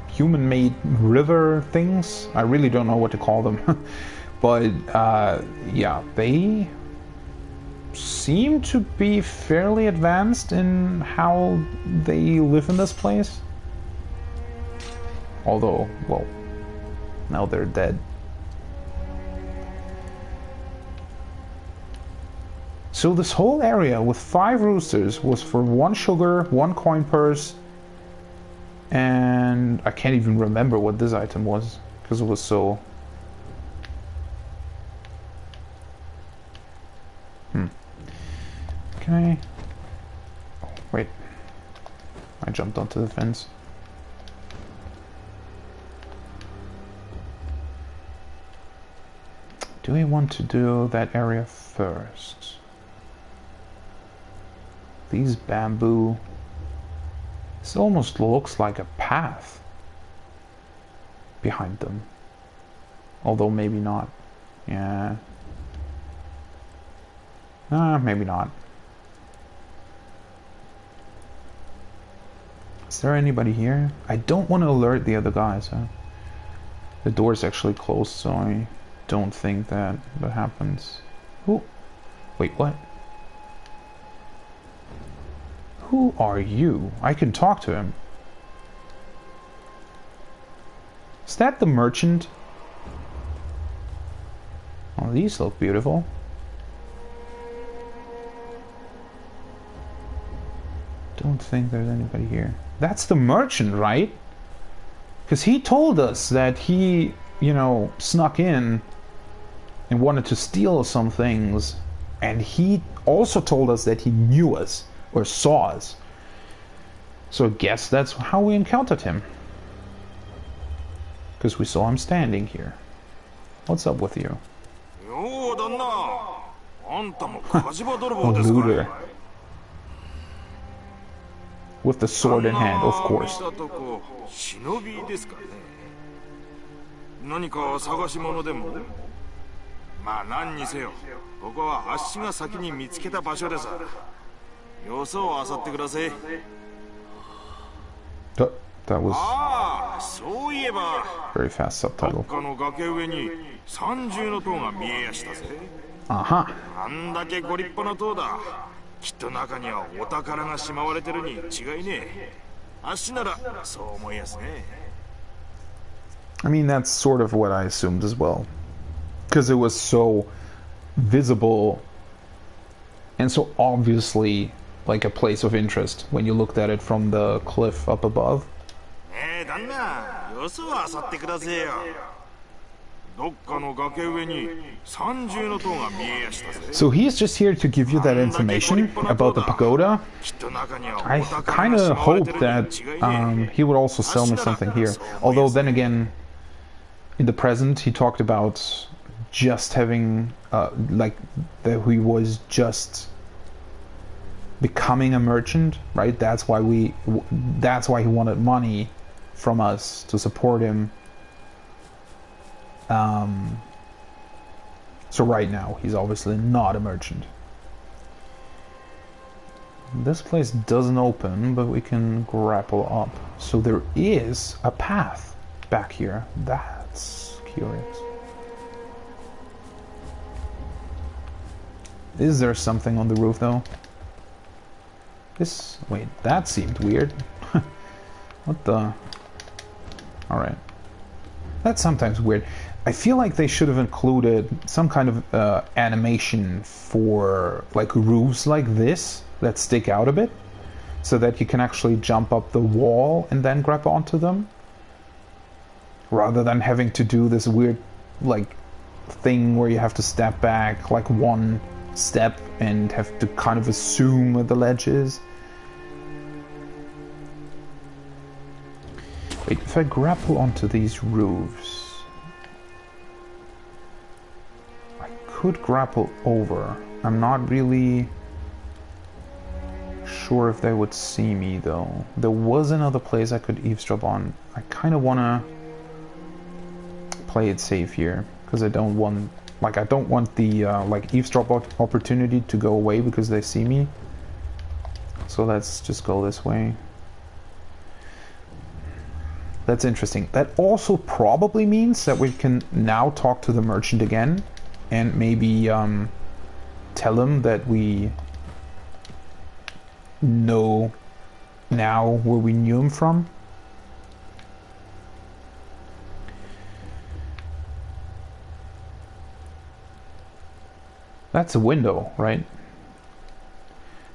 human-made river things. I really don't know what to call them. But, yeah, they seem to be fairly advanced in how they live in this place. Although, well, now they're dead. So this whole area with 5 roosters was for 1 sugar, 1 coin purse, and I can't even remember what this item was, because it was so... Can I... Oh, wait. I jumped onto the fence. Do we want to do that area first? These bamboo... This almost looks like a path behind them. Although maybe not. Yeah. Maybe not. Is there anybody here? I don't want to alert the other guys. The door's actually closed, so I don't think that happens. Oh, wait, what? Who are you? I can talk to him. Is that the merchant? Oh, these look beautiful. Don't think there's anybody here. That's the merchant, right? Because he told us that he, you know, snuck in and wanted to steal some things. And he also told us that he knew us or saw us. So I guess that's how we encountered him. Because we saw him standing here. What's up with you? A looter. With the sword in hand, of course. 何か探し物でもまあ何にせよここはあっしが先に見つけた場所でさよそを漁ってください That was ああそういえば very fast ど subtitle. っかの崖上に三重の塔が見えやしたぜ Uh-huh. あんだけご立派な塔だきっと中にはお宝がしまわれてるに違いねえあっしならそう思いやすね I mean, that's sort of what I assumed as well. Because it was so visible and so obviously like a place of interest when you looked at it from the cliff up above. ねえ旦那よそを漁ってくださいよどっかの崖上に三重の塔が見えやしたぜ So he's just here to give you that information about the pagoda. きっと中には I お宝 kind がし of まわれて hoped る that に違いねえ he would also sell me something here. Although then again, in the present, he talked about just having, like, that he was just becoming a merchant, right? That's why he wanted money from us to support him. So right now, he's obviously not a merchant. This place doesn't open, but we can grapple up. So there is a path back here. That's curious. Is there something on the roof, though? This... wait, that seemed weird. What the... Alright. That's sometimes weird. I feel like they should have included some kind of animation for like roofs like this that stick out a bit, so that you can actually jump up the wall and then grab onto them, rather than having to do this weird like thing where you have to step back like one step and have to kind of assume where the ledge is. Wait, if I grapple onto these roofs, I could grapple over. I'm not really sure if they would see me though. There was another place I could eavesdrop on. I kind of want to play it safe here because I don't want the like eavesdrop opportunity to go away because they see me. So let's just go this way. That's interesting. That also probably means that we can now talk to the merchant again and maybe tell him that we know now where we knew him from. That's a window, right?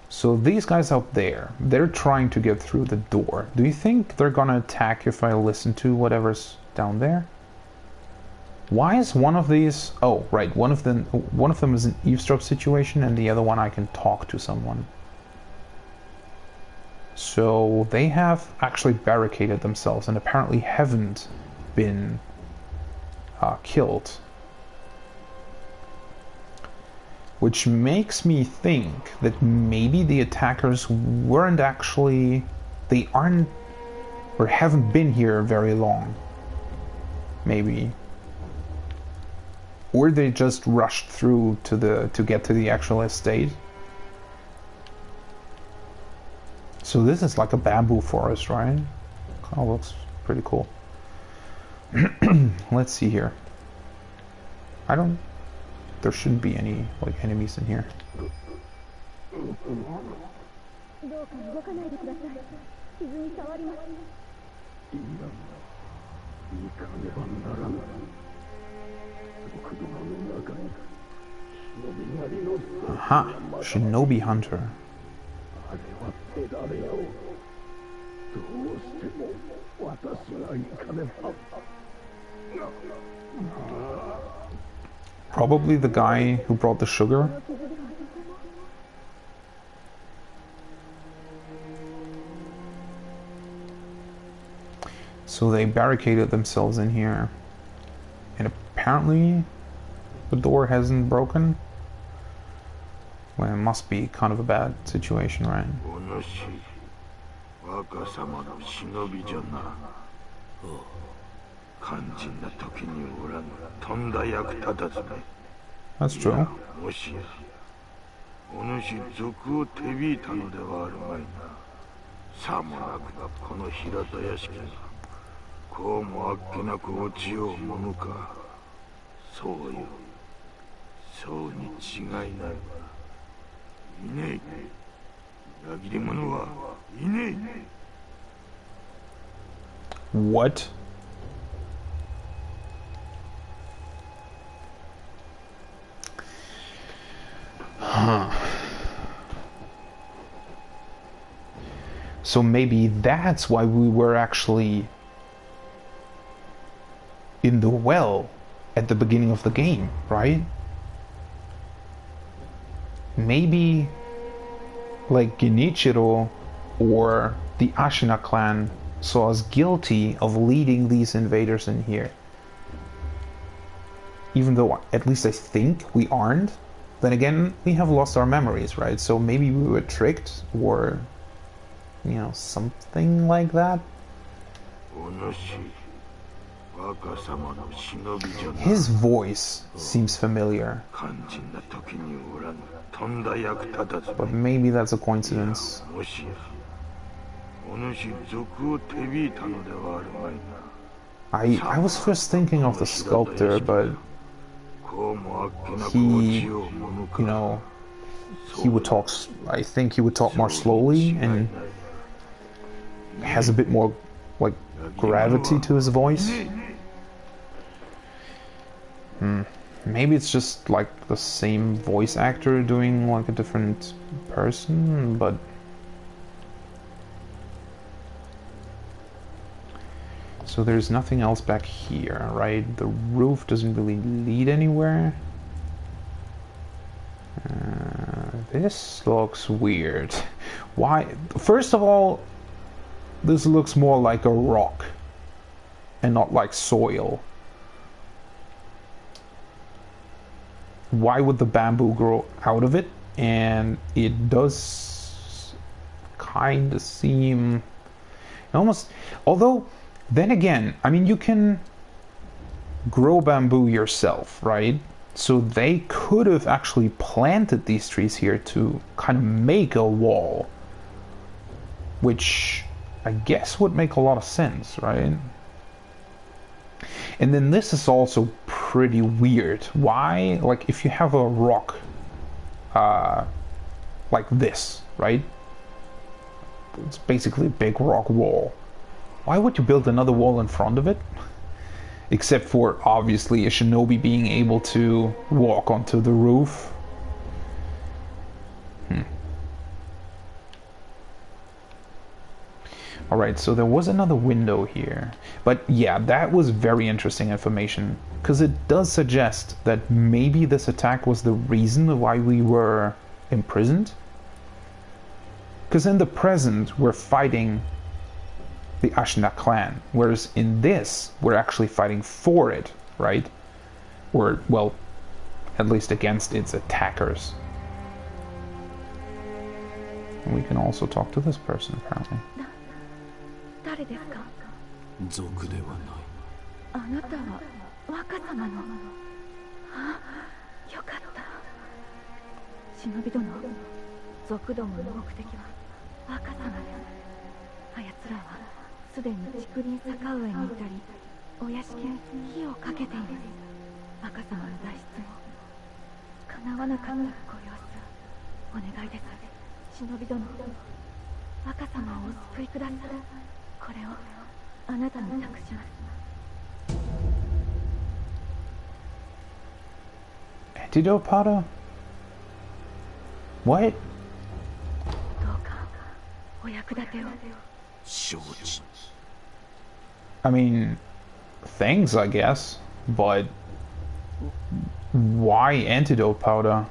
So these guys out there, they're trying to get through the door. Do you think they're gonna attack if I listen to whatever's down there? Why is one of these... Oh, right, one of them is an eavesdrop situation and the other one I can talk to someone. So they have actually barricaded themselves and apparently haven't been killed. Which makes me think that maybe the attackers weren't actually... They aren't... or haven't been here very long. Maybe. Or they just rushed through to get to the actual estate. So this is like a bamboo forest, right? Oh, looks pretty cool. Let's see here. There shouldn't be any like enemies in here. Aha! Shinobi Hunter. Probably the guy who brought the sugar. So they barricaded themselves in here. And apparently the door hasn't broken. Well, it must be kind of a bad situation, right? That's true. What? Huh. So maybe that's why we were actually in the well at the beginning of the game, right? Maybe like Genichiro or the Ashina clan saw us guilty of leading these invaders in here. Even though at least I think we aren't. Then again, we have lost our memories, right? So maybe we were tricked or, you know, something like that. His voice seems familiar. But maybe that's a coincidence. I was first thinking of the sculptor, but he, you know, he would talk, I think he would talk more slowly and has a bit more, like, gravity to his voice. Maybe it's just, like, the same voice actor doing, like, a different person, but... So there's nothing else back here, right? The roof doesn't really lead anywhere. This looks weird. Why? First of all, this looks more like a rock and not like soil. Why would the bamboo grow out of it? And it does kind of seem almost, although then again, I mean, you can grow bamboo yourself, right? So they could have actually planted these trees here to kind of make a wall, which I guess would make a lot of sense, right? And then this is also pretty weird. Why? Like, if you have a rock like this, right? It's basically a big rock wall. Why would you build another wall in front of it? Except for, obviously, a shinobi being able to walk onto the roof. Alright, so there was another window here. But yeah, that was very interesting information. Because it does suggest that maybe this attack was the reason why we were imprisoned. Because in the present, we're fighting the Ashina clan. Whereas in this, we're actually fighting for it, right? Or, well, at least against its attackers. And we can also talk to this person, apparently. 誰ですか？族ではない。あなたは若様の。あ、よかった。忍び殿、族どもの目的は若様です。あやつらはすでに竹林坂上にいたり、お屋敷に火をかけています。若様の脱出も叶わなかったご様子。お願いです。忍び殿、若様をお救いください。これをあなたに託します。Antidote powder? What? どうかお役立てを。承知。I mean, thanks, I guess, but why antidote powder?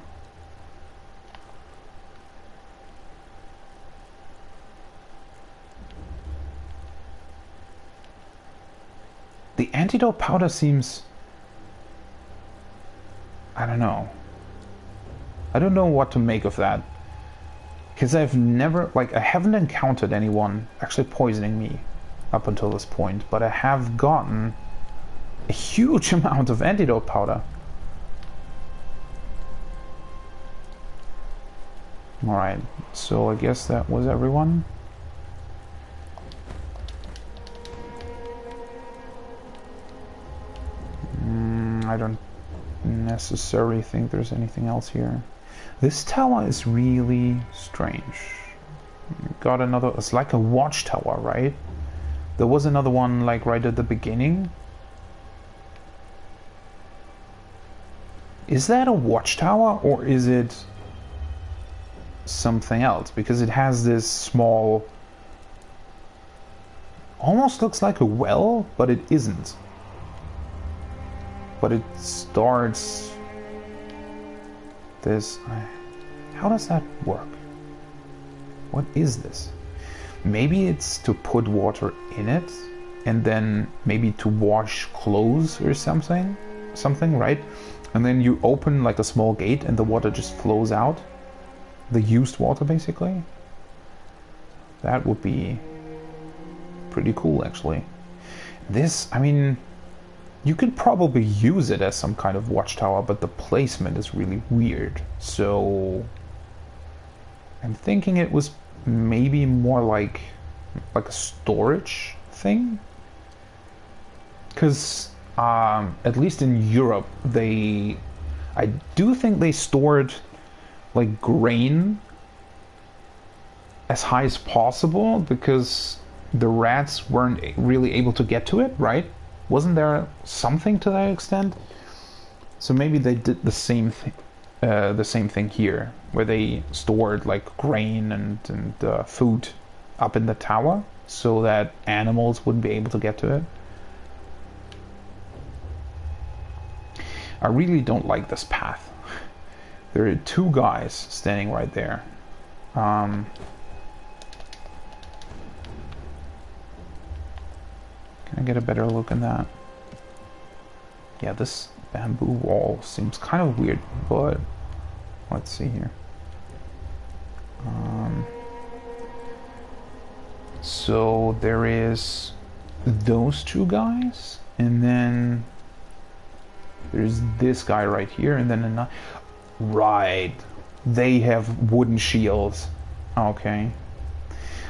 The antidote powder seems... I don't know. I don't know what to make of that. Because I've never... Like, I haven't encountered anyone actually poisoning me up until this point. But I have gotten a huge amount of antidote powder. Alright, so I guess that was everyone. I don't necessarily think there's anything else here. This tower is really strange. Got another... It's like a watchtower, right? There was another one like right at the beginning. Is that a watchtower or is it something else? Because it has this small... Almost looks like a well, but it isn't. But it starts this. How does that work? What is this? Maybe it's to put water in it and then maybe to wash clothes or something, right? And then you open like a small gate and the water just flows out. The used water, basically. That would be pretty cool, actually. This, I mean, you could probably use it as some kind of watchtower, but the placement is really weird. So I'm thinking it was maybe more like a storage thing. Because at least in Europe, I do think they stored like grain as high as possible because the rats weren't really able to get to it, right? Wasn't there something to that extent? So maybe they did the same thing here, where they stored like grain and food up in the tower, so that animals wouldn't be able to get to it. I really don't like this path. There are two guys standing right there. Can I get a better look at that? Yeah, this bamboo wall seems kind of weird, but let's see here. So there is those two guys, and then there's this guy right here, and then another. Right, they have wooden shields. Okay,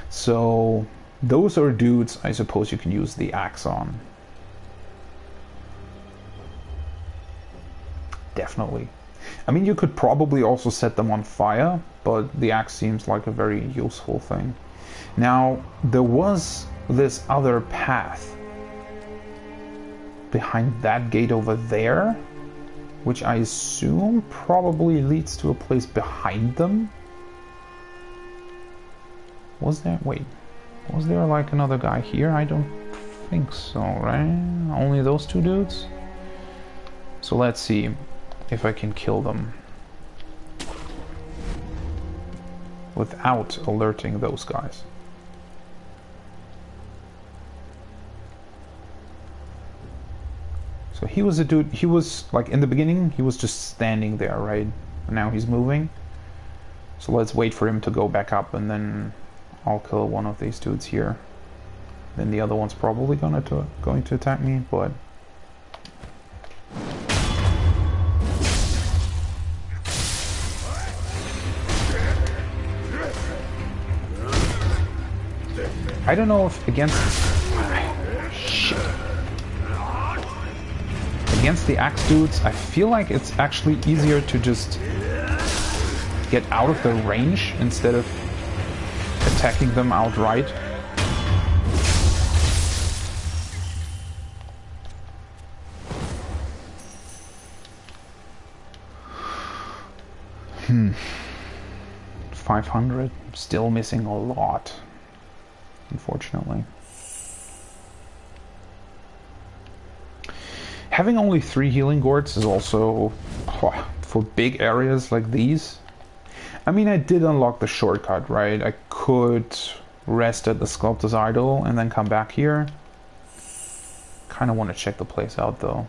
so those are dudes I suppose you can use the axe on. Definitely. I mean, you could probably also set them on fire, but the axe seems like a very useful thing. Now, there was this other path behind that gate over there, which I assume probably leads to a place behind them. Was there? Wait. Was there like another guy here? I don't think so, right? Only those two dudes? So let's see if I can kill them without alerting those guys. So he was a dude, he was like in the beginning, he was just standing there, right? And now he's moving. So let's wait for him to go back up, and then I'll kill one of these dudes here. Then the other one's probably going to attack me, but I don't know if against the axe dudes, I feel like it's actually easier to just get out of their range instead of attacking them outright. Hmm. 500, still missing a lot, unfortunately. Having only 3 healing gourds is also, for big areas like these. I mean, I did unlock the shortcut, right? I could rest at the Sculptor's Idol and then come back here. Kind of want to check the place out, though.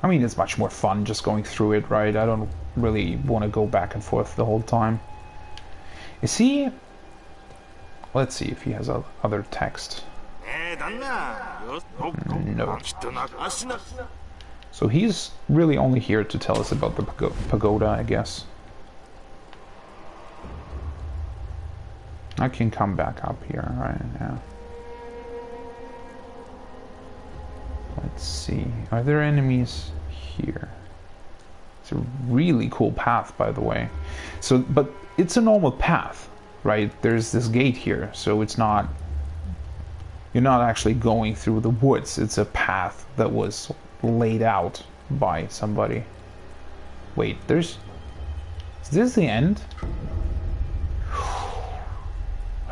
I mean, it's much more fun just going through it, right? I don't really want to go back and forth the whole time. Is he... Let's see if he has other text. No. So he's really only here to tell us about the pagoda, I guess. I can come back up here, right? Yeah. Let's see. Are there enemies here? It's a really cool path, by the way. So, but it's a normal path, right? There's this gate here, so it's not... You're not actually going through the woods. It's a path that was laid out by somebody. Wait, there's... Is this the end?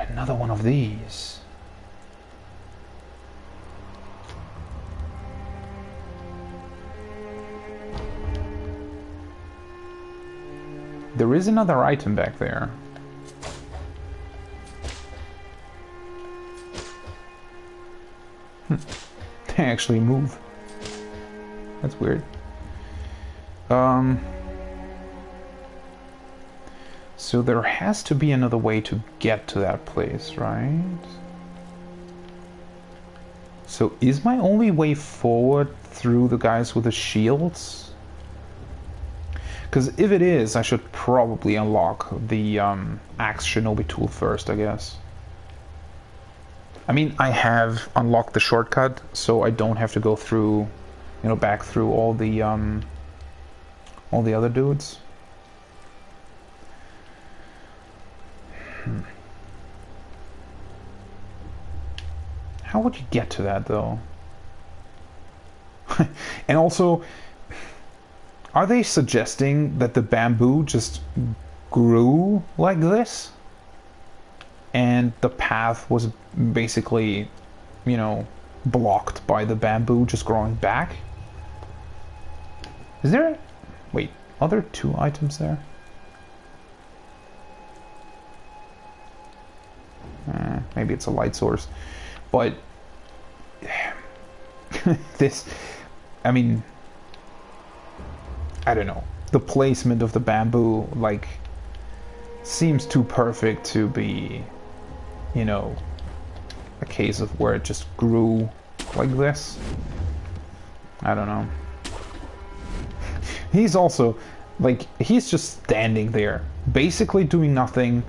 Another one of these. There is another item back there. They actually move. That's weird. So there has to be another way to get to that place, right? So is my only way forward through the guys with the shields? Because if it is, I should probably unlock the Axe Shinobi tool first, I guess. I mean, I have unlocked the shortcut, so I don't have to go through, you know, back through all the other dudes. How would you get to that, though? And also, are they suggesting that the bamboo just grew like this? And the path was basically, you know, blocked by the bamboo just growing back? Is there... Wait, are there 2 items there? Maybe it's a light source. But... this... I mean... I don't know. The placement of the bamboo, like... seems too perfect to be... you know, a case of where it just grew like this. I don't know. He's also, like, he's just standing there, basically doing nothing,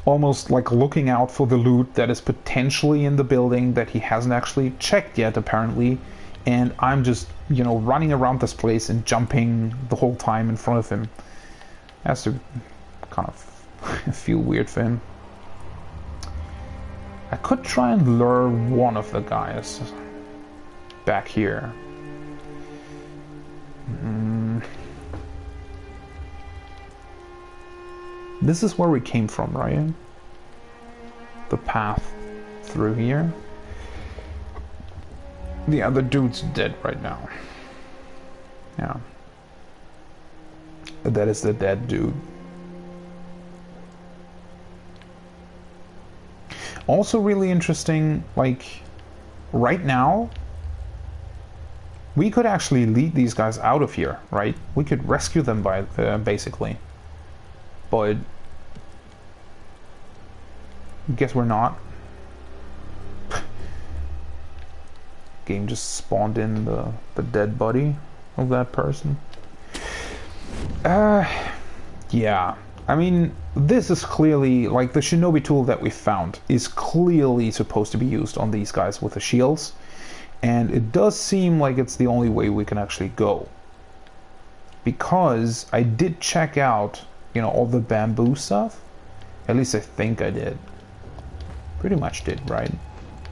almost like looking out for the loot that is potentially in the building that he hasn't actually checked yet, apparently. And I'm just, you know, running around this place and jumping the whole time in front of him. Has to kind of feel weird for him. I could try and lure one of the guys back here. This is where we came from, right? The path through here. The other dude's dead right now. Yeah. That is the dead dude. Also really interesting, like, right now, we could actually lead these guys out of here, right? We could rescue them by, basically. But guess we're not. Game just spawned in the dead body of that person. Yeah. I mean, this is clearly, like, the shinobi tool that we found is clearly supposed to be used on these guys with the shields. And it does seem like it's the only way we can actually go. Because I did check out, you know, all the bamboo stuff. At least I think I did. Pretty much did, right?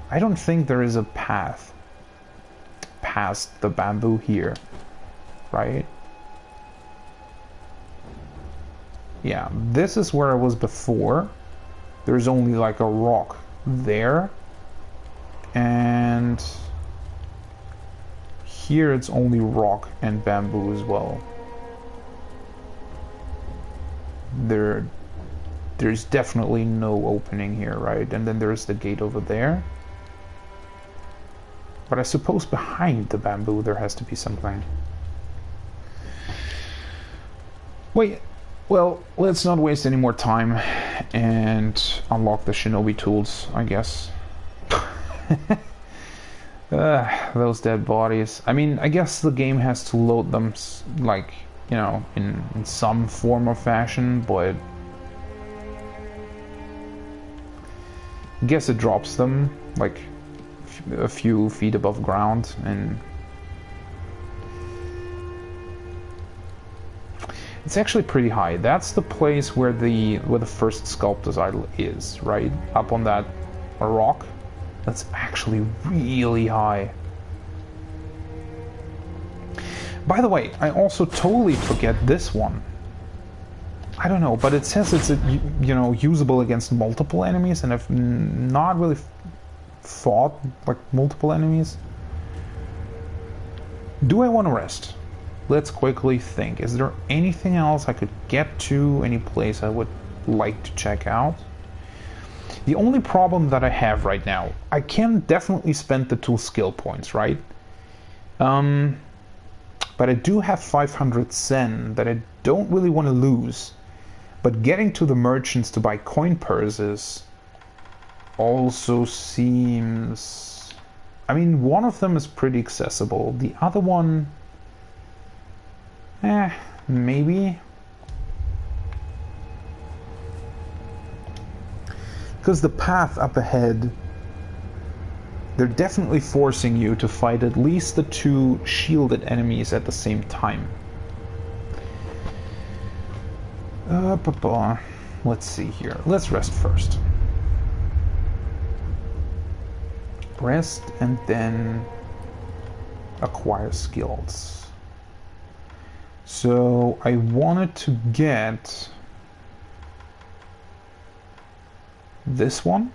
I don't think there is a path past the bamboo here, right? Yeah, this is where I was before. There's only like a rock there. And here it's only rock and bamboo as well. There's definitely no opening here, right? And then there's the gate over there. But I suppose behind the bamboo there has to be something. Wait, well, let's not waste any more time and unlock the shinobi tools, I guess. Those dead bodies. I mean, I guess the game has to load them, like, you know, in some form or fashion, but I guess it drops them, like, a few feet above ground, and it's actually pretty high. That's the place where the first sculptor's idol is, right? Up on that rock. That's actually really high. By the way, I also totally forget this one. I don't know, but it says it's, you know, usable against multiple enemies, and I've not really fought like multiple enemies. Do I want to rest? Let's quickly think. Is there anything else I could get to? Any place I would like to check out? The only problem that I have right now, I can definitely spend the 2 skill points, right? But I do have 500 sen that I don't really want to lose. But getting to the merchants to buy coin purses also seems... I mean, one of them is pretty accessible. The other one... maybe. Because the path up ahead, they're definitely forcing you to fight at least the 2 shielded enemies at the same time. Let's see here. Let's rest first. Rest and then acquire skills. So I wanted to get this one,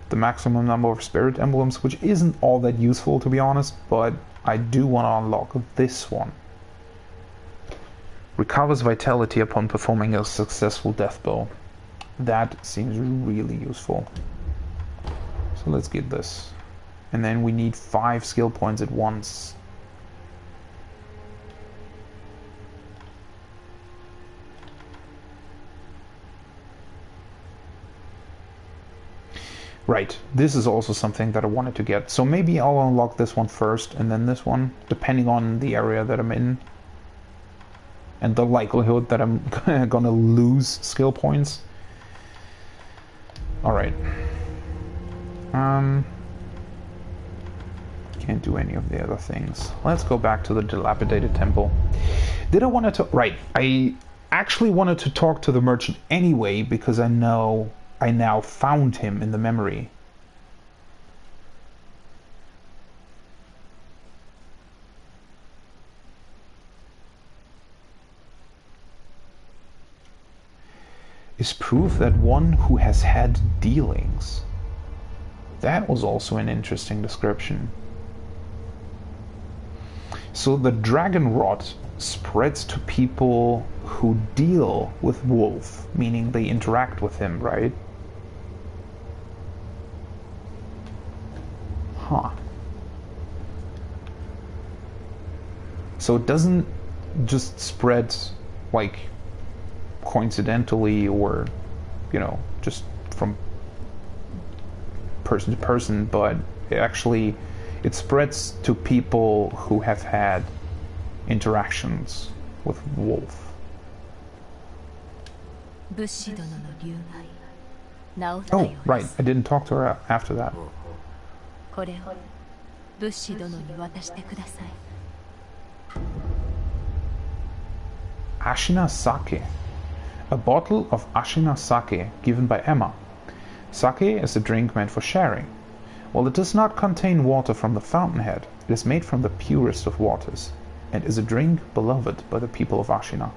the maximum number of spirit emblems, which isn't all that useful to be honest, but I do want to unlock this one. Recovers vitality upon performing a successful death blow. That seems really useful. So let's get this. And then we need 5 skill points at once. Right, this is also something that I wanted to get. So maybe I'll unlock this one first and then this one, depending on the area that I'm in. And the likelihood that I'm gonna lose skill points. Alright. Can't do any of the other things. Let's go back to the dilapidated temple. Did I want to... Right, I actually wanted to talk to the merchant anyway, because I know I now found him in the memory. Is proof that one who has had dealings. That was also an interesting description. So the dragon rot spreads to people who deal with Wolf, meaning they interact with him, right? Huh. So it doesn't just spread like coincidentally or, you know, just from person to person, but it spreads to people who have had interactions with Wolf. Oh, right, I didn't talk to her after that. Ashina sake. A bottle of Ashina sake given by Emma. Sake is a drink meant for sharing. While it does not contain water from the fountainhead, it is made from the purest of waters, and is a drink beloved by the people of Ashina.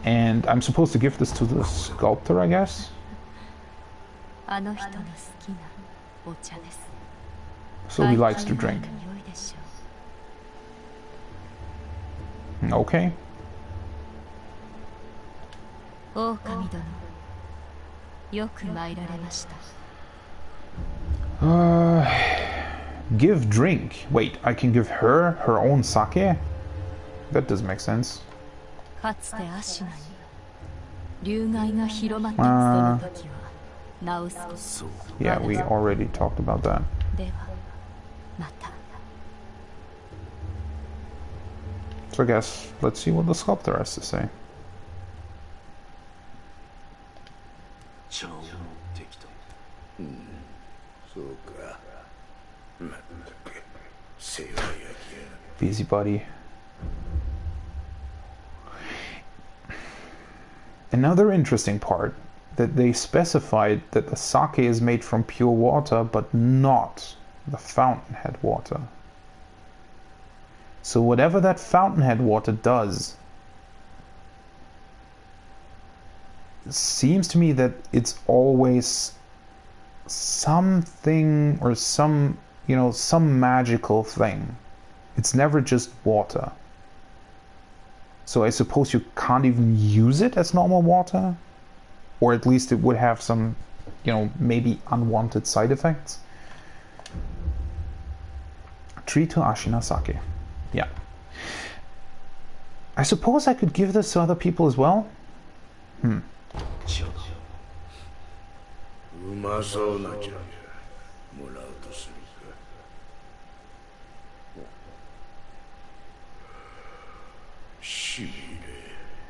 And I'm supposed to give this to the sculptor, I guess? So he likes to drink. Okay. Give drink. Wait, I can give her her own sake? That doesn't make sense. Yeah, we already talked about that. So I guess let's see what the sculptor has to say. Busybody. Another interesting part, that they specified that the sake is made from pure water, but not the fountainhead water. So whatever that fountainhead water does, it seems to me that it's always something or some, you know, some magical thing. It's never just water. So I suppose you can't even use it as normal water? Or at least it would have some, you know, maybe unwanted side effects. Tree to Ashina sake. Yeah. I suppose I could give this to other people as well?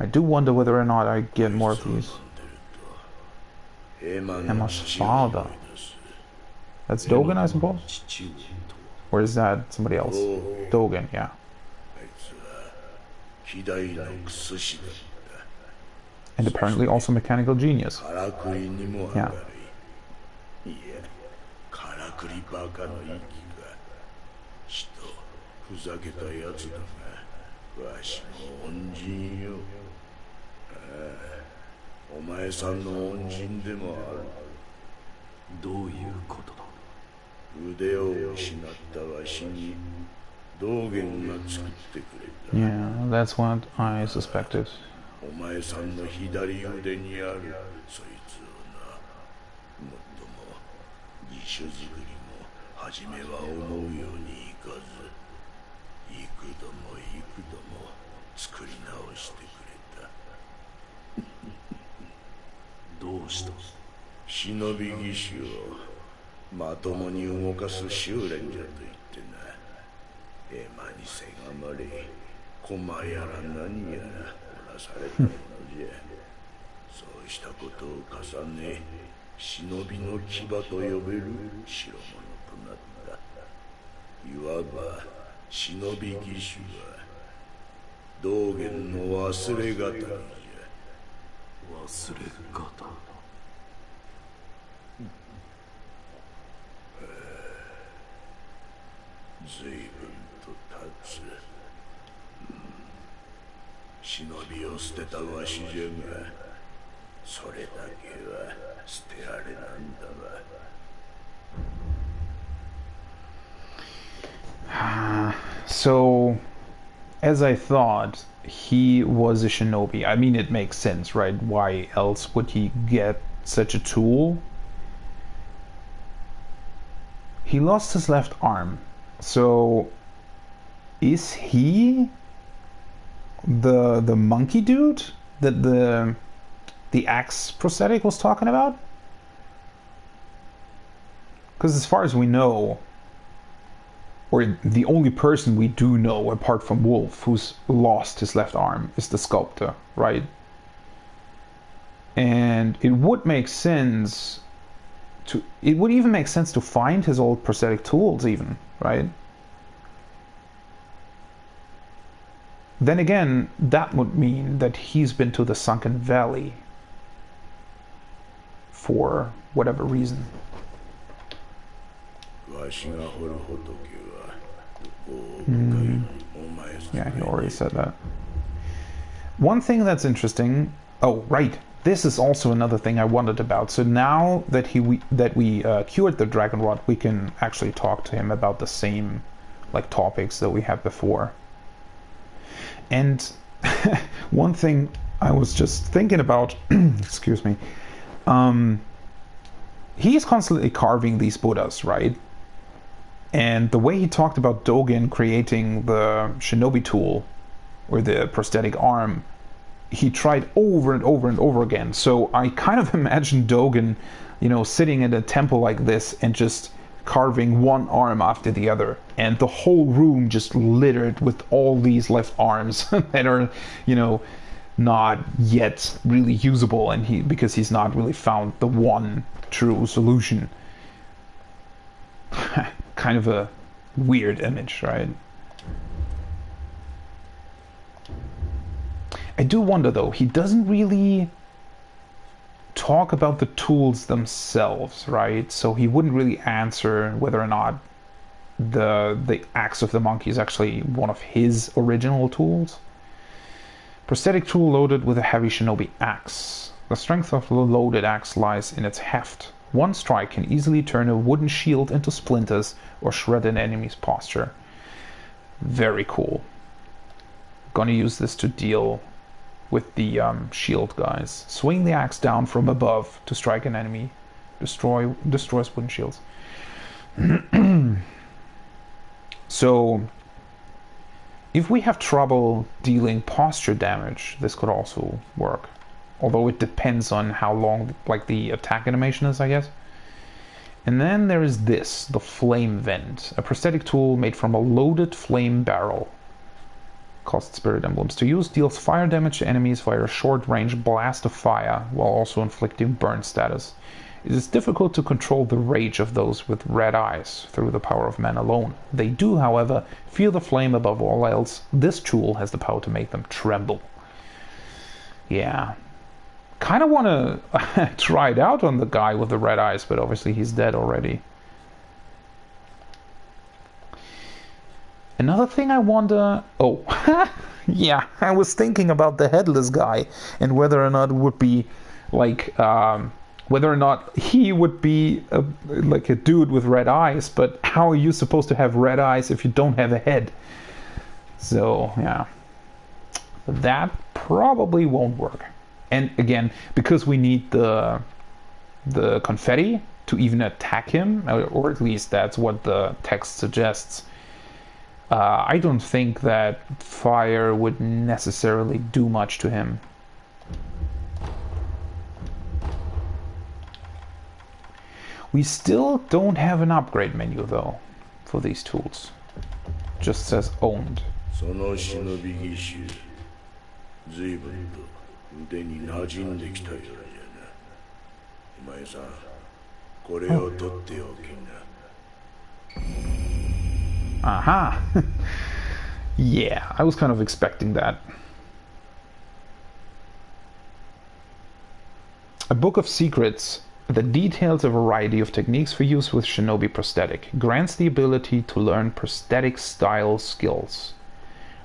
I do wonder whether or not I get more of these. Emma's father. That's Dogen, I suppose? Or is that somebody else? Dogen, yeah. And apparently also mechanical genius. Yeah. Yeah, that's what I suspected. 忍び義手をまともに動かす修練じゃと言ってな。エマにせがまれ、駒やら何やら掘らされたものじゃ。そうしたことを重ね、忍びの牙と呼べる代物となった。いわば忍び義手は道元の忘れがたみじゃ。忘れがた。随分と経つ。忍びを捨てたわしじゃが、それだけは捨てられなんだわ。So, as I thought, he was a shinobi. I mean, it makes sense, right? Why else would he get such a tool? He lost his left arm. So, is he the monkey dude that the axe prosthetic was talking about? Because as far as we know, or the only person we do know apart from Wolf who's lost his left arm is the sculptor, right? And it would make sense to, it would even make sense to find his old prosthetic tools even, right? Then again, that would mean that he's been to the Sunken Valley for whatever reason. Yeah, he already said that. One thing that's interesting. Oh, right. This is also another thing I wondered about. So now that we cured the dragon rot, we can actually talk to him about the same topics that we had before. And one thing I was just thinking about, excuse me, he is constantly carving these Buddhas, right? And the way he talked about Dogen creating the shinobi tool, or the prosthetic arm, he tried over and over and over again. So I kind of imagine Dogen, sitting in a temple like this and just carving one arm after the other, and the whole room just littered with all these left arms that are, not yet really usable, and because he's not really found the one true solution. Kind of a weird image, right? I do wonder though, he doesn't really talk about the tools themselves, right? So he wouldn't really answer whether or not the axe of the monkey is actually one of his original tools. Prosthetic tool loaded with a heavy shinobi axe. The strength of the loaded axe lies in its heft. One strike can easily turn a wooden shield into splinters or shred an enemy's posture. Very cool. Gonna use this to deal with the shield guys. Swing the axe down from above to strike an enemy. Destroys wooden shields. So, if we have trouble dealing posture damage, this could also work. Although it depends on how long the attack animation is, I guess. And then there is this, the flame vent, a prosthetic tool made from a loaded flame barrel. Cost spirit emblems. To use, deals fire damage to enemies via a short-range blast of fire, while also inflicting burn status. It is difficult to control the rage of those with red eyes through the power of men alone. They do, however, feel the flame above all else. This tool has the power to make them tremble. Yeah. Kind of want to try it out on the guy with the red eyes, but obviously he's dead already. Another thing I wonder... Oh, yeah, I was thinking about the headless guy and whether or not it would be whether or not he would be a dude with red eyes, but how are you supposed to have red eyes if you don't have a head? So, yeah. That probably won't work. And again, because we need the confetti to even attack him, or at least that's what the text suggests, I don't think that fire would necessarily do much to him. We still don't have an upgrade menu though for these tools. Just says owned. その忍び義手、随分と腕に馴染んできたようじゃな。お前さん、これを取っておきな。Aha! Yeah, I was kind of expecting that. A book of secrets that details a variety of techniques for use with shinobi prosthetic, grants the ability to learn prosthetic style skills.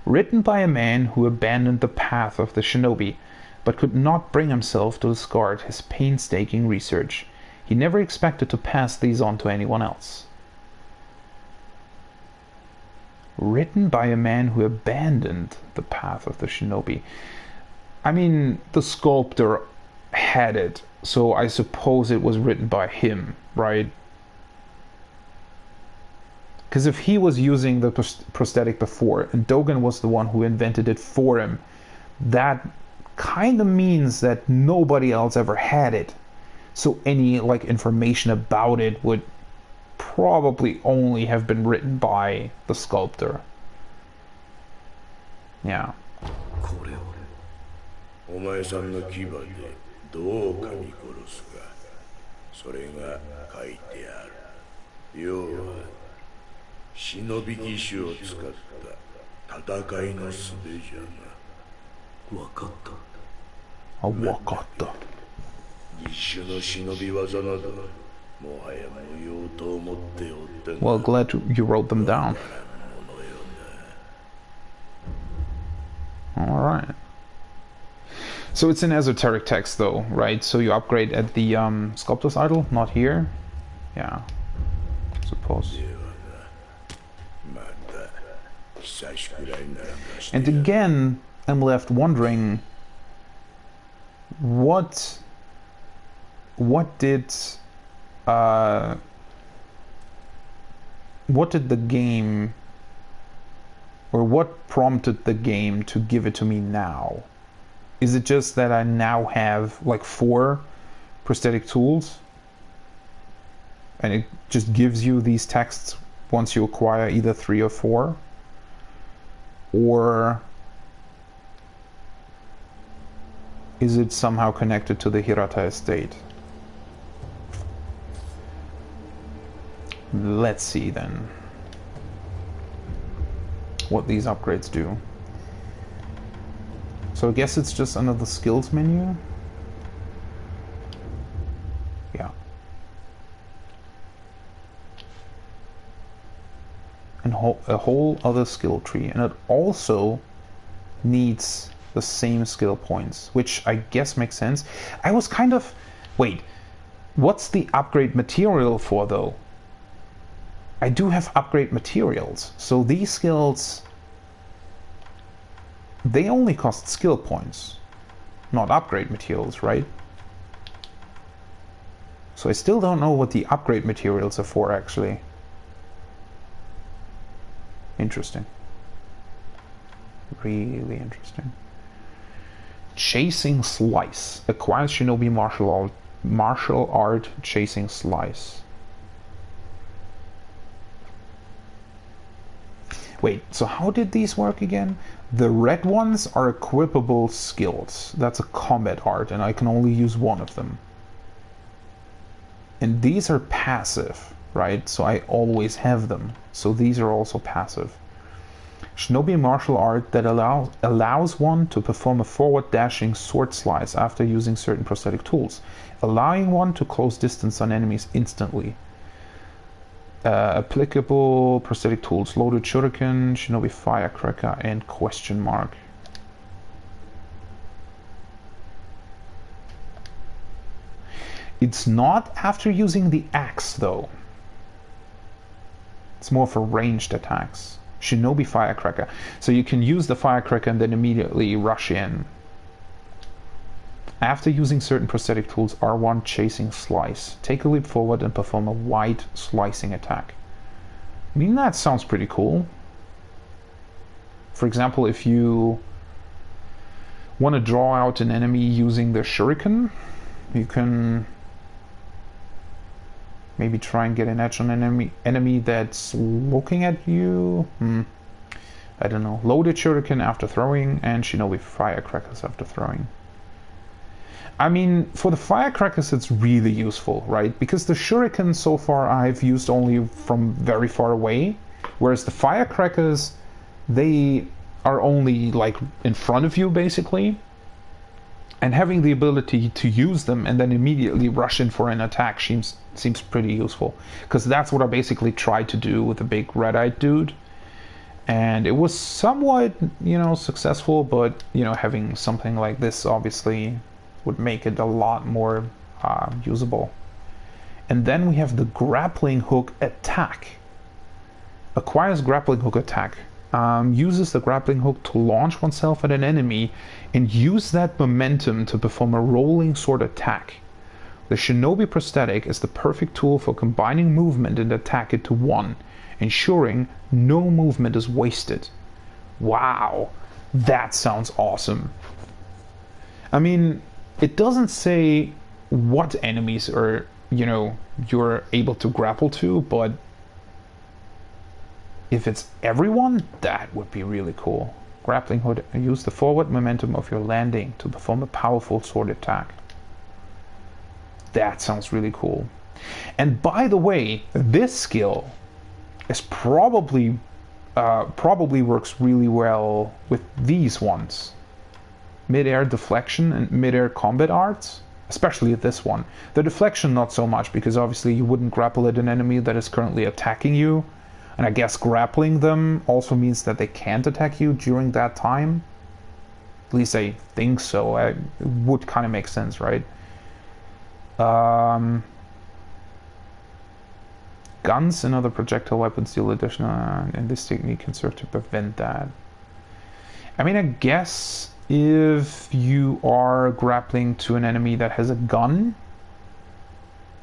Written by a man who abandoned the path of the shinobi, but could not bring himself to discard his painstaking research. He never expected to pass these on to anyone else. Written by a man who abandoned the path of the shinobi. I mean, the sculptor had it, so I suppose it was written by him, right? Because if he was using the prosthetic before, and Dogen was the one who invented it for him, that kind of means that nobody else ever had it. So any like information about it would probably only have been written by the sculptor. Yeah. お前さんの牙でどう噛み殺すか、それが書いてある。要は忍び義手を使った戦いの術じゃな。わかった。あ、わかった。義手の忍び技などもはや無用と思っておったが。Well, glad you wrote them down. All right. So it's an esoteric text though, right? So you upgrade at the sculptor's idol, not here. Yeah, I suppose. And again, I'm left wondering what did the game, or what prompted the game to give it to me now? Is it just that I now have like 4 prosthetic tools and it just gives you these texts once you acquire either 3 or 4? Or is it somehow connected to the Hirata estate? Let's see then what these upgrades do. So I guess it's just under the skills menu. Yeah. And a whole other skill tree. And it also needs the same skill points, which I guess makes sense. I was kind of... Wait, what's the upgrade material for though? I do have upgrade materials. So these skills... They only cost skill points, not upgrade materials, right? So I still don't know what the upgrade materials are for, actually. Interesting. Really interesting. Chasing Slice. Acquires Shinobi martial art Chasing Slice. Wait, so how did these work again? The red ones are equipable skills. That's a combat art, and I can only use one of them. And these are passive, right? So I always have them. So these are also passive. Shinobi martial art that allows one to perform a forward dashing sword slice after using certain prosthetic tools, allowing one to close distance on enemies instantly. Applicable prosthetic tools: loaded shuriken, shinobi firecracker, and question mark. It's not after using the axe though. It's more for ranged attacks. Shinobi firecracker. So you can use the firecracker and then immediately rush in. After using certain prosthetic tools, R1 Chasing Slice. Take a leap forward and perform a wide slicing attack. I mean, that sounds pretty cool. For example, if you want to draw out an enemy using the shuriken, you can Maybe try and get an edge on an enemy that's looking at you. I don't know. Loaded shuriken after throwing, and shinobi firecrackers after throwing. I mean, for the firecrackers it's really useful, right? Because the shuriken so far I've used only from very far away, whereas the firecrackers, they are only like in front of you basically. And having the ability to use them and then immediately rush in for an attack seems pretty useful. Because that's what I basically tried to do with the big red-eyed dude. And it was somewhat, you know, successful, but, you know, having something like this obviously would make it a lot more usable. And then we have the grappling hook attack. Acquires grappling hook attack. Uses the grappling hook to launch oneself at an enemy and use that momentum to perform a rolling sword attack. The shinobi prosthetic is the perfect tool for combining movement and attack into one, ensuring no movement is wasted. Wow, that sounds awesome. I mean, it doesn't say what enemies are, you know, you're able to grapple to, but if it's everyone, that would be really cool. Grappling hook, use the forward momentum of your landing to perform a powerful sword attack. That sounds really cool. And by the way, this skill is probably works really well with these ones. Mid-air deflection and mid-air combat arts, especially this one. The deflection not so much, because obviously you wouldn't grapple at an enemy that is currently attacking you. And I guess grappling them also means that they can't attack you during that time. At least I think so. It would kind of make sense, right? Guns and other projectile weapons deal additional, and this technique can serve to prevent that. I mean, I guess if you are grappling to an enemy that has a gun,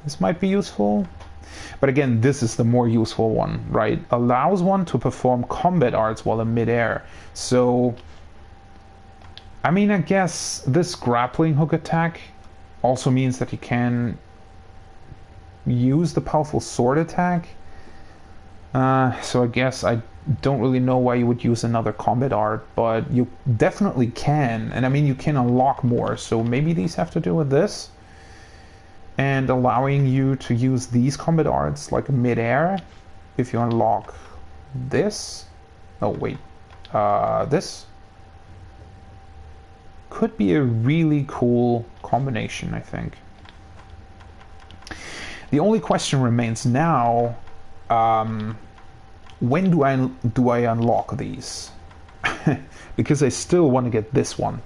this might be useful. But again, this is the more useful one, right? Allows one to perform combat arts while in midair. So, I mean, I guess this grappling hook attack also means that you can use the powerful sword attack. So I guess I don't really know why you would use another combat art, but you definitely can. And I mean, you can unlock more, so maybe these have to do with this. And allowing you to use these combat arts like mid-air if you unlock this. Oh wait, this could be a really cool combination, I think. The only question remains now, when do I unlock these? Because I still want to get this one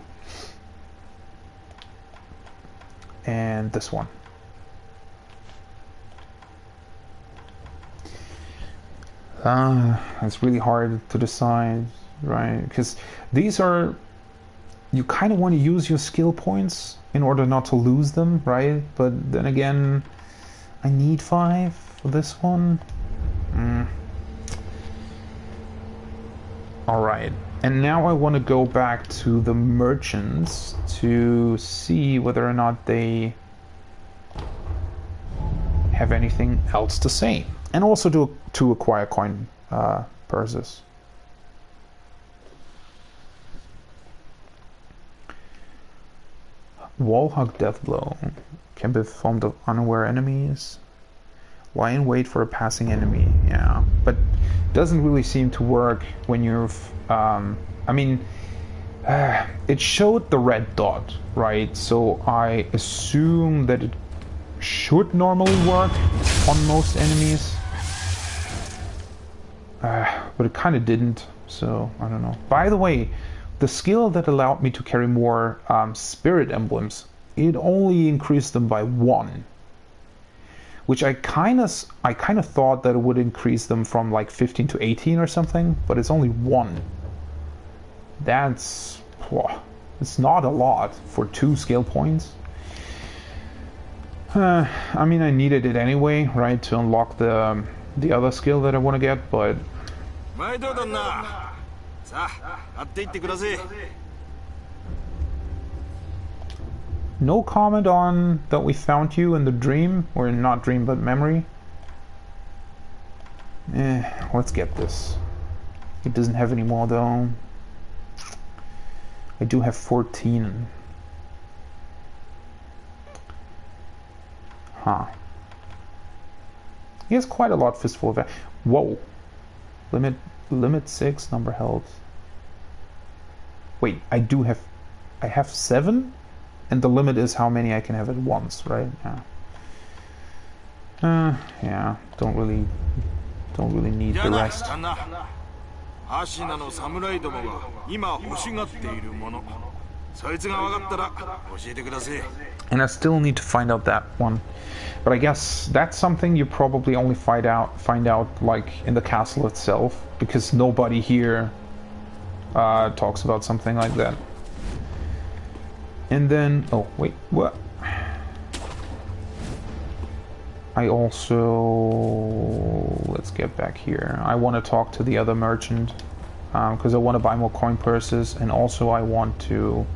and this one. It's really hard to decide, right? Because these are, you kind of want to use your skill points in order not to lose them, right? But then again, I need 5 for this one. Alright, and now I want to go back to the merchants to see whether or not they have anything else to say. And also to acquire coin purses. Wall hug death blow can be performed of unaware enemies. Lie in wait for a passing enemy. Yeah, but doesn't really seem to work when you're. I mean, it showed the red dot, right? So I assume that it should normally work on most enemies. But it kind of didn't, so I don't know. By the way, the skill that allowed me to carry more spirit emblems, it only increased them by 1, which I kind of thought that it would increase them from like 15 to 18 or something, but it's only 1. That's, it's not a lot for 2 skill points. I mean, I needed it anyway, right, to unlock the other skill that I want to get, but no comment on that we found you in the dream, or not dream but memory. Let's get this. It doesn't have any more though. I do have 14. Huh. He has quite a lot fistful of... Whoa. Limit 6, number held. Wait, I have 7? And the limit is how many I can have at once, right? Yeah. Yeah, don't really need the rest. And I still need to find out that one. But I guess that's something you probably only find out like in the castle itself, because nobody here talks about something like that. And then, oh wait, what? I also, let's get back here. I want to talk to the other merchant because I want to buy more coin purses, and also I want to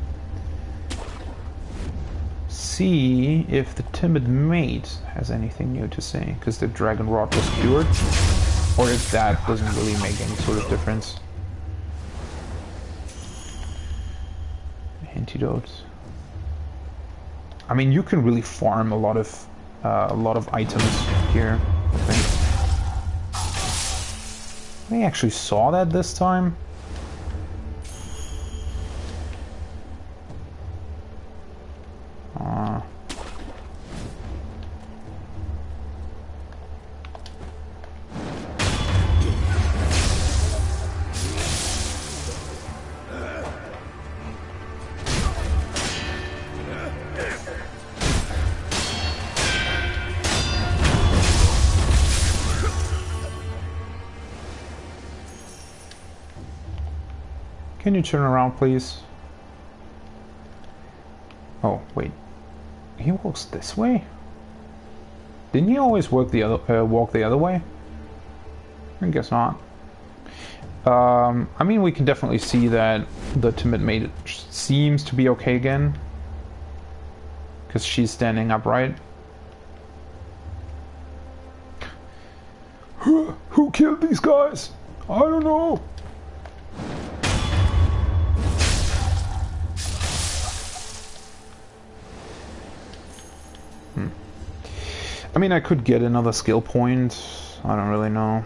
see if the timid maid has anything new to say, because the dragon rod was cured, or if that doesn't really make any sort of difference. Antidotes. I mean, you can really farm a lot of items here, I think. I actually saw that this time. Can you turn around, please? Oh, wait. He walks this way? Didn't he always walk the other way? I guess not. I mean, we can definitely see that the timid maid seems to be okay again, because she's standing upright. Who killed these guys? I don't know. I mean, I could get another skill point. I don't really know.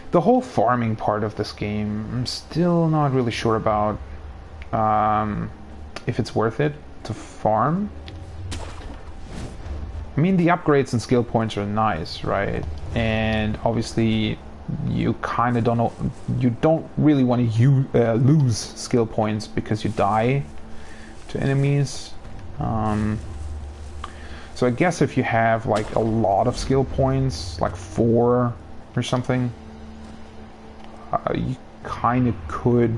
The whole farming part of this game, I'm still not really sure about if it's worth it to farm. I mean, the upgrades and skill points are nice, right? And obviously, you kind of don't know. You don't really want to lose skill points because you die to enemies. So I guess if you have like a lot of skill points, like 4 or something, you kind of could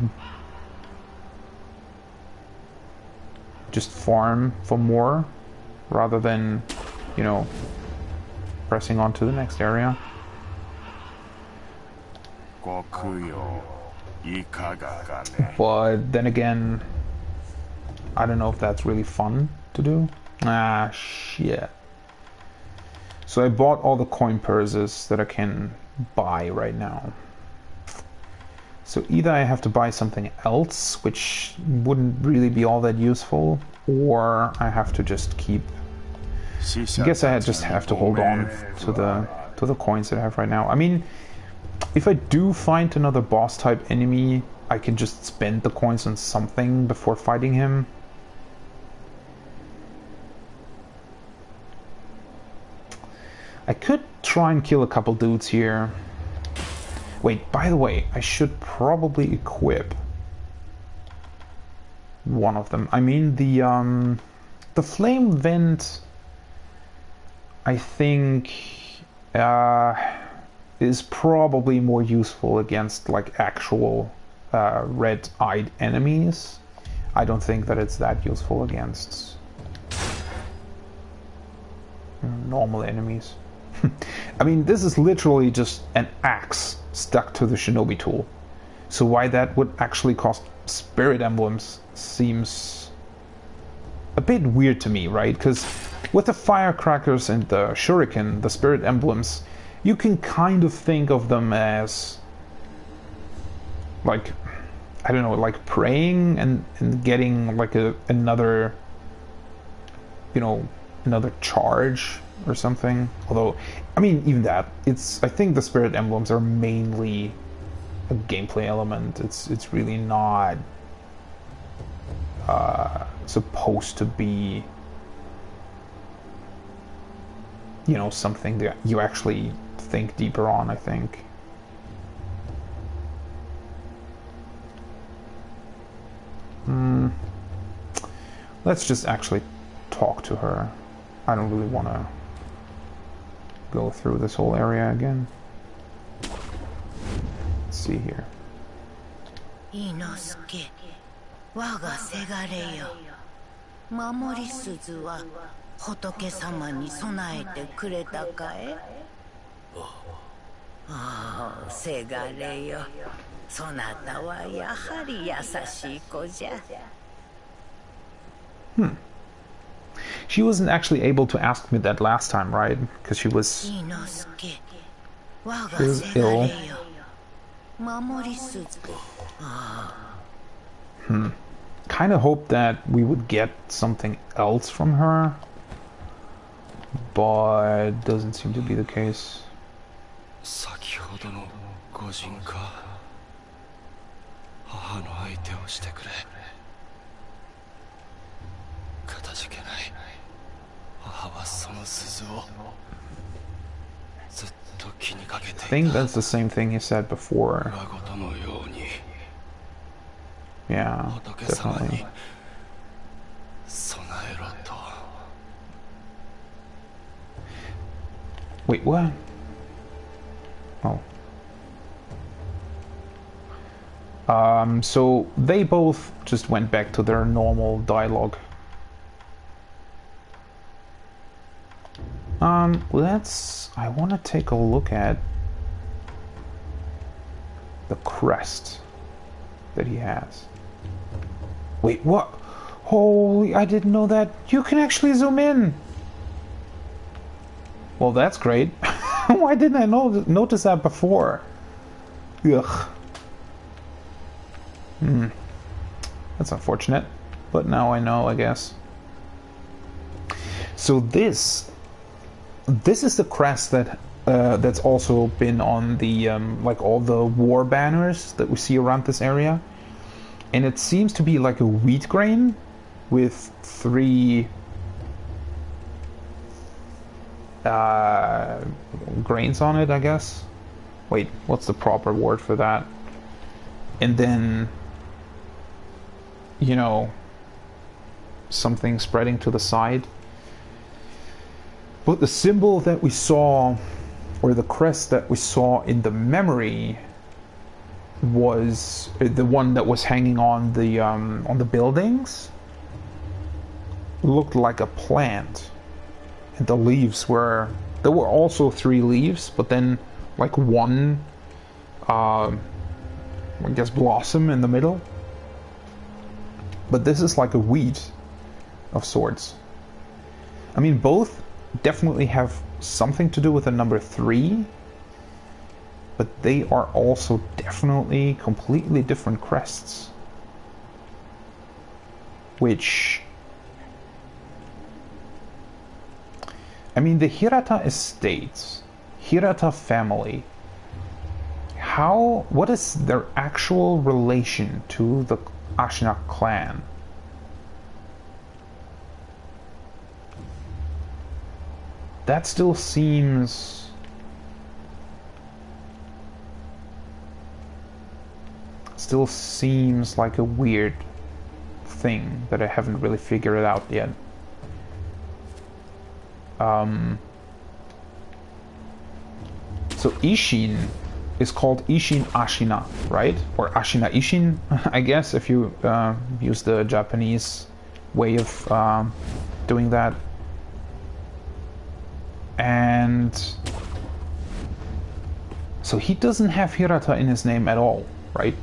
just farm for more rather than, you know, pressing on to the next area. But then again, I don't know if that's really fun to do. Ah, shit. So I bought all the coin purses that I can buy right now. So either I have to buy something else, which wouldn't really be all that useful, or I have to just keep... I guess I just have to hold on to the coins that I have right now. I mean, if I do find another boss type enemy, I can just spend the coins on something before fighting him. I could try and kill a couple dudes here. Wait, by the way, I should probably equip one of them. I mean, the flame vent, I think, is probably more useful against like actual red-eyed enemies. I don't think that it's that useful against normal enemies. I mean, this is literally just an axe stuck to the shinobi tool. So why that would actually cost spirit emblems seems a bit weird to me, right? Because with the firecrackers and the shuriken, the spirit emblems, you can kind of think of them as like, I don't know, like praying and getting like another, you know, another charge or something. Although, I mean, even that, I think the spirit emblems are mainly a gameplay element. It's really not supposed to be, you know, something that you actually think deeper on, I think. Let's just actually talk to her. I don't really want to go through this whole area again. Let's see here. Inosuke, waga segare yo. Mamori suzu wa Hotoke sama ni sonaete kureta kae? Oh, segare yo. Sonata wa yahari yasashii ko ja. She wasn't actually able to ask me that last time, right? Because she was ill. Kind of hoped that we would get something else from her, but doesn't seem to be the case. I think that's the same thing he said before. Yeah, definitely. Wait, what? Oh. So they both just went back to their normal dialogue. I want to take a look at the crest that he has. Wait, what? Holy, I didn't know that. You can actually zoom in. Well, that's great. Why didn't I notice that before? Ugh. That's unfortunate. But now I know, I guess. So this is the crest that that's also been on the like all the war banners that we see around this area, and it seems to be like a wheat grain with 3 grains on it, I guess. Wait, what's the proper word for that? And then, you know, something spreading to the side. But the symbol that we saw, or the crest that we saw in the memory, was the one that was hanging on the buildings. Looked like a plant, and the leaves were. There were also 3 leaves, but then like one, I guess, blossom in the middle. But this is like a weed of sorts. I mean, both definitely have something to do with the number 3, but they are also definitely completely different crests, which, I mean, the Hirata estates, Hirata family, what is their actual relation to the Ashina clan? That still seems like a weird thing that I haven't really figured it out yet. So Ishin is called Ishin Ashina, right? Or Ashina Ishin, I guess, if you use the Japanese way of doing that. And so he doesn't have Hirata in his name at all, right?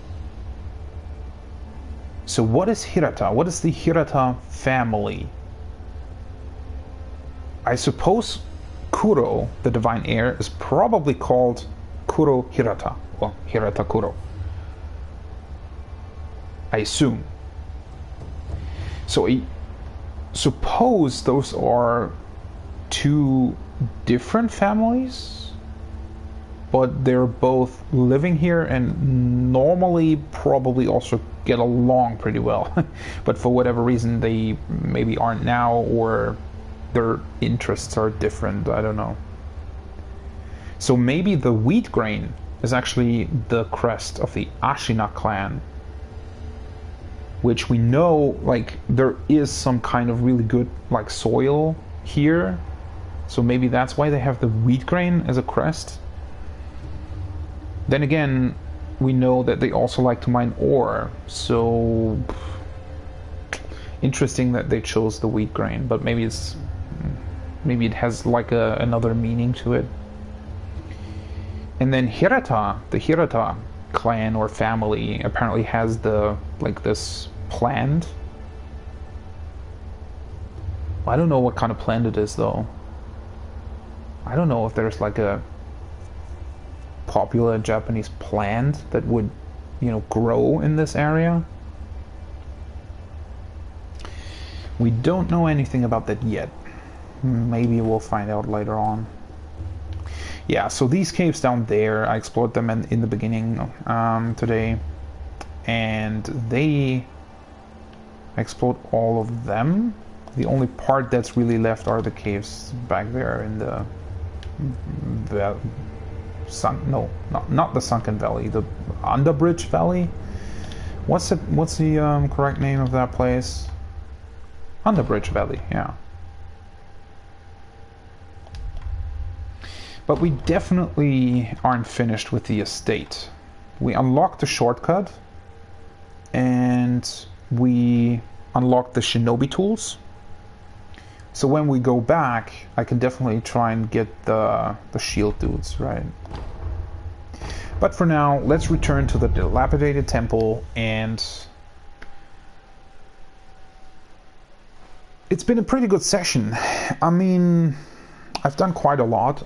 So what is Hirata? What is the Hirata family? I suppose Kuro, the divine heir, is probably called Kuro Hirata, or Hirata Kuro. I assume. So I suppose those are two different families, but they're both living here and normally probably also get along pretty well. But for whatever reason they maybe aren't now, or their interests are different, I don't know. So maybe the wheat grain is actually the crest of the Ashina clan, which we know, like, there is some kind of really good, like, soil here. So maybe that's why they have the wheat grain as a crest. Then again, we know that they also like to mine ore, so interesting that they chose the wheat grain, but maybe it has like another meaning to it. And then Hirata, the Hirata clan or family apparently has the, like, this plant. I don't know what kind of plant it is though. I don't know if there's like a popular Japanese plant that would, you know, grow in this area. We don't know anything about that yet. Maybe we'll find out later on. Yeah, so these caves down there, I explored them in the beginning today, and I explored all of them. The only part that's really left are the caves back there in the not the Sunken Valley, the Underbridge Valley. What's the correct name of that place? Underbridge Valley, yeah. But we definitely aren't finished with the estate. We unlocked the shortcut, and we unlocked the shinobi tools. So when we go back, I can definitely try and get the shield dudes, right? But for now, let's return to the dilapidated temple, and it's been a pretty good session. I mean, I've done quite a lot.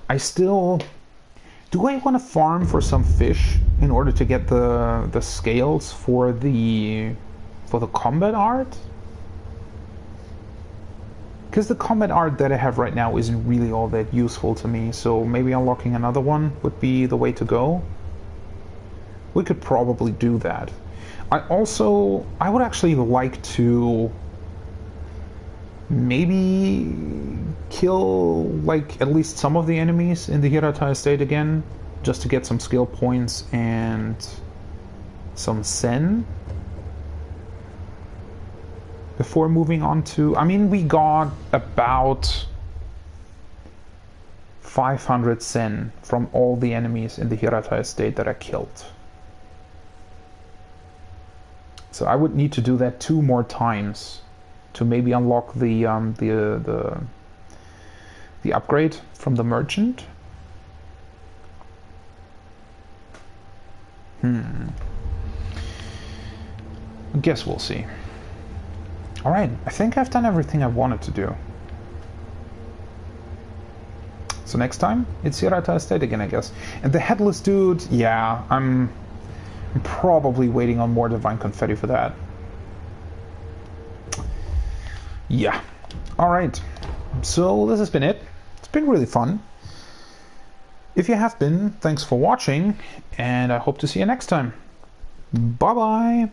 Do I want to farm for some fish in order to get the scales for the combat art? Because the combat art that I have right now isn't really all that useful to me, so maybe unlocking another one would be the way to go. We could probably do that. I would actually like to maybe kill, like, at least some of the enemies in the Hirata estate again, just to get some skill points and some sen before moving on to... I mean, we got about 500 sen from all the enemies in the Hirata estate that I killed. So I would need to do that 2 more times to maybe unlock the upgrade from the merchant. I guess we'll see. Alright, I think I've done everything I wanted to do. So next time, it's Hirata Estate again, I guess. And the headless dude, yeah, I'm probably waiting on more divine confetti for that. Yeah. Alright, so this has been it. It's been really fun. If you have been, thanks for watching, and I hope to see you next time. Bye-bye!